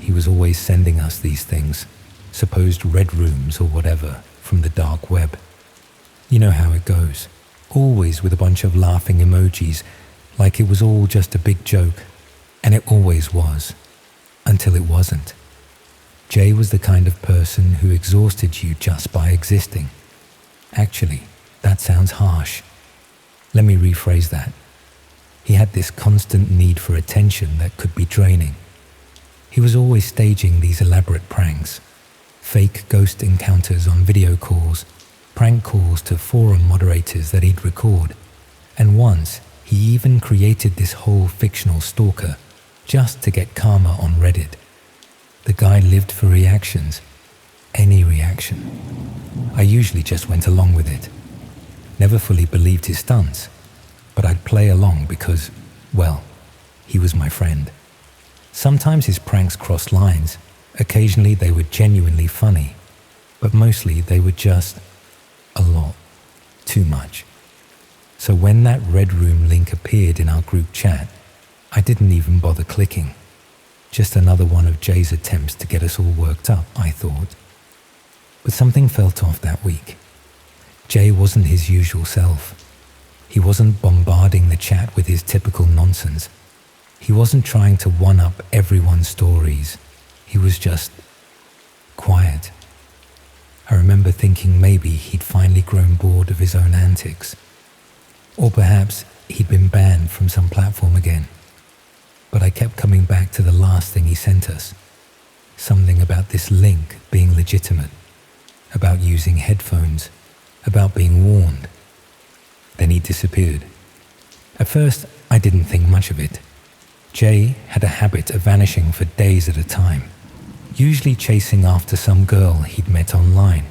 He was always sending us these things, supposed red rooms or whatever, from the dark web. You know how it goes, always with a bunch of laughing emojis, like it was all just a big joke, and it always was, until it wasn't. Jay was the kind of person who exhausted you just by existing. Actually, that sounds harsh. Let me rephrase that. He had this constant need for attention that could be draining. He was always staging these elaborate pranks, fake ghost encounters on video calls, prank calls to forum moderators that he'd record, and once he even created this whole fictional stalker just to get karma on Reddit. The guy lived for reactions, any reaction. I usually just went along with it. Never fully believed his stunts, but I'd play along because, well, he was my friend. Sometimes his pranks crossed lines. Occasionally they were genuinely funny, but mostly they were just a lot, too much. So when that Red Room link appeared in our group chat, I didn't even bother clicking. Just another one of Jay's attempts to get us all worked up, I thought. But something felt off that week. Jay wasn't his usual self. He wasn't bombarding the chat with his typical nonsense. He wasn't trying to one-up everyone's stories. He was just quiet. I remember thinking maybe he'd finally grown bored of his own antics. Or perhaps he'd been banned from some platform again. But I kept coming back to the last thing he sent us. Something about this link being legitimate, about using headphones, about being warned. Then he disappeared. At first, I didn't think much of it. Jay had a habit of vanishing for days at a time, usually chasing after some girl he'd met online.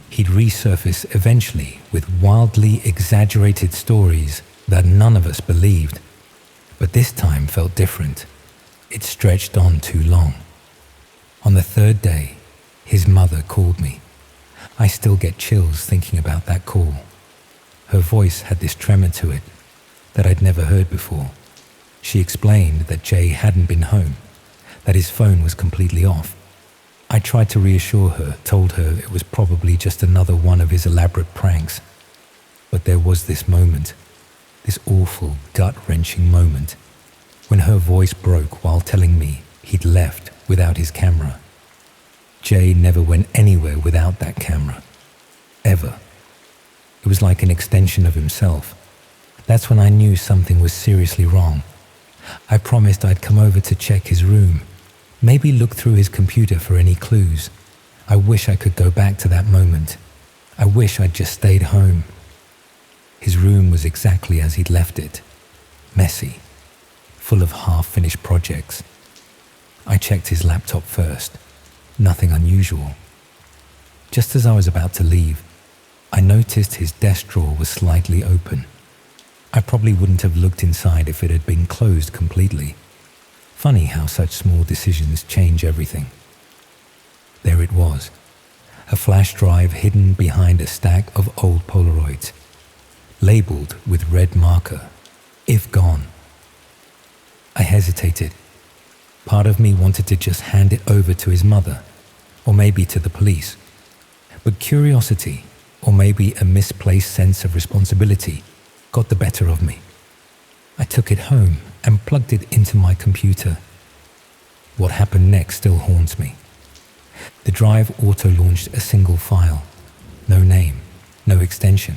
He'd resurface eventually with wildly exaggerated stories that none of us believed. But this time felt different. It stretched on too long. On the third day, his mother called me. I still get chills thinking about that call. Her voice had this tremor to it that I'd never heard before. She explained that Jay hadn't been home, that his phone was completely off. I tried to reassure her, told her it was probably just another one of his elaborate pranks. But there was this moment, this awful, gut-wrenching moment, when her voice broke while telling me he'd left without his camera. Jay never went anywhere without that camera. Ever. It was like an extension of himself. That's when I knew something was seriously wrong. I promised I'd come over to check his room, maybe look through his computer for any clues. I wish I could go back to that moment. I wish I'd just stayed home. His room was exactly as he'd left it, messy, full of half-finished projects. I checked his laptop first, nothing unusual. Just as I was about to leave, I noticed his desk drawer was slightly open. I probably wouldn't have looked inside if it had been closed completely. Funny how such small decisions change everything. There it was, a flash drive hidden behind a stack of old Polaroids, labeled with red marker, if gone. I hesitated. Part of me wanted to just hand it over to his mother, or maybe to the police. But curiosity, or maybe a misplaced sense of responsibility, got the better of me. I took it home and plugged it into my computer. What happened next still haunts me. The drive auto-launched a single file. No name, no extension.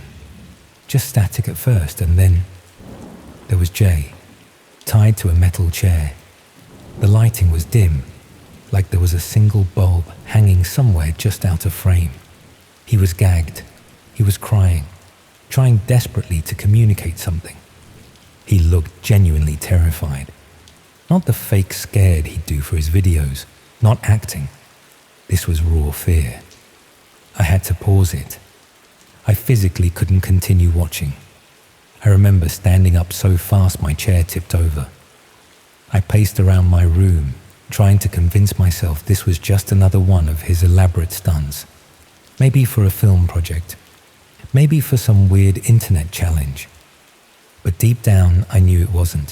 Just static at first, and then there was Jay, tied to a metal chair. The lighting was dim, like there was a single bulb hanging somewhere just out of frame. He was gagged. He was crying, trying desperately to communicate something. He looked genuinely terrified. Not the fake scared he'd do for his videos, not acting. This was raw fear. I had to pause it. I physically couldn't continue watching. I remember standing up so fast my chair tipped over. I paced around my room, trying to convince myself this was just another one of his elaborate stunts. Maybe for a film project. Maybe for some weird internet challenge. but deep down I knew it wasn't.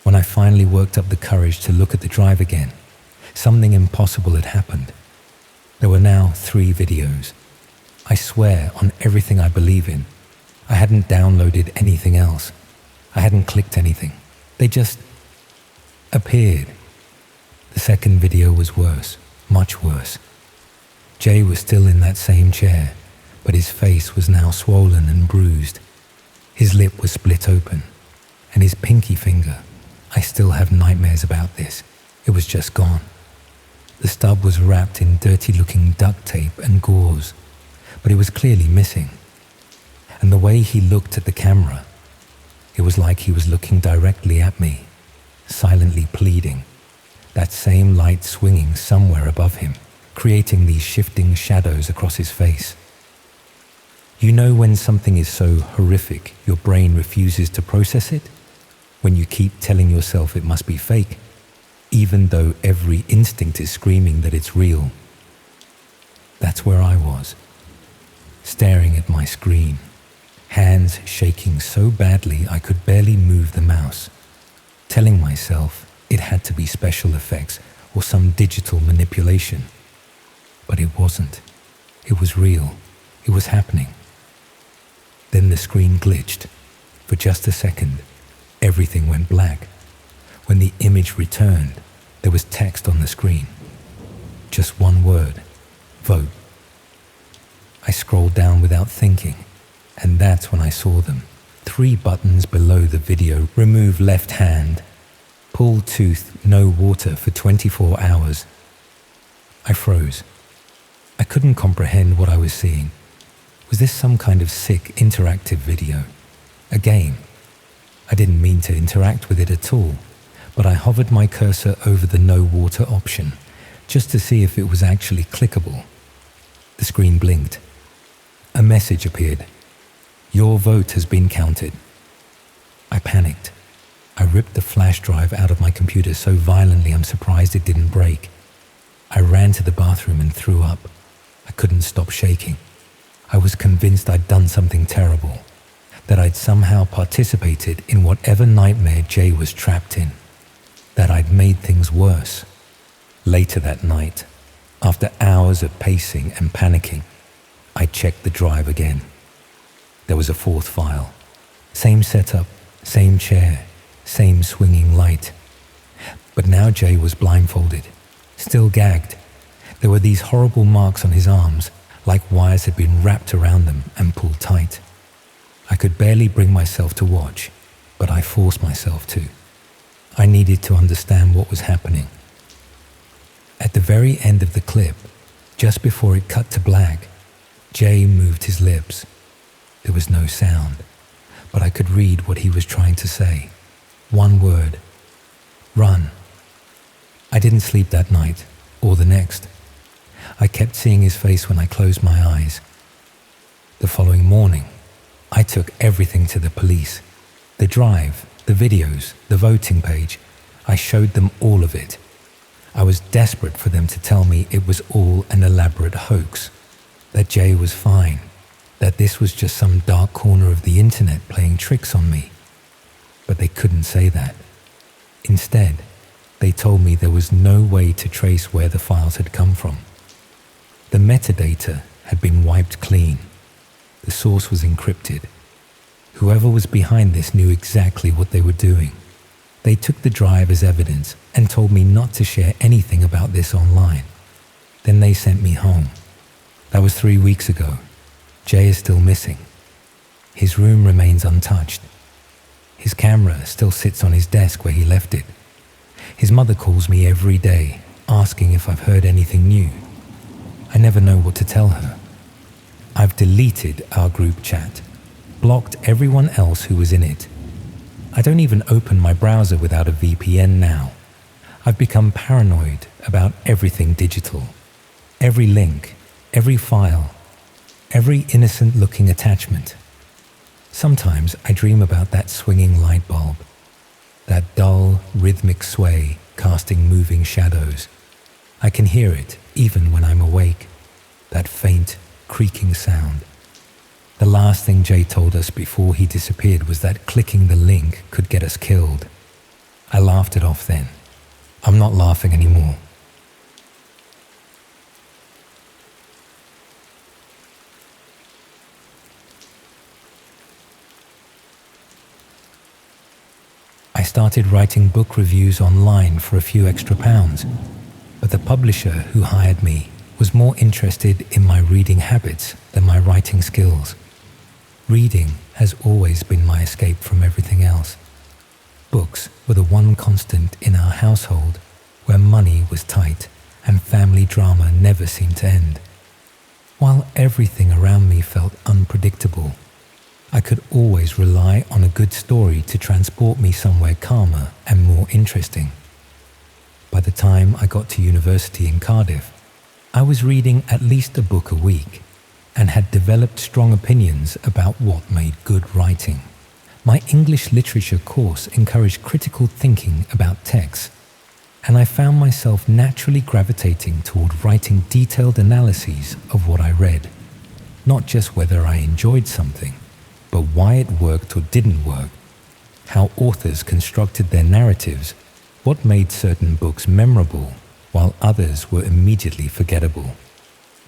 When I finally worked up the courage to look at the drive again, something impossible had happened. There were now 3 videos. I swear on everything I believe in, I hadn't downloaded anything else. I hadn't clicked anything. They just appeared. The second video was worse, much worse. Jay was still in that same chair, but his face was now swollen and bruised. His lip was split open, and his pinky finger, I still have nightmares about this, it was just gone. The stub was wrapped in dirty-looking duct tape and gauze, but it was clearly missing. And the way he looked at the camera, it was like he was looking directly at me, silently pleading, that same light swinging somewhere above him, creating these shifting shadows across his face. You know when something is so horrific your brain refuses to process it? When you keep telling yourself it must be fake, even though every instinct is screaming that it's real. That's where I was, staring at my screen, hands shaking so badly I could barely move the mouse, telling myself it had to be special effects or some digital manipulation. But it wasn't. It was real. It was happening. Then the screen glitched. For just a second, everything went black. When the image returned, there was text on the screen. Just one word: vote. I scrolled down without thinking, and that's when I saw them. 3 buttons below the video: remove left hand, pull tooth, no water for 24 hours. I froze. I couldn't comprehend what I was seeing. Was this some kind of sick interactive video? A game? I didn't mean to interact with it at all, but I hovered my cursor over the no water option just to see if it was actually clickable. The screen blinked. A message appeared. Your vote has been counted. I panicked. I ripped the flash drive out of my computer so violently I'm surprised it didn't break. I ran to the bathroom and threw up. I couldn't stop shaking. I was convinced I'd done something terrible, that I'd somehow participated in whatever nightmare Jay was trapped in, that I'd made things worse. Later that night, after hours of pacing and panicking, I checked the drive again. There was a 4th file. Same setup, same chair, same swinging light. But now Jay was blindfolded, still gagged. There were these horrible marks on his arms, like wires had been wrapped around them and pulled tight. I could barely bring myself to watch, but I forced myself to. I needed to understand what was happening. At the very end of the clip, just before it cut to black, Jay moved his lips. There was no sound, but I could read what he was trying to say. One word: run. I didn't sleep that night, or the next. I kept seeing his face when I closed my eyes. The following morning, I took everything to the police. The drive, the videos, the voting page. I showed them all of it. I was desperate for them to tell me it was all an elaborate hoax, that Jay was fine, that this was just some dark corner of the internet playing tricks on me. But they couldn't say that. Instead, they told me there was no way to trace where the files had come from. The metadata had been wiped clean. The source was encrypted. Whoever was behind this knew exactly what they were doing. They took the drive as evidence and told me not to share anything about this online. Then they sent me home. That was 3 weeks ago. Jay is still missing. His room remains untouched. His camera still sits on his desk where he left it. His mother calls me every day, asking if I've heard anything new. I never know what to tell her. I've deleted our group chat, blocked everyone else who was in it. I don't even open my browser without a VPN now. I've become paranoid about everything digital. Every link, every file, every innocent-looking attachment. Sometimes I dream about that swinging light bulb, that dull, rhythmic sway casting moving shadows. I can hear it even when I'm awake, that faint, creaking sound. The last thing Jay told us before he disappeared was that clicking the link could get us killed. I laughed it off then. I'm not laughing anymore. I started writing book reviews online for a few extra pounds, but the publisher who hired me was more interested in my reading habits than my writing skills. Reading has always been my escape from everything else. Books were the one constant in our household where money was tight and family drama never seemed to end. While everything around me felt unpredictable, I could always rely on a good story to transport me somewhere calmer and more interesting. By the time I got to university in Cardiff, I was reading at least a book a week and had developed strong opinions about what made good writing. My English literature course encouraged critical thinking about texts, and I found myself naturally gravitating toward writing detailed analyses of what I read, not just whether I enjoyed something, but why it worked or didn't work, how authors constructed their narratives, what made certain books memorable while others were immediately forgettable.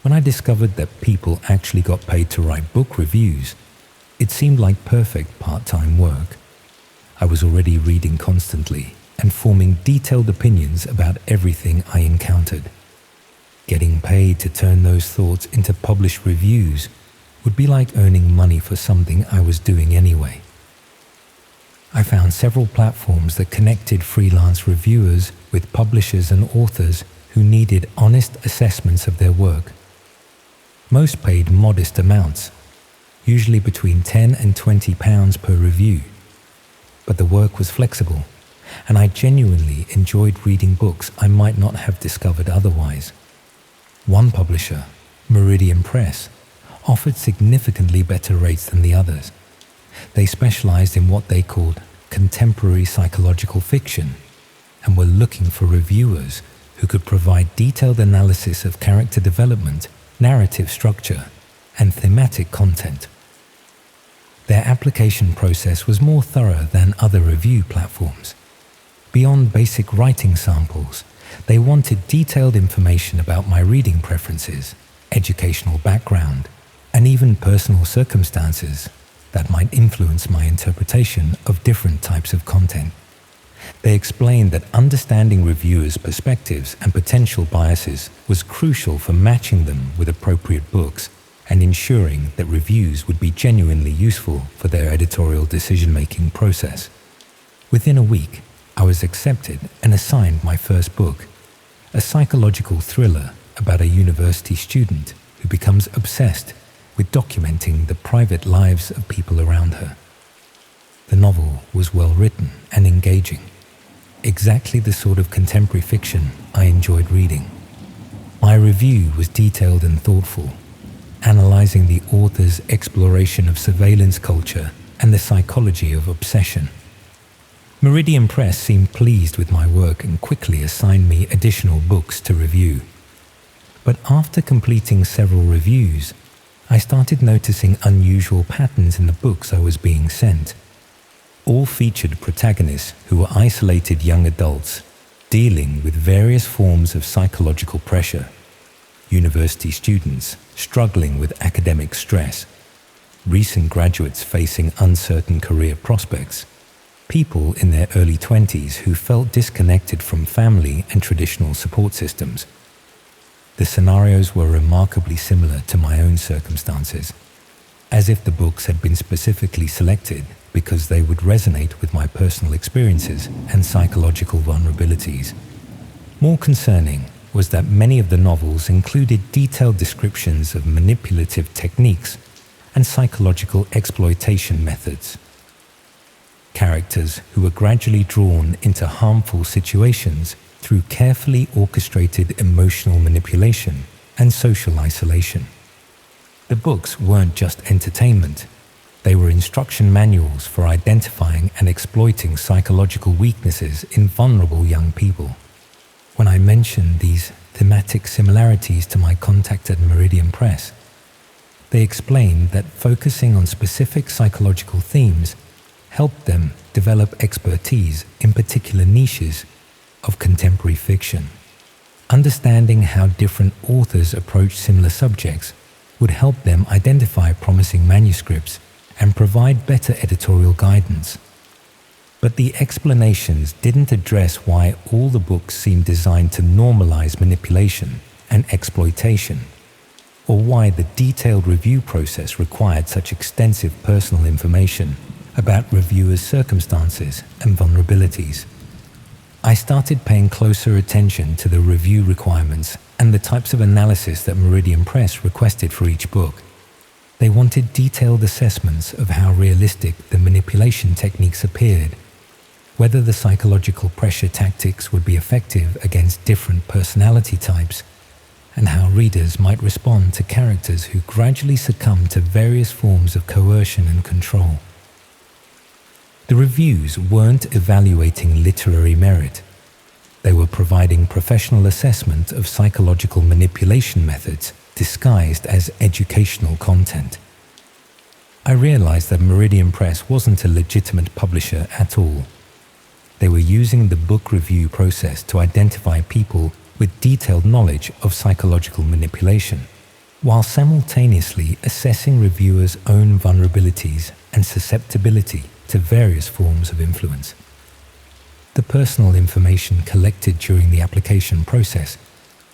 When I discovered that people actually got paid to write book reviews, it seemed like perfect part-time work. I was already reading constantly and forming detailed opinions about everything I encountered. Getting paid to turn those thoughts into published reviews would be like earning money for something I was doing anyway. I found several platforms that connected freelance reviewers with publishers and authors who needed honest assessments of their work. Most paid modest amounts, usually between £10 and £20 per review. But the work was flexible, and I genuinely enjoyed reading books I might not have discovered otherwise. One publisher, Meridian Press, offered significantly better rates than the others. They specialized in what they called contemporary psychological fiction and were looking for reviewers who could provide detailed analysis of character development, narrative structure, and thematic content. Their application process was more thorough than other review platforms. Beyond basic writing samples, they wanted detailed information about my reading preferences, educational background, and even personal circumstances that might influence my interpretation of different types of content. They explained that understanding reviewers' perspectives and potential biases was crucial for matching them with appropriate books and ensuring that reviews would be genuinely useful for their editorial decision-making process. Within a week, I was accepted and assigned my first book, a psychological thriller about a university student who becomes obsessed with documenting the private lives of people around her. The novel was well written and engaging, exactly the sort of contemporary fiction I enjoyed reading. My review was detailed and thoughtful, analyzing the author's exploration of surveillance culture and the psychology of obsession. Meridian Press seemed pleased with my work and quickly assigned me additional books to review. But after completing several reviews, I started noticing unusual patterns in the books I was being sent. All featured protagonists who were isolated young adults dealing with various forms of psychological pressure, university students struggling with academic stress, recent graduates facing uncertain career prospects, people in their early 20s who felt disconnected from family and traditional support systems. The scenarios were remarkably similar to my own circumstances, as if the books had been specifically selected because they would resonate with my personal experiences and psychological vulnerabilities. More concerning was that many of the novels included detailed descriptions of manipulative techniques and psychological exploitation methods. Characters who were gradually drawn into harmful situations through carefully orchestrated emotional manipulation and social isolation. The books weren't just entertainment, they were instruction manuals for identifying and exploiting psychological weaknesses in vulnerable young people. When I mentioned these thematic similarities to my contact at Meridian Press, They explained that focusing on specific psychological themes helped them develop expertise in particular niches of contemporary fiction. Understanding how different authors approach similar subjects would help them identify promising manuscripts and provide better editorial guidance. But the explanations didn't address why all the books seemed designed to normalize manipulation and exploitation, or why the detailed review process required such extensive personal information about reviewers' circumstances and vulnerabilities. I started paying closer attention to the review requirements and the types of analysis that Meridian Press requested for each book. They wanted detailed assessments of how realistic the manipulation techniques appeared, whether the psychological pressure tactics would be effective against different personality types, and how readers might respond to characters who gradually succumb to various forms of coercion and control. The reviews weren't evaluating literary merit. They were providing professional assessment of psychological manipulation methods disguised as educational content. I realized that Meridian Press wasn't a legitimate publisher at all. They were using the book review process to identify people with detailed knowledge of psychological manipulation, while simultaneously assessing reviewers' own vulnerabilities and susceptibility to various forms of influence. The personal information collected during the application process,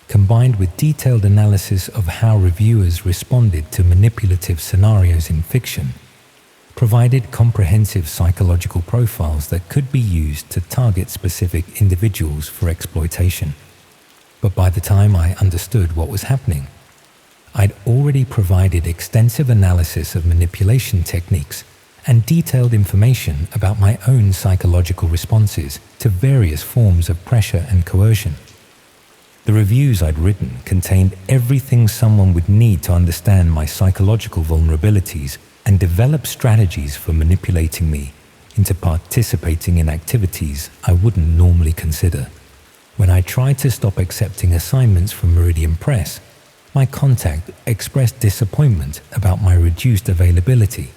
combined with detailed analysis of how reviewers responded to manipulative scenarios in fiction, provided comprehensive psychological profiles that could be used to target specific individuals for exploitation. But by the time I understood what was happening, I'd already provided extensive analysis of manipulation techniques and detailed information about my own psychological responses to various forms of pressure and coercion. The reviews I'd written contained everything someone would need to understand my psychological vulnerabilities and develop strategies for manipulating me into participating in activities I wouldn't normally consider. When I tried to stop accepting assignments from Meridian Press, my contact expressed disappointment about my reduced availability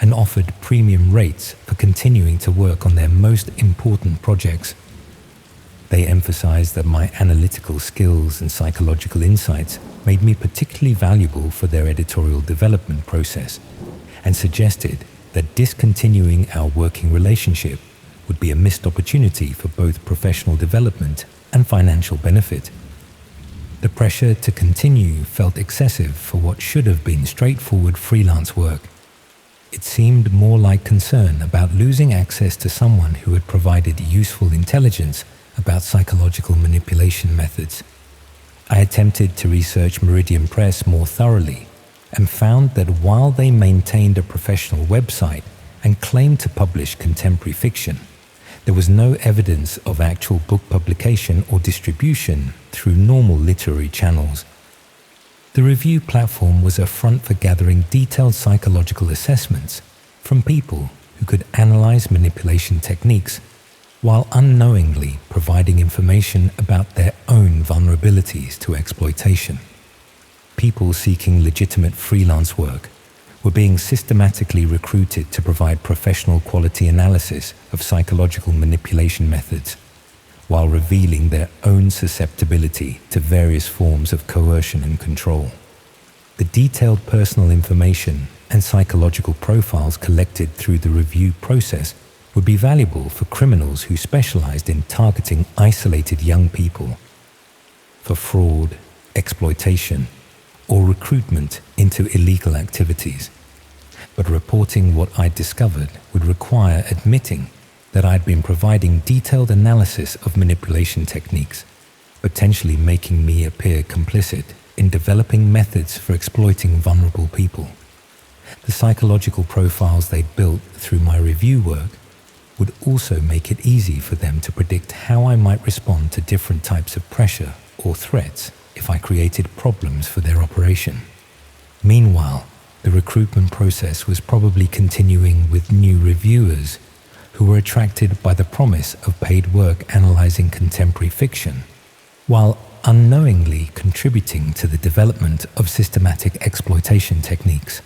and offered premium rates for continuing to work on their most important projects. They emphasized that my analytical skills and psychological insights made me particularly valuable for their editorial development process, and suggested that discontinuing our working relationship would be a missed opportunity for both professional development and financial benefit. The pressure to continue felt excessive for what should have been straightforward freelance work. It seemed more like concern about losing access to someone who had provided useful intelligence about psychological manipulation methods. I attempted to research Meridian Press more thoroughly and found that while they maintained a professional website and claimed to publish contemporary fiction, there was no evidence of actual book publication or distribution through normal literary channels. The review platform was a front for gathering detailed psychological assessments from people who could analyze manipulation techniques while unknowingly providing information about their own vulnerabilities to exploitation. People seeking legitimate freelance work were being systematically recruited to provide professional quality analysis of psychological manipulation methods, while revealing their own susceptibility to various forms of coercion and control. The detailed personal information and psychological profiles collected through the review process would be valuable for criminals who specialized in targeting isolated young people for fraud, exploitation, or recruitment into illegal activities. But reporting what I'd discovered would require admitting that I'd been providing detailed analysis of manipulation techniques, potentially making me appear complicit in developing methods for exploiting vulnerable people. The psychological profiles they'd built through my review work would also make it easy for them to predict how I might respond to different types of pressure or threats if I created problems for their operation. Meanwhile, the recruitment process was probably continuing with new reviewers who were attracted by the promise of paid work analyzing contemporary fiction, while unknowingly contributing to the development of systematic exploitation techniques.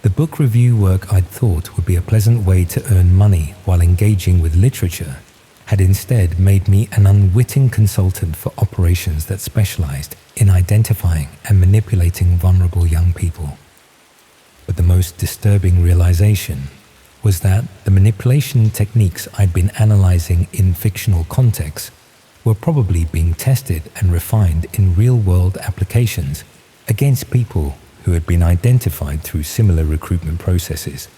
The book review work I'd thought would be a pleasant way to earn money while engaging with literature had instead made me an unwitting consultant for operations that specialized in identifying and manipulating vulnerable young people. But the most disturbing realization was that the manipulation techniques I'd been analyzing in fictional contexts were probably being tested and refined in real-world applications against people who had been identified through similar recruitment processes.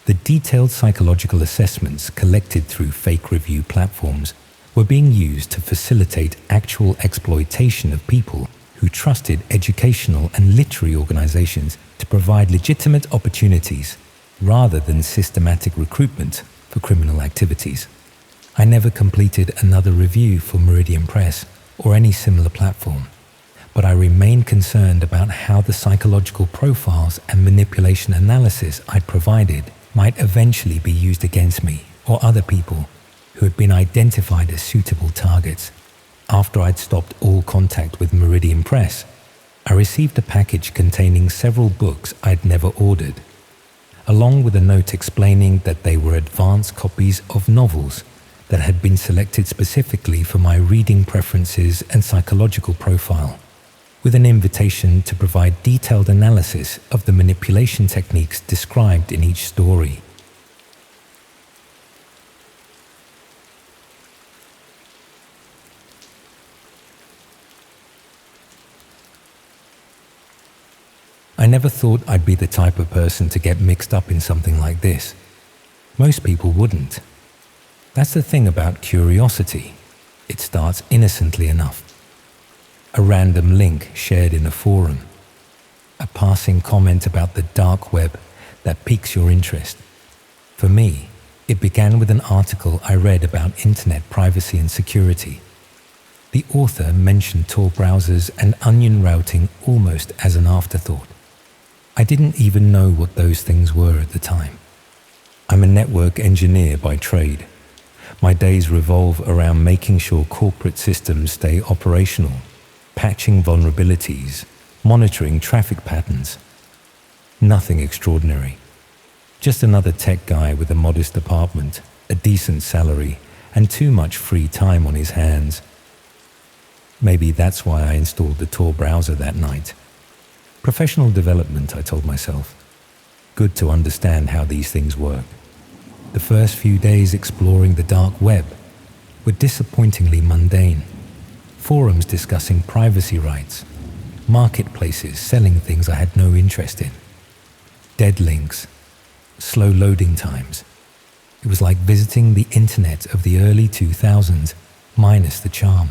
The detailed psychological assessments collected through fake review platforms were being used to facilitate actual exploitation of people who trusted educational and literary organizations to provide legitimate opportunities rather than systematic recruitment for criminal activities. I never completed another review for Meridian Press or any similar platform, but I remain concerned about how the psychological profiles and manipulation analysis I'd provided might eventually be used against me or other people who had been identified as suitable targets. After I'd stopped all contact with Meridian Press, I received a package containing several books I'd never ordered, along with a note explaining that they were advance copies of novels that had been selected specifically for my reading preferences and psychological profile, with an invitation to provide detailed analysis of the manipulation techniques described in each story. I never thought I'd be the type of person to get mixed up in something like this. Most people wouldn't. That's the thing about curiosity. It starts innocently enough. A random link shared in a forum. A passing comment about the dark web that piques your interest. For me, it began with an article I read about internet privacy and security. The author mentioned Tor browsers and onion routing almost as an afterthought. I didn't even know what those things were at the time. I'm a network engineer by trade. My days revolve around making sure corporate systems stay operational, patching vulnerabilities, monitoring traffic patterns. Nothing extraordinary. Just another tech guy with a modest apartment, a decent salary, and too much free time on his hands. Maybe that's why I installed the Tor browser that night. Professional development, I told myself. Good to understand how these things work. The first few days exploring the dark web were disappointingly mundane. Forums discussing privacy rights, marketplaces selling things I had no interest in, dead links, slow loading times. It was like visiting the internet of the early 2000s, minus the charm.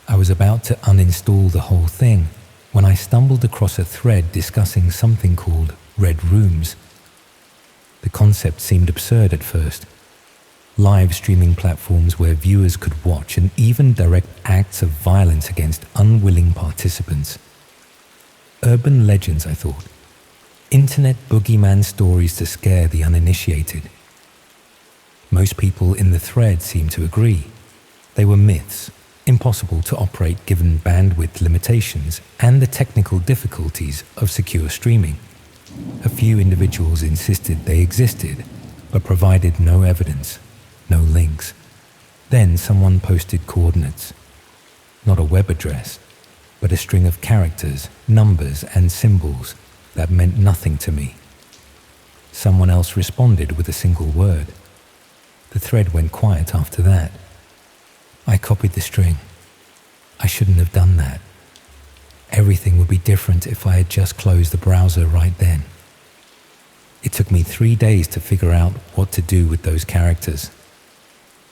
I was about to uninstall the whole thing when I stumbled across a thread discussing something called Red Rooms. The concept seemed absurd at first. Live streaming platforms where viewers could watch and even direct acts of violence against unwilling participants. Urban legends, I thought. Internet boogeyman stories to scare the uninitiated. Most people in the thread seemed to agree. They were myths, impossible to operate given bandwidth limitations and the technical difficulties of secure streaming. A few individuals insisted they existed, but provided no evidence, no links. Then someone posted coordinates. Not a web address, but a string of characters, numbers, and symbols that meant nothing to me. Someone else responded with a single word. The thread went quiet after that. I copied the string. I shouldn't have done that. Everything would be different if I had just closed the browser right then. It took me 3 days to figure out what to do with those characters.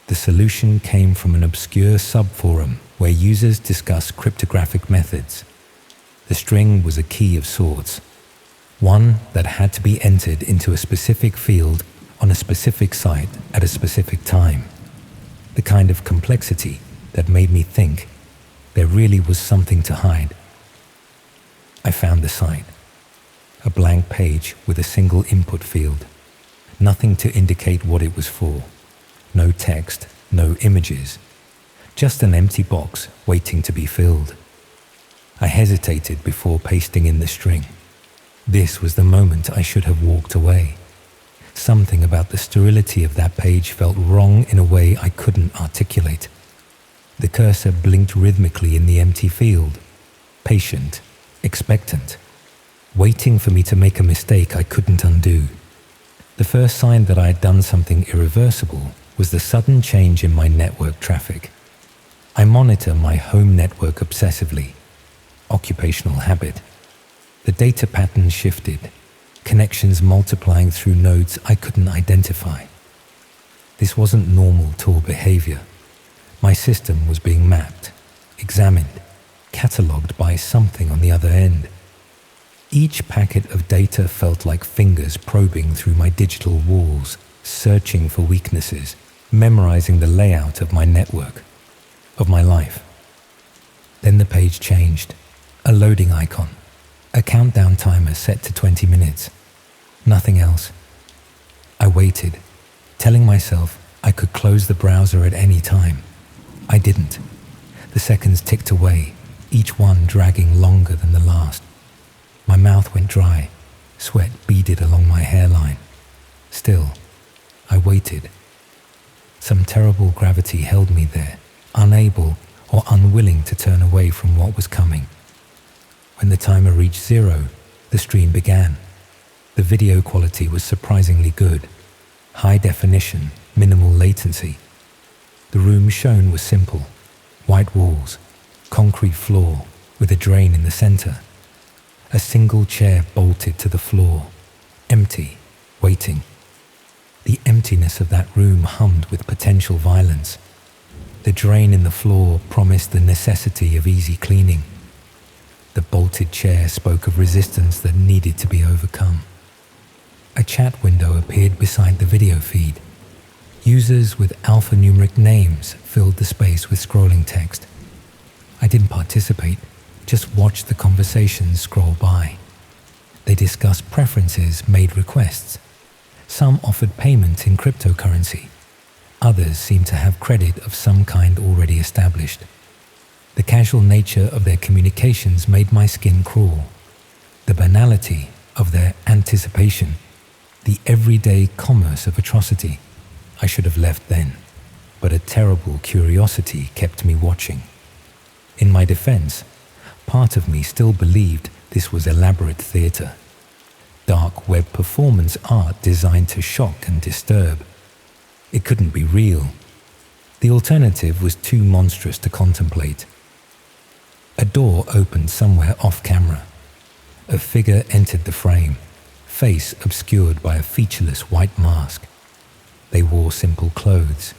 The solution came from an obscure subforum where users discussed cryptographic methods. The string was a key of sorts, one that had to be entered into a specific field on a specific site at a specific time. The kind of complexity that made me think there really was something to hide. I found the site. A blank page with a single input field. Nothing to indicate what it was for. No text, no images. just an empty box waiting to be filled. I hesitated before pasting in the string. This was the moment I should have walked away. Something about the sterility of that page felt wrong in a way I couldn't articulate. The cursor blinked rhythmically in the empty field, patient, expectant, waiting for me to make a mistake I couldn't undo. The first sign that I had done something irreversible was the sudden change in my network traffic. I monitor my home network obsessively. Occupational habit. The data pattern shifted, connections multiplying through nodes I couldn't identify. This wasn't normal Tor behavior. My system was being mapped, examined, catalogued by something on the other end. Each packet of data felt like fingers probing through my digital walls, searching for weaknesses, memorizing the layout of my network, of my life. Then the page changed. A loading icon, a countdown timer set to 20 minutes. Nothing else. I waited, telling myself I could close the browser at any time. I didn't. The seconds ticked away, each one dragging longer than the last. My mouth went dry, sweat beaded along my hairline. Still, I waited. Some terrible gravity held me there, unable or unwilling to turn away from what was coming. When the timer reached 0, the stream began. The video quality was surprisingly good. High definition, minimal latency. The room shown was simple. White walls, concrete floor with a drain in the center. A single chair bolted to the floor, empty, waiting. The emptiness of that room hummed with potential violence. The drain in the floor promised the necessity of easy cleaning. The bolted chair spoke of resistance that needed to be overcome. A chat window appeared beside the video feed. Users with alphanumeric names filled the space with scrolling text. I didn't participate, just watched the conversations scroll by. They discussed preferences, made requests. Some offered payment in cryptocurrency. Others seemed to have credit of some kind already established. The casual nature of their communications made my skin crawl. The banality of their anticipation, the everyday commerce of atrocity. I should have left then, but a terrible curiosity kept me watching. In my defense, part of me still believed this was elaborate theater. Dark web performance art designed to shock and disturb. It couldn't be real. The alternative was too monstrous to contemplate. A door opened somewhere off camera. A figure entered the frame, face obscured by a featureless white mask. They wore simple clothes,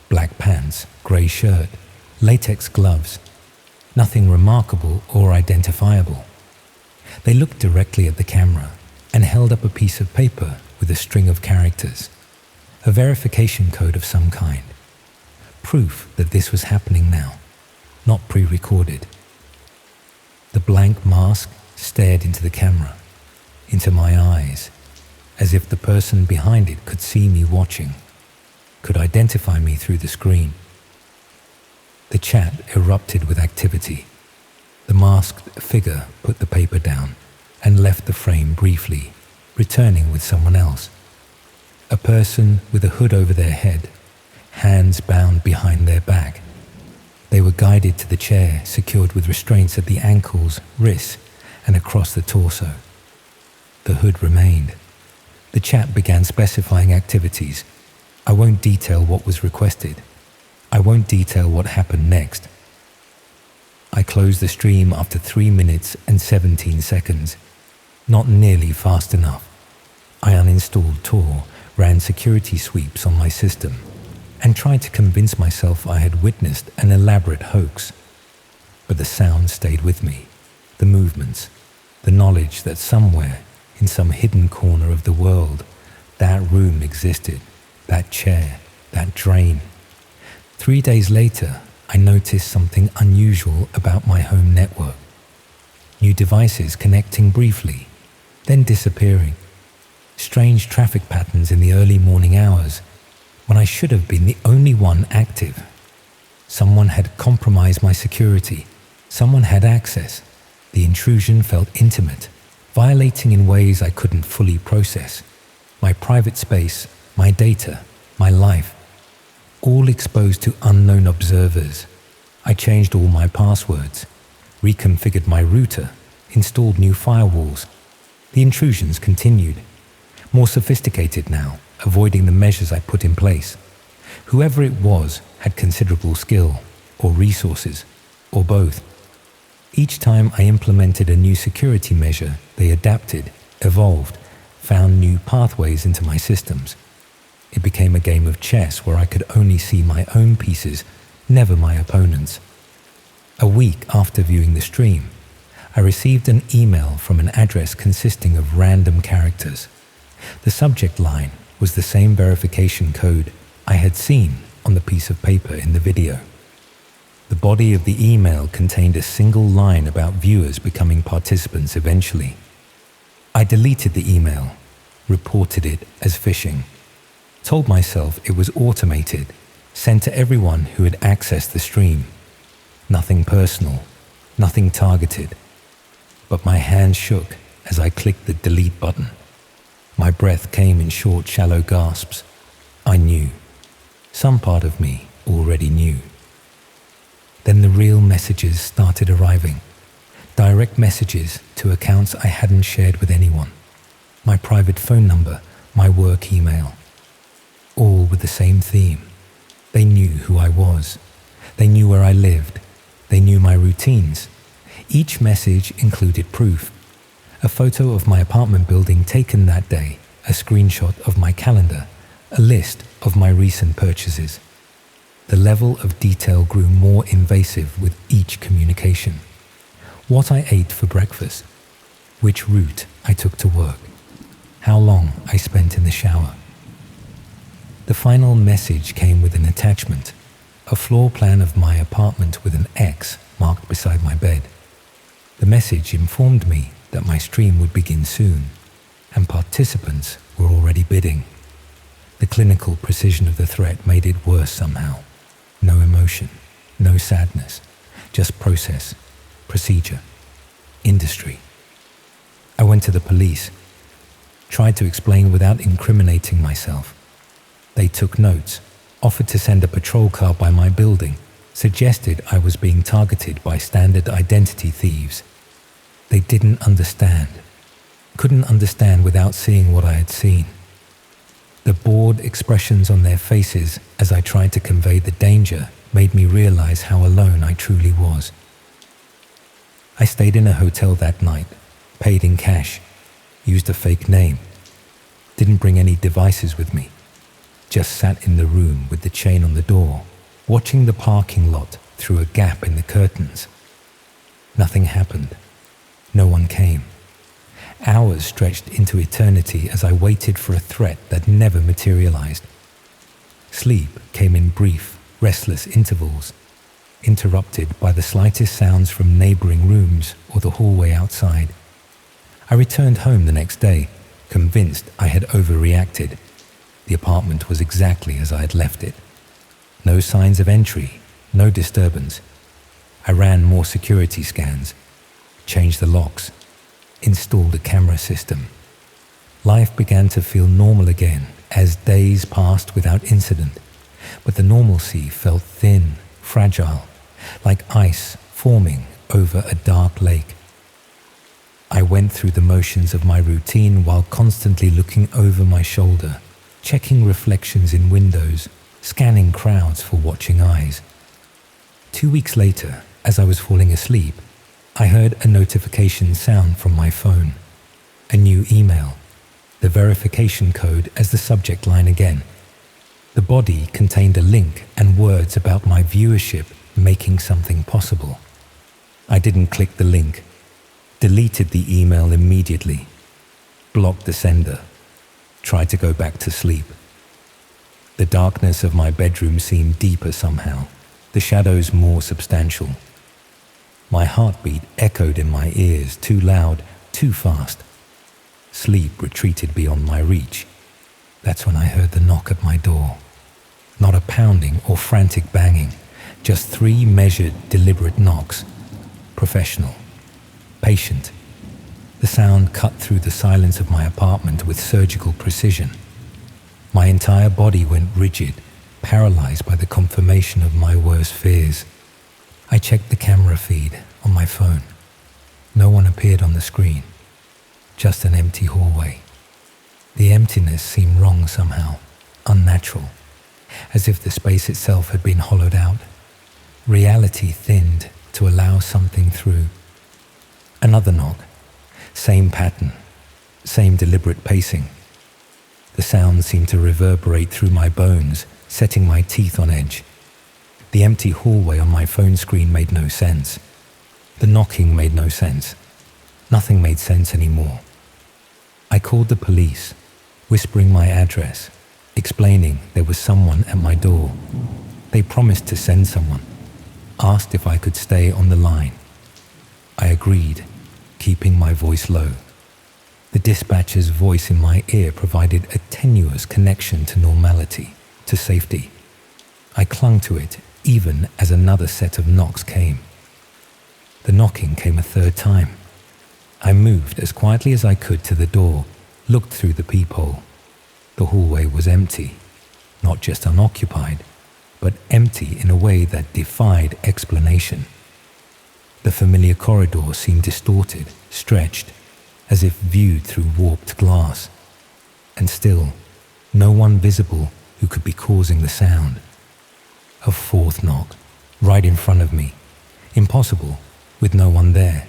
black pants, grey shirt, latex gloves. Nothing remarkable or identifiable. They looked directly at the camera and held up a piece of paper with a string of characters, a verification code of some kind. Proof that this was happening now, not pre-recorded. The blank mask stared into the camera, into my eyes, as if the person behind it could see me watching, could identify me through the screen. The chat erupted with activity. The masked figure put the paper down and left the frame briefly, returning with someone else. A person with a hood over their head, hands bound behind their back. They were guided to the chair, secured with restraints at the ankles, wrists, and across the torso. The hood remained. The chat began specifying activities. I won't detail what was requested. I won't detail what happened next. I closed the stream after 3 minutes and 17 seconds. Not nearly fast enough. I uninstalled Tor, ran security sweeps on my system, and tried to convince myself I had witnessed an elaborate hoax. But the sound stayed with me, the movements, the knowledge that somewhere, in some hidden corner of the world, that room existed, that chair, that drain. 3 days later, I noticed something unusual about my home network. New devices connecting briefly, then disappearing. Strange traffic patterns in the early morning hours, when I should have been the only one active. Someone had compromised my security. Someone had access. The intrusion felt intimate, violating in ways I couldn't fully process. My private space, my data, my life, all exposed to unknown observers. I changed all my passwords, reconfigured my router, installed new firewalls. The intrusions continued, more sophisticated now, avoiding the measures I put in place. Whoever it was had considerable skill, or resources, or both. Each time I implemented a new security measure, they adapted, evolved, found new pathways into my systems. It became a game of chess where I could only see my own pieces, never my opponent's. A week after viewing the stream, I received an email from an address consisting of random characters. The subject line was the same verification code I had seen on the piece of paper in the video. The body of the email contained a single line about viewers becoming participants eventually. I deleted the email, reported it as phishing, told myself it was automated, sent to everyone who had accessed the stream. Nothing personal, nothing targeted. But my hands shook as I clicked the delete button. My breath came in short, shallow gasps. I knew. Some part of me already knew. Then the real messages started arriving. Direct messages to accounts I hadn't shared with anyone. My private phone number, my work email. All with the same theme. They knew who I was. They knew where I lived. They knew my routines. Each message included proof. A photo of my apartment building taken that day, a screenshot of my calendar, a list of my recent purchases. The level of detail grew more invasive with each communication. What I ate for breakfast, which route I took to work, how long I spent in the shower. The final message came with an attachment, a floor plan of my apartment with an X marked beside my bed. The message informed me that my stream would begin soon, and participants were already bidding. The clinical precision of the threat made it worse somehow. No emotion, no sadness, just process, procedure, industry. I went to the police, tried to explain without incriminating myself. They took notes, offered to send a patrol car by my building, suggested I was being targeted by standard identity thieves. They didn't understand, couldn't understand without seeing what I had seen. The bored expressions on their faces as I tried to convey the danger made me realize how alone I truly was. I stayed in a hotel that night, paid in cash, used a fake name, didn't bring any devices with me, just sat in the room with the chain on the door, watching the parking lot through a gap in the curtains. Nothing happened. No one came. Hours stretched into eternity as I waited for a threat that never materialized. Sleep came in brief, restless intervals, interrupted by the slightest sounds from neighboring rooms or the hallway outside. I returned home the next day, convinced I had overreacted. The apartment was exactly as I had left it. No signs of entry, no disturbance. I ran more security scans, changed the locks, installed a camera system. Life began to feel normal again as days passed without incident, but the normalcy felt thin, fragile, like ice forming over a dark lake. I went through the motions of my routine while constantly looking over my shoulder, checking reflections in windows, scanning crowds for watching eyes. 2 weeks later, as I was falling asleep, I heard a notification sound from my phone. A new email. The verification code as the subject line again. The body contained a link and words about my viewership making something possible. I didn't click the link. Deleted the email immediately. Blocked the sender. Tried to go back to sleep. The darkness of my bedroom seemed deeper somehow, the shadows more substantial. My heartbeat echoed in my ears, too loud, too fast. Sleep retreated beyond my reach. That's when I heard the knock at my door. Not a pounding or frantic banging, Just 3 measured, deliberate knocks. Professional. Patient. The sound cut through the silence of my apartment with surgical precision. My entire body went rigid, paralyzed by the confirmation of my worst fears. I checked the camera feed on my phone. No one appeared on the screen. Just an empty hallway. The emptiness seemed wrong somehow, unnatural, as if the space itself had been hollowed out. Reality thinned to allow something through. Another knock. Same pattern. Same deliberate pacing. The sound seemed to reverberate through my bones, setting my teeth on edge. The empty hallway on my phone screen made no sense. The knocking made no sense. Nothing made sense anymore. I called the police, whispering my address, explaining there was someone at my door. They promised to send someone, asked if I could stay on the line. I agreed, keeping my voice low. The dispatcher's voice in my ear provided a tenuous connection to normality, to safety. I clung to it even as another set of knocks came. The knocking came a 3rd time. I moved as quietly as I could to the door, looked through the peephole. The hallway was empty, not just unoccupied, but empty in a way that defied explanation. The familiar corridor seemed distorted, stretched, as if viewed through warped glass. And still, no one visible who could be causing the sound. A 4th knock, right in front of me. Impossible, with no one there.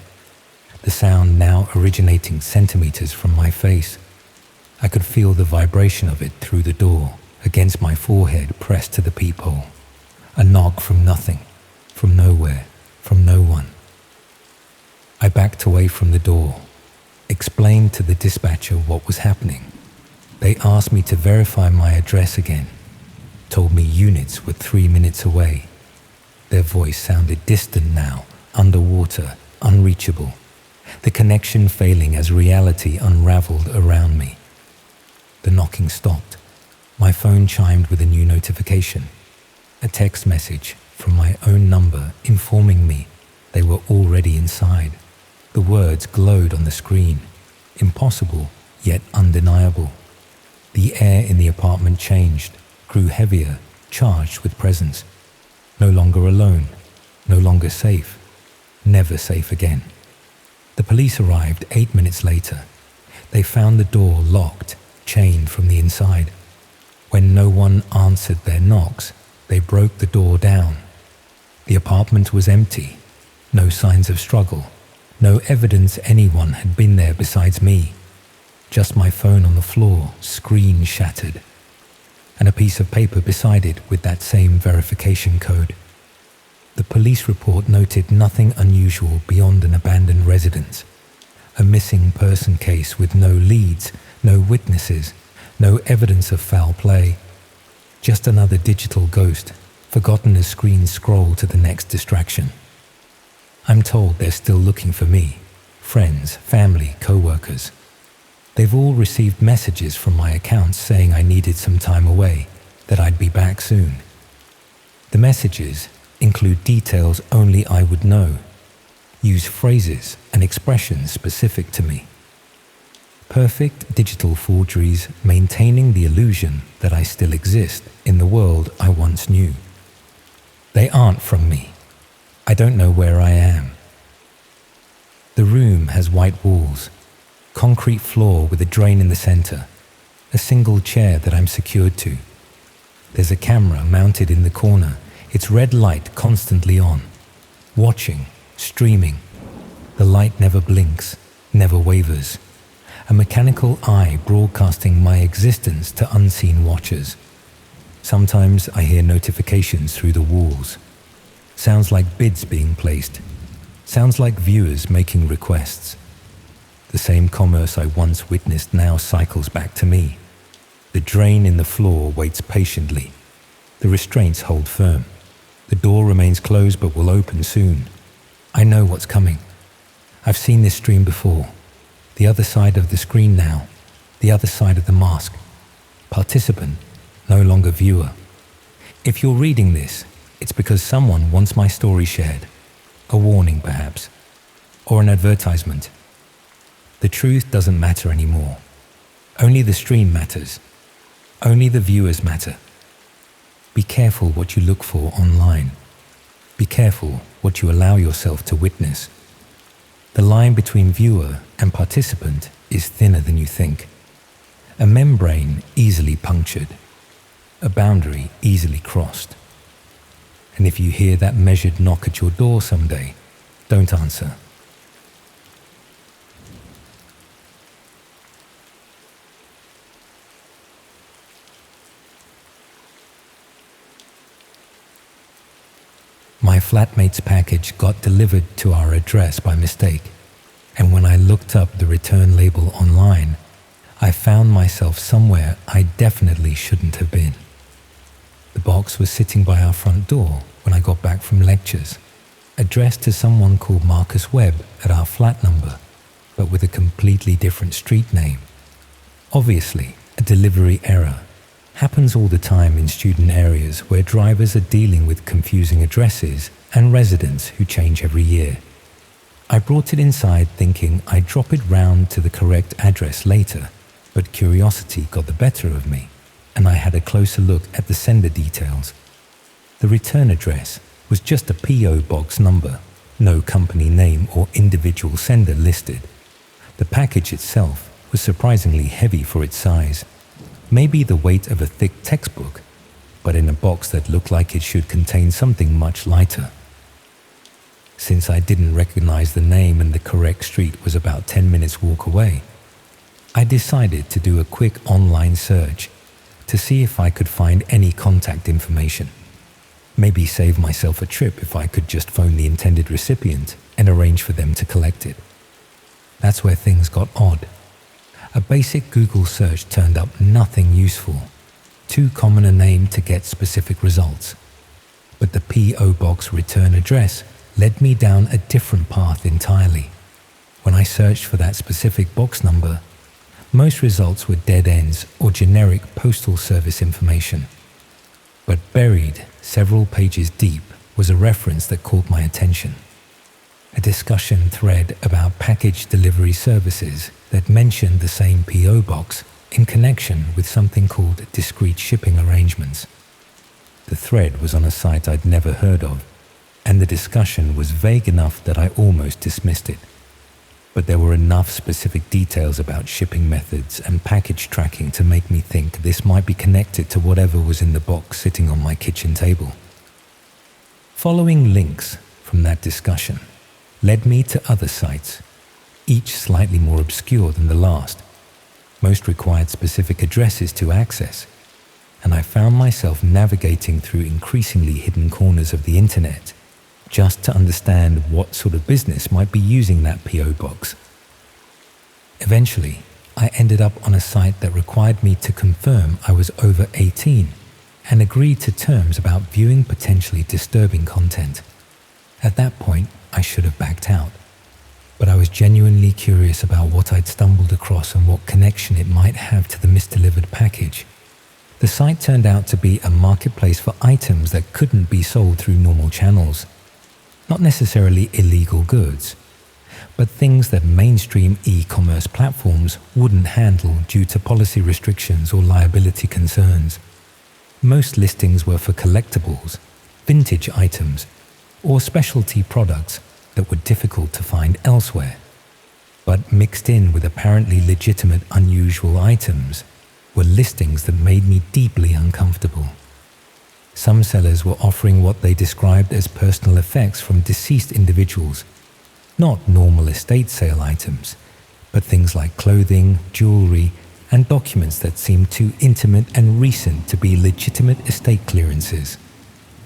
The sound now originating centimeters from my face. I could feel the vibration of it through the door, against my forehead pressed to the peephole. A knock from nothing, from nowhere, from no one. I backed away from the door, explained to the dispatcher what was happening. They asked me to verify my address again, told me units were 3 minutes away. Their voice sounded distant now, underwater, unreachable. The connection failing as reality unraveled around me. The knocking stopped. My phone chimed with a new notification. A text message from my own number informing me they were already inside. The words glowed on the screen. Impossible, yet undeniable. The air in the apartment changed, grew heavier, charged with presence. No longer alone, no longer safe, never safe again. The police arrived 8 minutes later. They found the door locked, chained from the inside. When no one answered their knocks, they broke the door down. The apartment was empty, no signs of struggle, no evidence anyone had been there besides me. Just my phone on the floor, screen shattered, and a piece of paper beside it with that same verification code. The police report noted nothing unusual beyond an abandoned residence, a missing person case with no leads, no witnesses, no evidence of foul play. Just another digital ghost, forgotten as screens scroll to the next distraction. I'm told they're still looking for me, friends, family, co-workers. They've all received messages from my accounts saying I needed some time away, that I'd be back soon. The messages include details only I would know, use phrases and expressions specific to me. Perfect digital forgeries maintaining the illusion that I still exist in the world I once knew. They aren't from me. I don't know where I am. The room has white walls, concrete floor with a drain in the center, a single chair that I'm secured to. There's a camera mounted in the corner, its red light constantly on, watching, streaming. The light never blinks, never wavers. A mechanical eye broadcasting my existence to unseen watchers. Sometimes I hear notifications through the walls. Sounds like bids being placed. Sounds like viewers making requests. The same commerce I once witnessed now cycles back to me. The drain in the floor waits patiently. The restraints hold firm. The door remains closed but will open soon. I know what's coming. I've seen this stream before. The other side of the screen now. The other side of the mask. Participant, no longer viewer. If you're reading this, it's because someone wants my story shared, a warning perhaps, or an advertisement. The truth doesn't matter anymore. Only the stream matters. Only the viewers matter. Be careful what you look for online. Be careful what you allow yourself to witness. The line between viewer and participant is thinner than you think. A membrane easily punctured. A boundary easily crossed. And if you hear that measured knock at your door someday, don't answer. My flatmate's package got delivered to our address by mistake, and when I looked up the return label online, I found myself somewhere I definitely shouldn't have been. The box was sitting by our front door when I got back from lectures, addressed to someone called Marcus Webb at our flat number, but with a completely different street name. Obviously, a delivery error. Happens all the time in student areas where drivers are dealing with confusing addresses and residents who change every year. I brought it inside thinking I'd drop it round to the correct address later, but curiosity got the better of me, and I had a closer look at the sender details. The return address was just a P.O. box number, no company name or individual sender listed. The package itself was surprisingly heavy for its size. Maybe the weight of a thick textbook, but in a box that looked like it should contain something much lighter. Since I didn't recognize the name and the correct street was about 10 minutes walk away, I decided to do a quick online search to see if I could find any contact information. Maybe save myself a trip if I could just phone the intended recipient and arrange for them to collect it. That's where things got odd. A basic Google search turned up nothing useful, too common a name to get specific results. But the P.O. Box return address led me down a different path entirely. When I searched for that specific box number, most results were dead ends or generic postal service information. But buried several pages deep was a reference that caught my attention. A discussion thread about package delivery services that mentioned the same P.O. box in connection with something called discrete shipping arrangements. The thread was on a site I'd never heard of, and the discussion was vague enough that I almost dismissed it. But there were enough specific details about shipping methods and package tracking to make me think this might be connected to whatever was in the box sitting on my kitchen table. Following links from that discussion led me to other sites, each slightly more obscure than the last. Most required specific addresses to access, and I found myself navigating through increasingly hidden corners of the internet just to understand what sort of business might be using that P.O. box. Eventually, I ended up on a site that required me to confirm I was over 18 and agreed to terms about viewing potentially disturbing content. At that point, I should have backed out, but I was genuinely curious about what I'd stumbled across and what connection it might have to the misdelivered package. The site turned out to be a marketplace for items that couldn't be sold through normal channels. Not necessarily illegal goods, but things that mainstream e-commerce platforms wouldn't handle due to policy restrictions or liability concerns. Most listings were for collectibles, vintage items, or specialty products that were difficult to find elsewhere. But mixed in with apparently legitimate unusual items were listings that made me deeply uncomfortable. Some sellers were offering what they described as personal effects from deceased individuals, not normal estate sale items, but things like clothing, jewelry, and documents that seemed too intimate and recent to be legitimate estate clearances.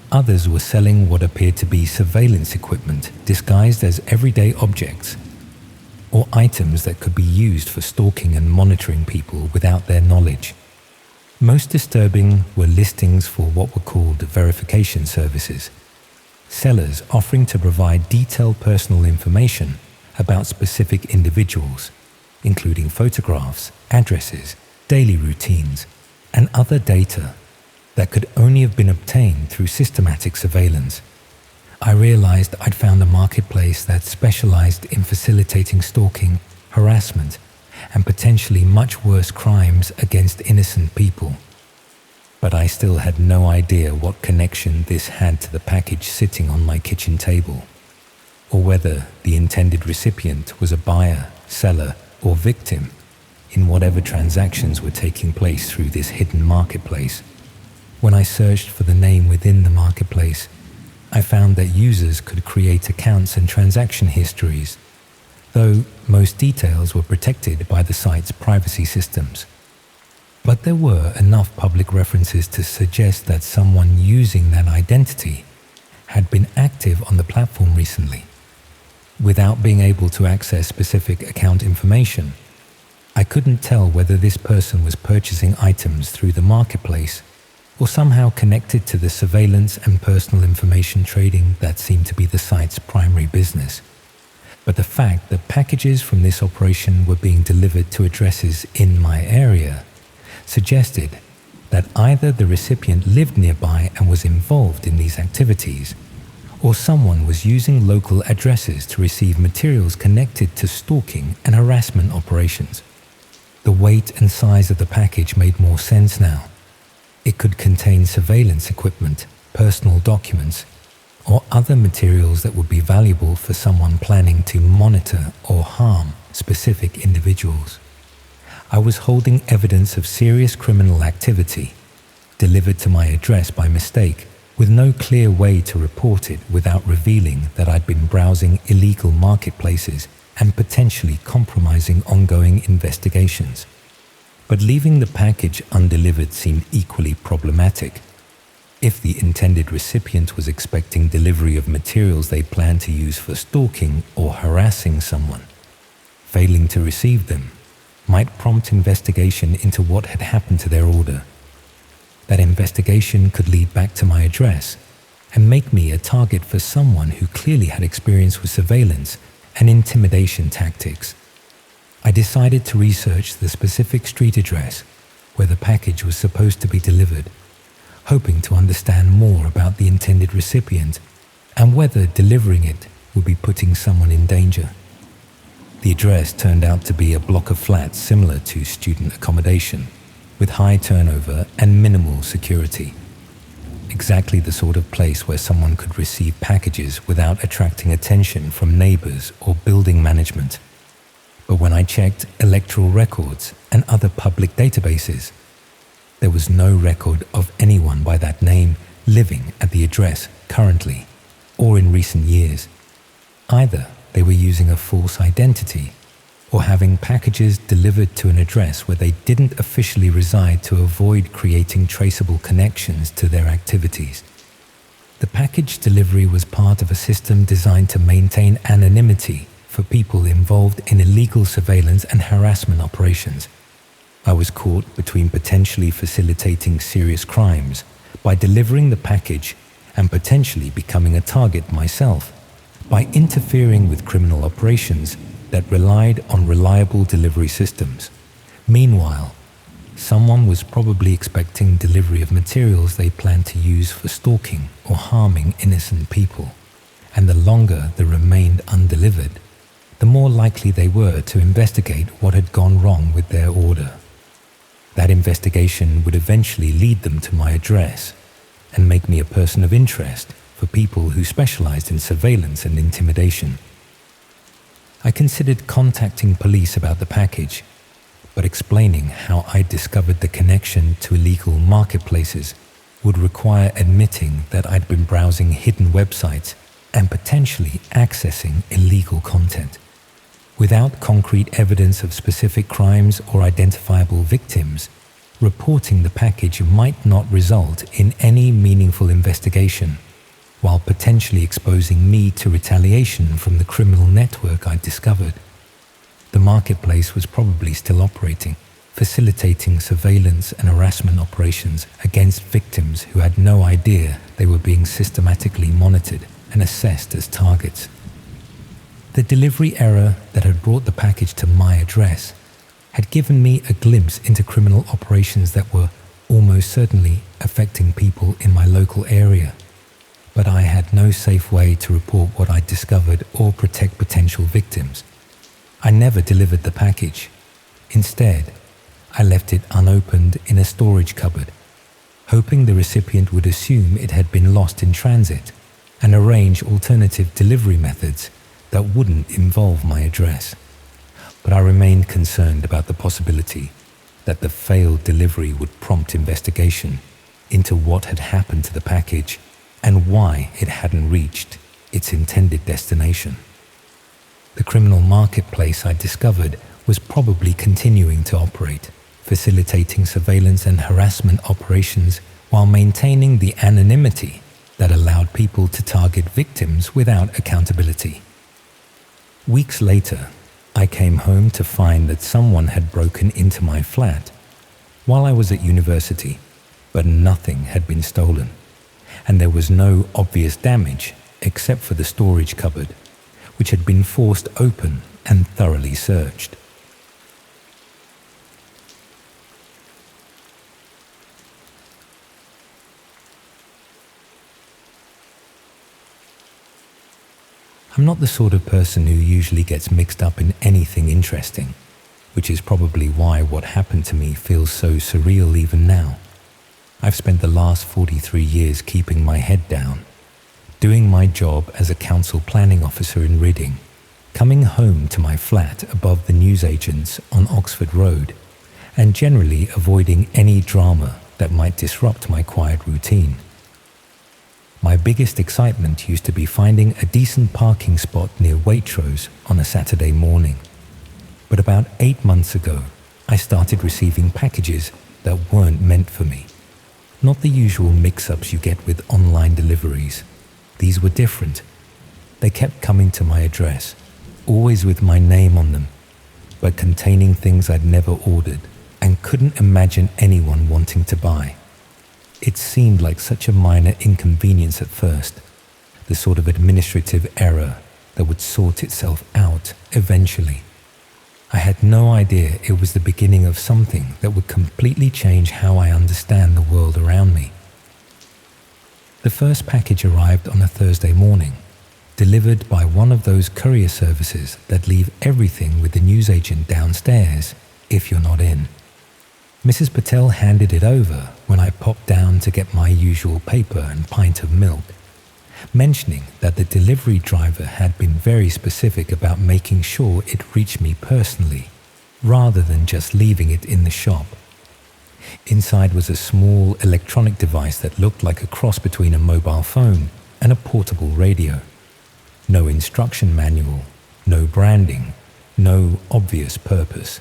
Others were selling what appeared to be surveillance equipment disguised as everyday objects, or items that could be used for stalking and monitoring people without their knowledge. Most disturbing were listings for what were called verification services, sellers offering to provide detailed personal information about specific individuals, including photographs, addresses, daily routines, and other data. that could only have been obtained through systematic surveillance. I realized I'd found a marketplace that specialized in facilitating stalking, harassment, and potentially much worse crimes against innocent people. But I still had no idea what connection this had to the package sitting on my kitchen table, or whether the intended recipient was a buyer, seller, or victim in whatever transactions were taking place through this hidden marketplace. When I searched for the name within the marketplace, I found that users could create accounts and transaction histories, though most details were protected by the site's privacy systems. But there were enough public references to suggest that someone using that identity had been active on the platform recently. Without being able to access specific account information, I couldn't tell whether this person was purchasing items through the marketplace or somehow connected to the surveillance and personal information trading that seemed to be the site's primary business. But the fact that packages from this operation were being delivered to addresses in my area suggested that either the recipient lived nearby and was involved in these activities, or someone was using local addresses to receive materials connected to stalking and harassment operations. The weight and size of the package made more sense now. It could contain surveillance equipment, personal documents, or other materials that would be valuable for someone planning to monitor or harm specific individuals. I was holding evidence of serious criminal activity delivered to my address by mistake, with no clear way to report it without revealing that I'd been browsing illegal marketplaces and potentially compromising ongoing investigations. But leaving the package undelivered seemed equally problematic. If the intended recipient was expecting delivery of materials they planned to use for stalking or harassing someone, failing to receive them might prompt investigation into what had happened to their order. That investigation could lead back to my address and make me a target for someone who clearly had experience with surveillance and intimidation tactics. I decided to research the specific street address where the package was supposed to be delivered, hoping to understand more about the intended recipient and whether delivering it would be putting someone in danger. The address turned out to be a block of flats similar to student accommodation, with high turnover and minimal security. Exactly the sort of place where someone could receive packages without attracting attention from neighbors or building management. But when I checked electoral records and other public databases, there was no record of anyone by that name living at the address currently or in recent years. Either they were using a false identity or having packages delivered to an address where they didn't officially reside to avoid creating traceable connections to their activities. The package delivery was part of a system designed to maintain anonymity for people involved in illegal surveillance and harassment operations. I was caught between potentially facilitating serious crimes by delivering the package and potentially becoming a target myself by interfering with criminal operations that relied on reliable delivery systems. Meanwhile, someone was probably expecting delivery of materials they planned to use for stalking or harming innocent people, and the longer they remained undelivered, the more likely they were to investigate what had gone wrong with their order. That investigation would eventually lead them to my address and make me a person of interest for people who specialized in surveillance and intimidation. I considered contacting police about the package, but explaining how I discovered the connection to illegal marketplaces would require admitting that I'd been browsing hidden websites and potentially accessing illegal content. Without concrete evidence of specific crimes or identifiable victims, reporting the package might not result in any meaningful investigation, while potentially exposing me to retaliation from the criminal network I'd discovered. The marketplace was probably still operating, facilitating surveillance and harassment operations against victims who had no idea they were being systematically monitored and assessed as targets. The delivery error that had brought the package to my address had given me a glimpse into criminal operations that were almost certainly affecting people in my local area. But I had no safe way to report what I discovered or protect potential victims. I never delivered the package. Instead, I left it unopened in a storage cupboard, hoping the recipient would assume it had been lost in transit and arrange alternative delivery methods that wouldn't involve my address. But I remained concerned about the possibility that the failed delivery would prompt investigation into what had happened to the package and why it hadn't reached its intended destination. The criminal marketplace I discovered was probably continuing to operate, facilitating surveillance and harassment operations while maintaining the anonymity that allowed people to target victims without accountability. Weeks later, I came home to find that someone had broken into my flat while I was at university, but nothing had been stolen, and there was no obvious damage except for the storage cupboard, which had been forced open and thoroughly searched. I'm not the sort of person who usually gets mixed up in anything interesting, which is probably why what happened to me feels so surreal even now. I've spent the last 43 years keeping my head down, doing my job as a council planning officer in Reading, coming home to my flat above the newsagents on Oxford Road, and generally avoiding any drama that might disrupt my quiet routine. My biggest excitement used to be finding a decent parking spot near Waitrose on a Saturday morning. But about 8 months ago, I started receiving packages that weren't meant for me. Not the usual mix-ups you get with online deliveries. These were different. They kept coming to my address, always with my name on them, but containing things I'd never ordered and couldn't imagine anyone wanting to buy. It seemed like such a minor inconvenience at first, the sort of administrative error that would sort itself out eventually. I had no idea it was the beginning of something that would completely change how I understand the world around me. The first package arrived on a Thursday morning, delivered by one of those courier services that leave everything with the newsagent downstairs if you're not in. Mrs. Patel handed it over when I popped down to get my usual paper and pint of milk, mentioning that the delivery driver had been very specific about making sure it reached me personally, rather than just leaving it in the shop. Inside was a small electronic device that looked like a cross between a mobile phone and a portable radio. No instruction manual, no branding, no obvious purpose.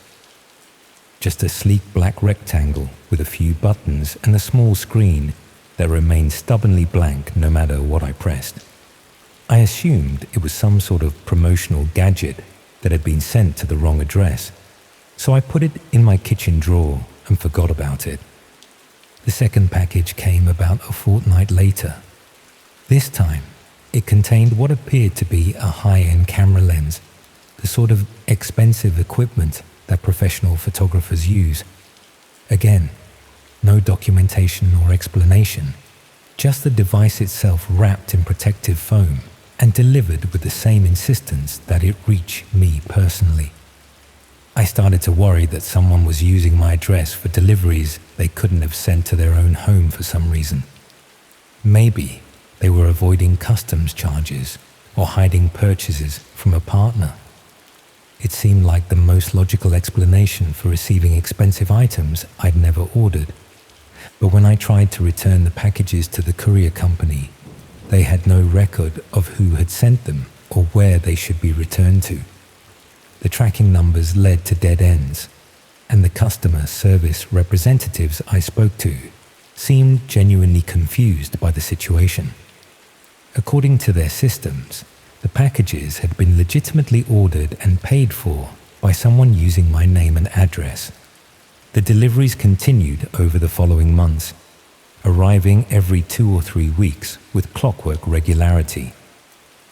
Just a sleek black rectangle with a few buttons and a small screen that remained stubbornly blank no matter what I pressed. I assumed it was some sort of promotional gadget that had been sent to the wrong address, so I put it in my kitchen drawer and forgot about it. The second package came about a fortnight later. This time, it contained what appeared to be a high-end camera lens, the sort of expensive equipment that professional photographers use. Again, no documentation or explanation, just the device itself wrapped in protective foam and delivered with the same insistence that it reach me personally. I started to worry that someone was using my address for deliveries they couldn't have sent to their own home for some reason. Maybe they were avoiding customs charges or hiding purchases from a partner. It seemed like the most logical explanation for receiving expensive items I'd never ordered. But when I tried to return the packages to the courier company, they had no record of who had sent them or where they should be returned to. The tracking numbers led to dead ends, and the customer service representatives I spoke to seemed genuinely confused by the situation. According to their systems, the packages had been legitimately ordered and paid for by someone using my name and address. The deliveries continued over the following months, arriving every 2 or 3 weeks with clockwork regularity.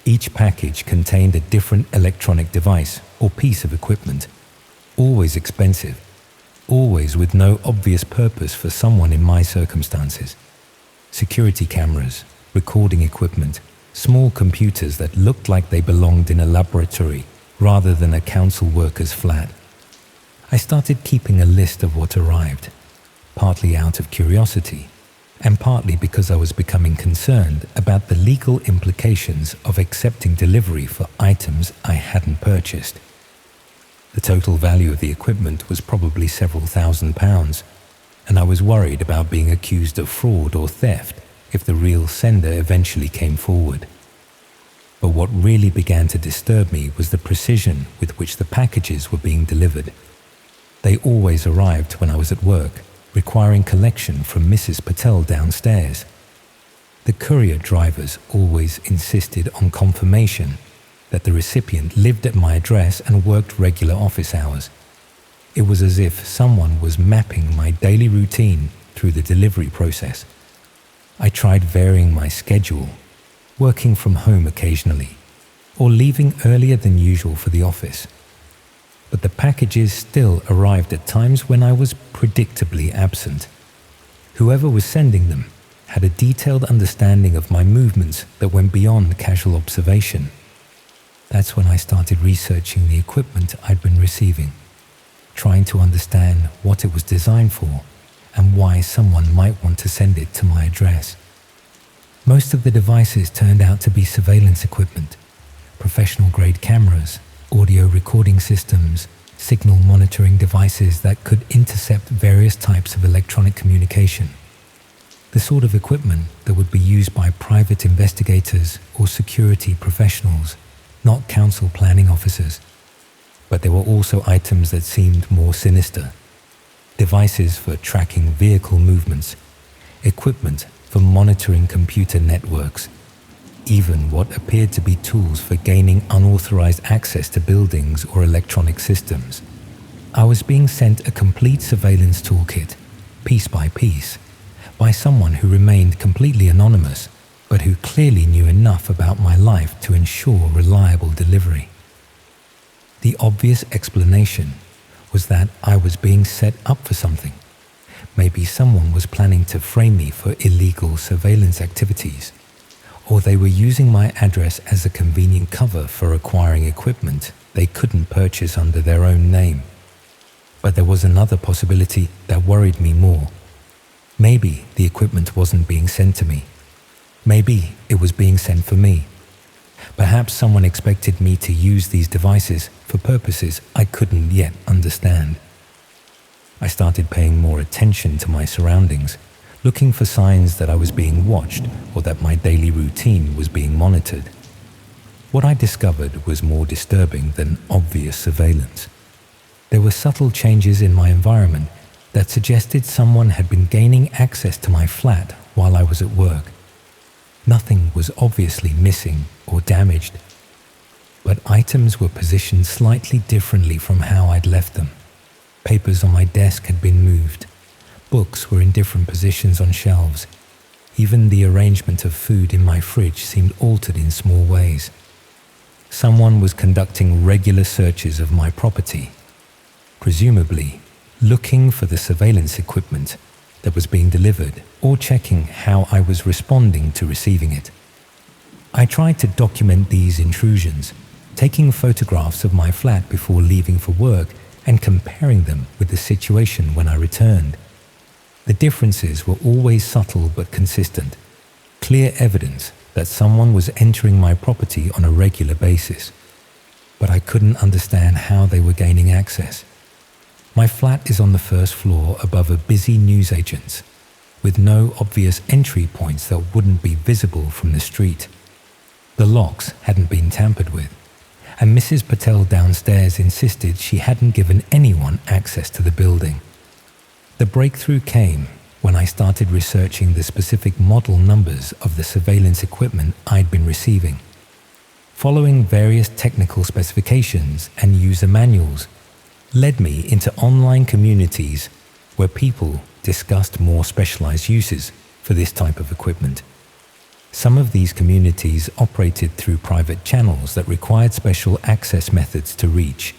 Each package contained a different electronic device or piece of equipment, always expensive, always with no obvious purpose for someone in my circumstances. Security cameras, recording equipment, small computers that looked like they belonged in a laboratory rather than a council worker's flat. I started keeping a list of what arrived, partly out of curiosity, and partly because I was becoming concerned about the legal implications of accepting delivery for items I hadn't purchased. The total value of the equipment was probably several £1,000s, and I was worried about being accused of fraud or theft if the real sender eventually came forward. But what really began to disturb me was the precision with which the packages were being delivered. They always arrived when I was at work, requiring collection from Mrs. Patel downstairs. The courier drivers always insisted on confirmation that the recipient lived at my address and worked regular office hours. It was as if someone was mapping my daily routine through the delivery process. I tried varying my schedule, working from home occasionally, or leaving earlier than usual for the office. But the packages still arrived at times when I was predictably absent. Whoever was sending them had a detailed understanding of my movements that went beyond casual observation. That's when I started researching the equipment I'd been receiving, trying to understand what it was designed for and why someone might want to send it to my address. Most of the devices turned out to be surveillance equipment, professional-grade cameras, audio recording systems, signal monitoring devices that could intercept various types of electronic communication. The sort of equipment that would be used by private investigators or security professionals, not council planning officers. But there were also items that seemed more sinister. Devices for tracking vehicle movements, equipment for monitoring computer networks, even what appeared to be tools for gaining unauthorized access to buildings or electronic systems. I was being sent a complete surveillance toolkit, piece by piece, by someone who remained completely anonymous, but who clearly knew enough about my life to ensure reliable delivery. The obvious explanation was that I was being set up for something. Maybe someone was planning to frame me for illegal surveillance activities, or they were using my address as a convenient cover for acquiring equipment they couldn't purchase under their own name. But there was another possibility that worried me more. Maybe the equipment wasn't being sent to me. Maybe it was being sent for me. Perhaps someone expected me to use these devices for purposes I couldn't yet understand. I started paying more attention to my surroundings, looking for signs that I was being watched or that my daily routine was being monitored. What I discovered was more disturbing than obvious surveillance. There were subtle changes in my environment that suggested someone had been gaining access to my flat while I was at work. Nothing was obviously missing or damaged, but items were positioned slightly differently from how I'd left them. Papers on my desk had been moved. Books were in different positions on shelves. Even the arrangement of food in my fridge seemed altered in small ways. Someone was conducting regular searches of my property, presumably looking for the surveillance equipment that was being delivered or checking how I was responding to receiving it. I tried to document these intrusions, taking photographs of my flat before leaving for work and comparing them with the situation when I returned. The differences were always subtle but consistent, clear evidence that someone was entering my property on a regular basis. But I couldn't understand how they were gaining access. My flat is on the first floor above a busy newsagent's, with no obvious entry points that wouldn't be visible from the street. The locks hadn't been tampered with, and Mrs. Patel downstairs insisted she hadn't given anyone access to the building. The breakthrough came when I started researching the specific model numbers of the surveillance equipment I'd been receiving. Following various technical specifications and user manuals led me into online communities where people discussed more specialized uses for this type of equipment. Some of these communities operated through private channels that required special access methods to reach.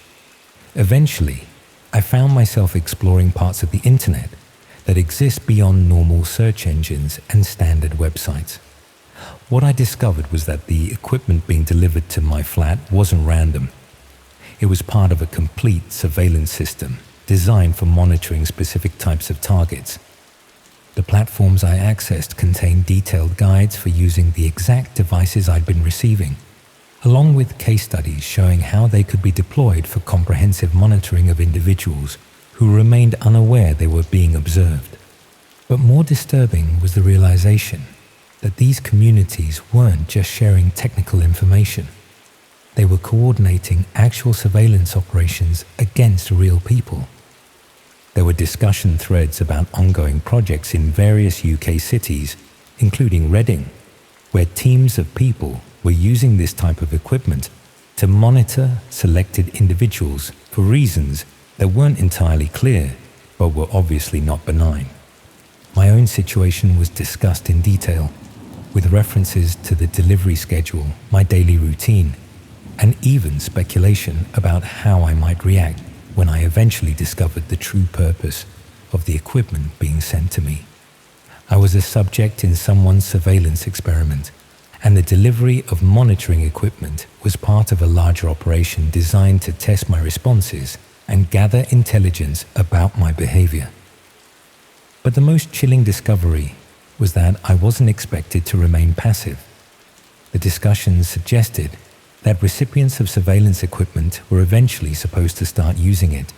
Eventually, I found myself exploring parts of the internet that exist beyond normal search engines and standard websites. What I discovered was that the equipment being delivered to my flat wasn't random. It was part of a complete surveillance system designed for monitoring specific types of targets. The platforms I accessed contained detailed guides for using the exact devices I'd been receiving, along with case studies showing how they could be deployed for comprehensive monitoring of individuals who remained unaware they were being observed. But more disturbing was the realization that these communities weren't just sharing technical information. They were coordinating actual surveillance operations against real people. There were discussion threads about ongoing projects in various UK cities, including Reading, where teams of people were using this type of equipment to monitor selected individuals for reasons that weren't entirely clear, but were obviously not benign. My own situation was discussed in detail, with references to the delivery schedule, my daily routine, and even speculation about how I might react when I eventually discovered the true purpose of the equipment being sent to me. I was a subject in someone's surveillance experiment, and the delivery of monitoring equipment was part of a larger operation designed to test my responses and gather intelligence about my behavior. But the most chilling discovery was that I wasn't expected to remain passive. The discussions suggested that recipients of surveillance equipment were eventually supposed to start using it,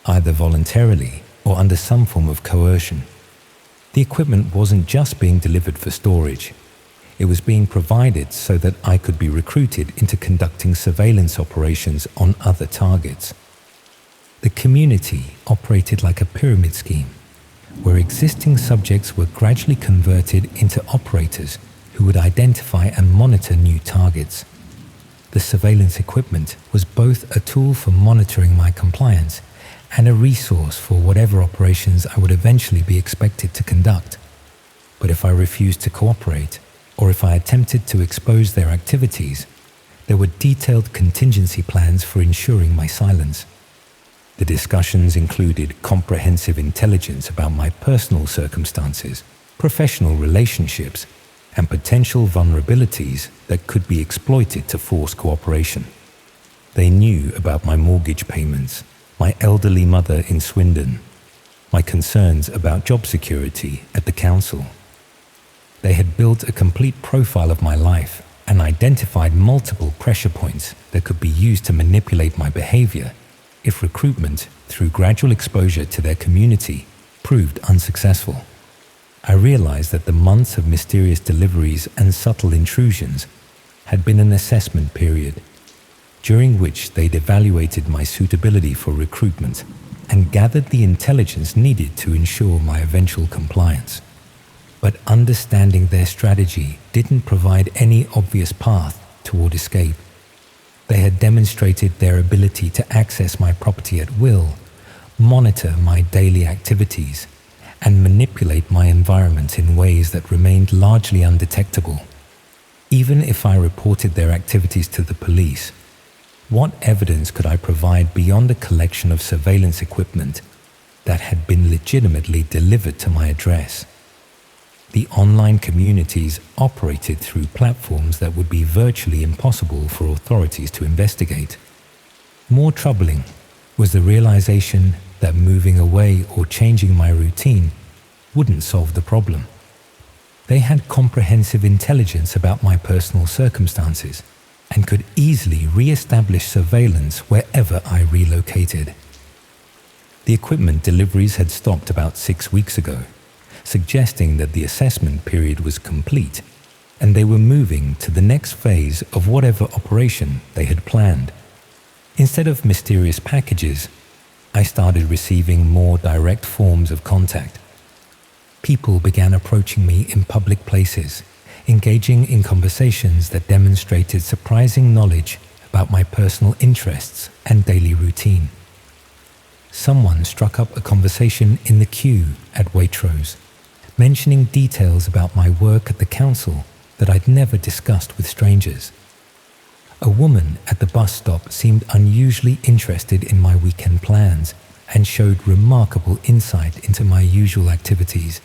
either voluntarily or under some form of coercion. The equipment wasn't just being delivered for storage. It was being provided so that I could be recruited into conducting surveillance operations on other targets. The community operated like a pyramid scheme, where existing subjects were gradually converted into operators who would identify and monitor new targets. The surveillance equipment was both a tool for monitoring my compliance and a resource for whatever operations I would eventually be expected to conduct. But if I refused to cooperate, or if I attempted to expose their activities, there were detailed contingency plans for ensuring my silence. The discussions included comprehensive intelligence about my personal circumstances, professional relationships, and potential vulnerabilities that could be exploited to force cooperation. They knew about my mortgage payments, my elderly mother in Swindon, my concerns about job security at the council. They had built a complete profile of my life and identified multiple pressure points that could be used to manipulate my behavior if recruitment through gradual exposure to their community proved unsuccessful. I realized that the months of mysterious deliveries and subtle intrusions had been an assessment period, during which they'd evaluated my suitability for recruitment and gathered the intelligence needed to ensure my eventual compliance. But understanding their strategy didn't provide any obvious path toward escape. They had demonstrated their ability to access my property at will, monitor my daily activities, and manipulate my environment in ways that remained largely undetectable. Even if I reported their activities to the police, what evidence could I provide beyond a collection of surveillance equipment that had been legitimately delivered to my address? The online communities operated through platforms that would be virtually impossible for authorities to investigate. More troubling was the realization that moving away or changing my routine wouldn't solve the problem. They had comprehensive intelligence about my personal circumstances and could easily re-establish surveillance wherever I relocated. The equipment deliveries had stopped about 6 weeks ago, suggesting that the assessment period was complete and they were moving to the next phase of whatever operation they had planned. Instead of mysterious packages, I started receiving more direct forms of contact. People began approaching me in public places, engaging in conversations that demonstrated surprising knowledge about my personal interests and daily routine. Someone struck up a conversation in the queue at Waitrose, mentioning details about my work at the council that I'd never discussed with strangers. A woman at the bus stop seemed unusually interested in my weekend plans and showed remarkable insight into my usual activities.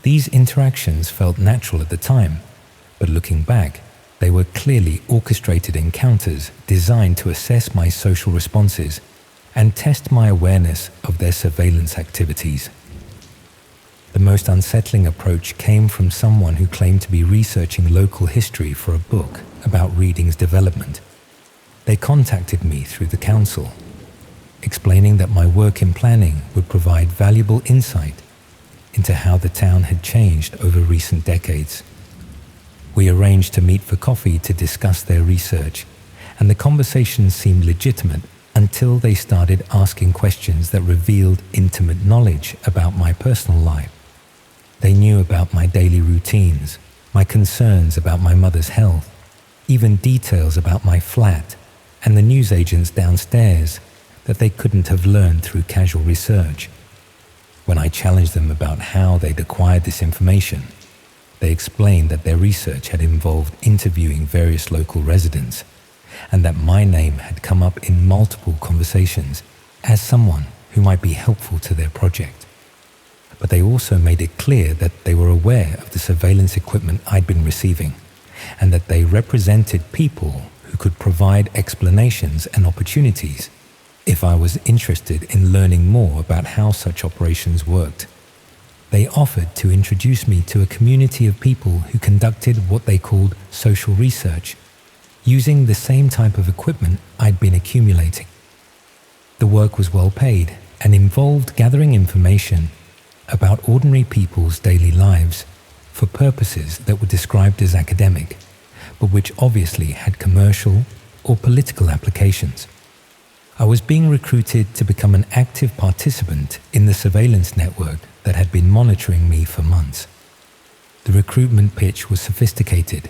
These interactions felt natural at the time, but looking back, they were clearly orchestrated encounters designed to assess my social responses and test my awareness of their surveillance activities. The most unsettling approach came from someone who claimed to be researching local history for a book about Reading's development. They contacted me through the council, explaining that my work in planning would provide valuable insight into how the town had changed over recent decades. We arranged to meet for coffee to discuss their research, and the conversation seemed legitimate until they started asking questions that revealed intimate knowledge about my personal life. They knew about my daily routines, my concerns about my mother's health, even details about my flat and the newsagents downstairs that they couldn't have learned through casual research. When I challenged them about how they'd acquired this information, they explained that their research had involved interviewing various local residents, and that my name had come up in multiple conversations as someone who might be helpful to their project. But they also made it clear that they were aware of the surveillance equipment I'd been receiving, and that they represented people who could provide explanations and opportunities if I was interested in learning more about how such operations worked. They offered to introduce me to a community of people who conducted what they called social research, using the same type of equipment I'd been accumulating. The work was well paid and involved gathering information about ordinary people's daily lives for purposes that were described as academic, but which obviously had commercial or political applications. I was being recruited to become an active participant in the surveillance network that had been monitoring me for months. The recruitment pitch was sophisticated,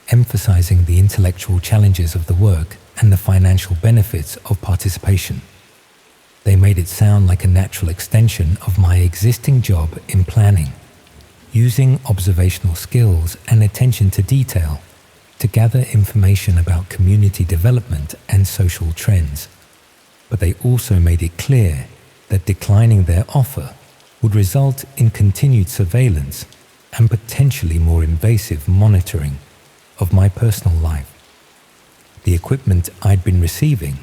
emphasizing the intellectual challenges of the work and the financial benefits of participation. They made it sound like a natural extension of my existing job in planning, using observational skills and attention to detail to gather information about community development and social trends. But they also made it clear that declining their offer would result in continued surveillance and potentially more invasive monitoring of my personal life. The equipment I'd been receiving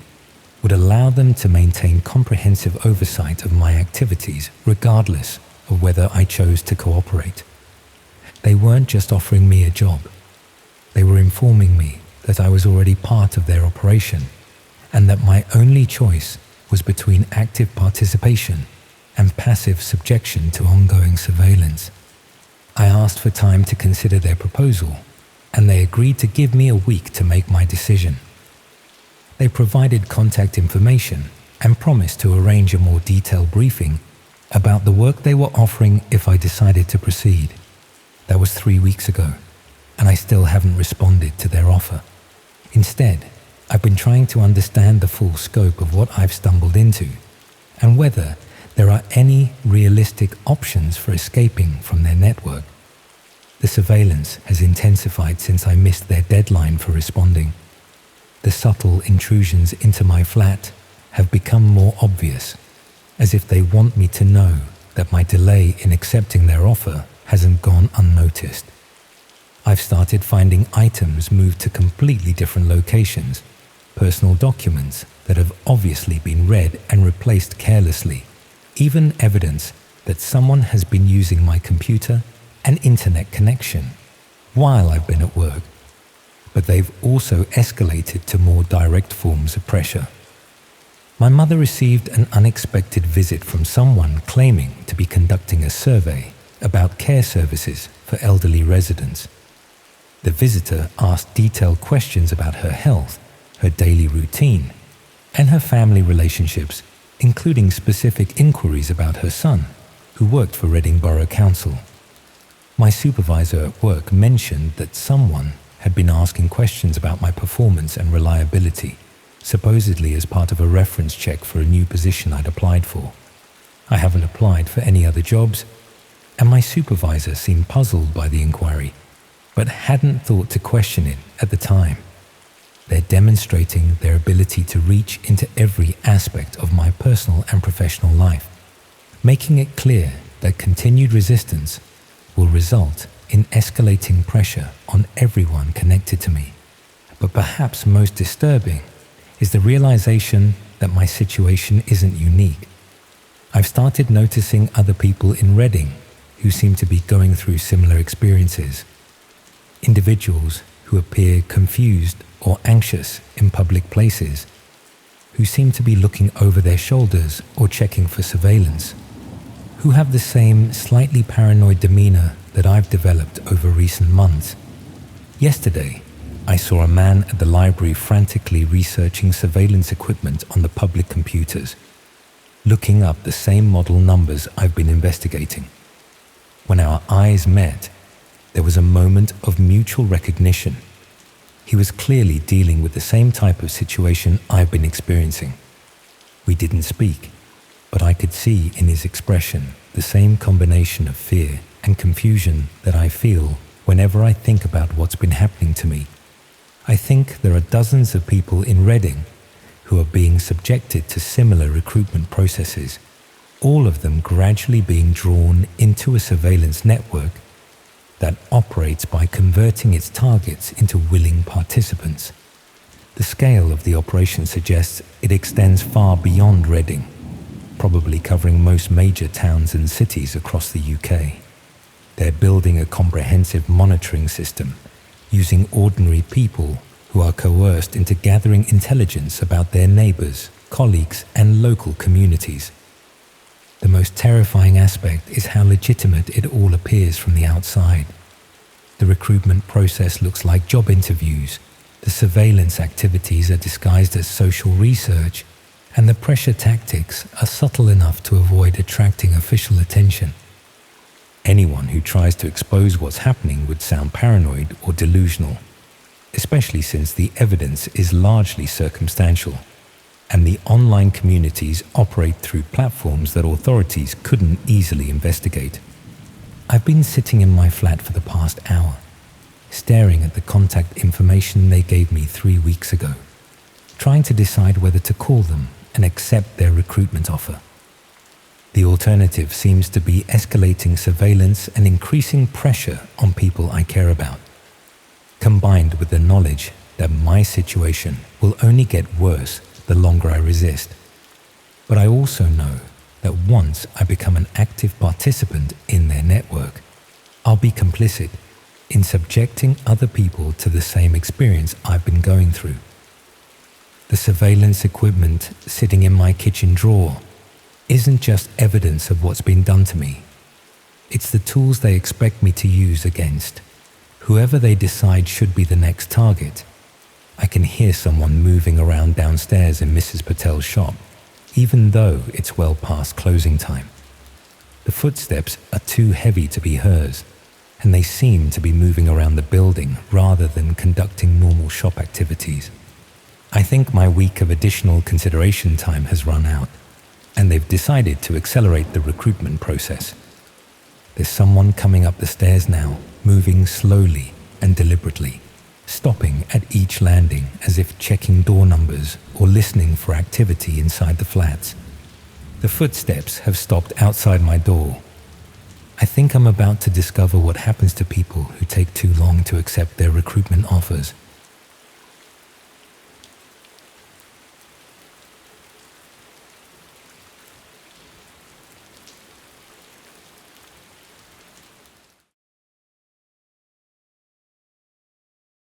would allow them to maintain comprehensive oversight of my activities regardless of whether I chose to cooperate. They weren't just offering me a job. They were informing me that I was already part of their operation and that my only choice was between active participation and passive subjection to ongoing surveillance. I asked for time to consider their proposal, and they agreed to give me a week to make my decision. They provided contact information and promised to arrange a more detailed briefing about the work they were offering if I decided to proceed. That was 3 weeks ago, and I still haven't responded to their offer. Instead, I've been trying to understand the full scope of what I've stumbled into, and whether there are any realistic options for escaping from their network. The surveillance has intensified since I missed their deadline for responding. The subtle intrusions into my flat have become more obvious, as if they want me to know that my delay in accepting their offer hasn't gone unnoticed. I've started finding items moved to completely different locations, personal documents that have obviously been read and replaced carelessly, even evidence that someone has been using my computer and internet connection while I've been at work. But they've also escalated to more direct forms of pressure. My mother received an unexpected visit from someone claiming to be conducting a survey about care services for elderly residents. The visitor asked detailed questions about her health, her daily routine, and her family relationships, including specific inquiries about her son, who worked for Reading Borough Council. My supervisor at work mentioned that someone had been asking questions about my performance and reliability, supposedly as part of a reference check for a new position I'd applied for. I haven't applied for any other jobs, and my supervisor seemed puzzled by the inquiry, but hadn't thought to question it at the time. they're demonstrating their ability to reach into every aspect of my personal and professional life, making it clear that continued resistance will result in escalating pressure on everyone connected to me. But perhaps most disturbing is the realization that my situation isn't unique. I've started noticing other people in Reading who seem to be going through similar experiences. Individuals who appear confused or anxious in public places, who seem to be looking over their shoulders or checking for surveillance, who have the same slightly paranoid demeanor that I've developed over recent months. Yesterday, I saw a man at the library frantically researching surveillance equipment on the public computers, looking up the same model numbers I've been investigating. When our eyes met, there was a moment of mutual recognition. He was clearly dealing with the same type of situation I've been experiencing. We didn't speak, but I could see in his expression the same combination of fear and confusion that I feel whenever I think about what's been happening to me. I think there are dozens of people in Reading who are being subjected to similar recruitment processes, all of them gradually being drawn into a surveillance network that operates by converting its targets into willing participants. The scale of the operation suggests it extends far beyond Reading, probably covering most major towns and cities across the UK. They're building a comprehensive monitoring system using ordinary people who are coerced into gathering intelligence about their neighbors, colleagues, and local communities. The most terrifying aspect is how legitimate it all appears from the outside. The recruitment process looks like job interviews, the surveillance activities are disguised as social research, and the pressure tactics are subtle enough to avoid attracting official attention. Anyone who tries to expose what's happening would sound paranoid or delusional, especially since the evidence is largely circumstantial, and the online communities operate through platforms that authorities couldn't easily investigate. I've been sitting in my flat for the past hour, staring at the contact information they gave me 3 weeks ago, trying to decide whether to call them and accept their recruitment offer. The alternative seems to be escalating surveillance and increasing pressure on people I care about, combined with the knowledge that my situation will only get worse the longer I resist. But I also know that once I become an active participant in their network, I'll be complicit in subjecting other people to the same experience I've been going through. The surveillance equipment sitting in my kitchen drawer isn't just evidence of what's been done to me. It's the tools they expect me to use against whoever they decide should be the next target. I can hear someone moving around downstairs in Mrs. Patel's shop, even though it's well past closing time. The footsteps are too heavy to be hers, and they seem to be moving around the building rather than conducting normal shop activities. I think my week of additional consideration time has run out, and they've decided to accelerate the recruitment process. There's someone coming up the stairs now, moving slowly and deliberately, stopping at each landing as if checking door numbers or listening for activity inside the flats. The footsteps have stopped outside my door. I think I'm about to discover what happens to people who take too long to accept their recruitment offers.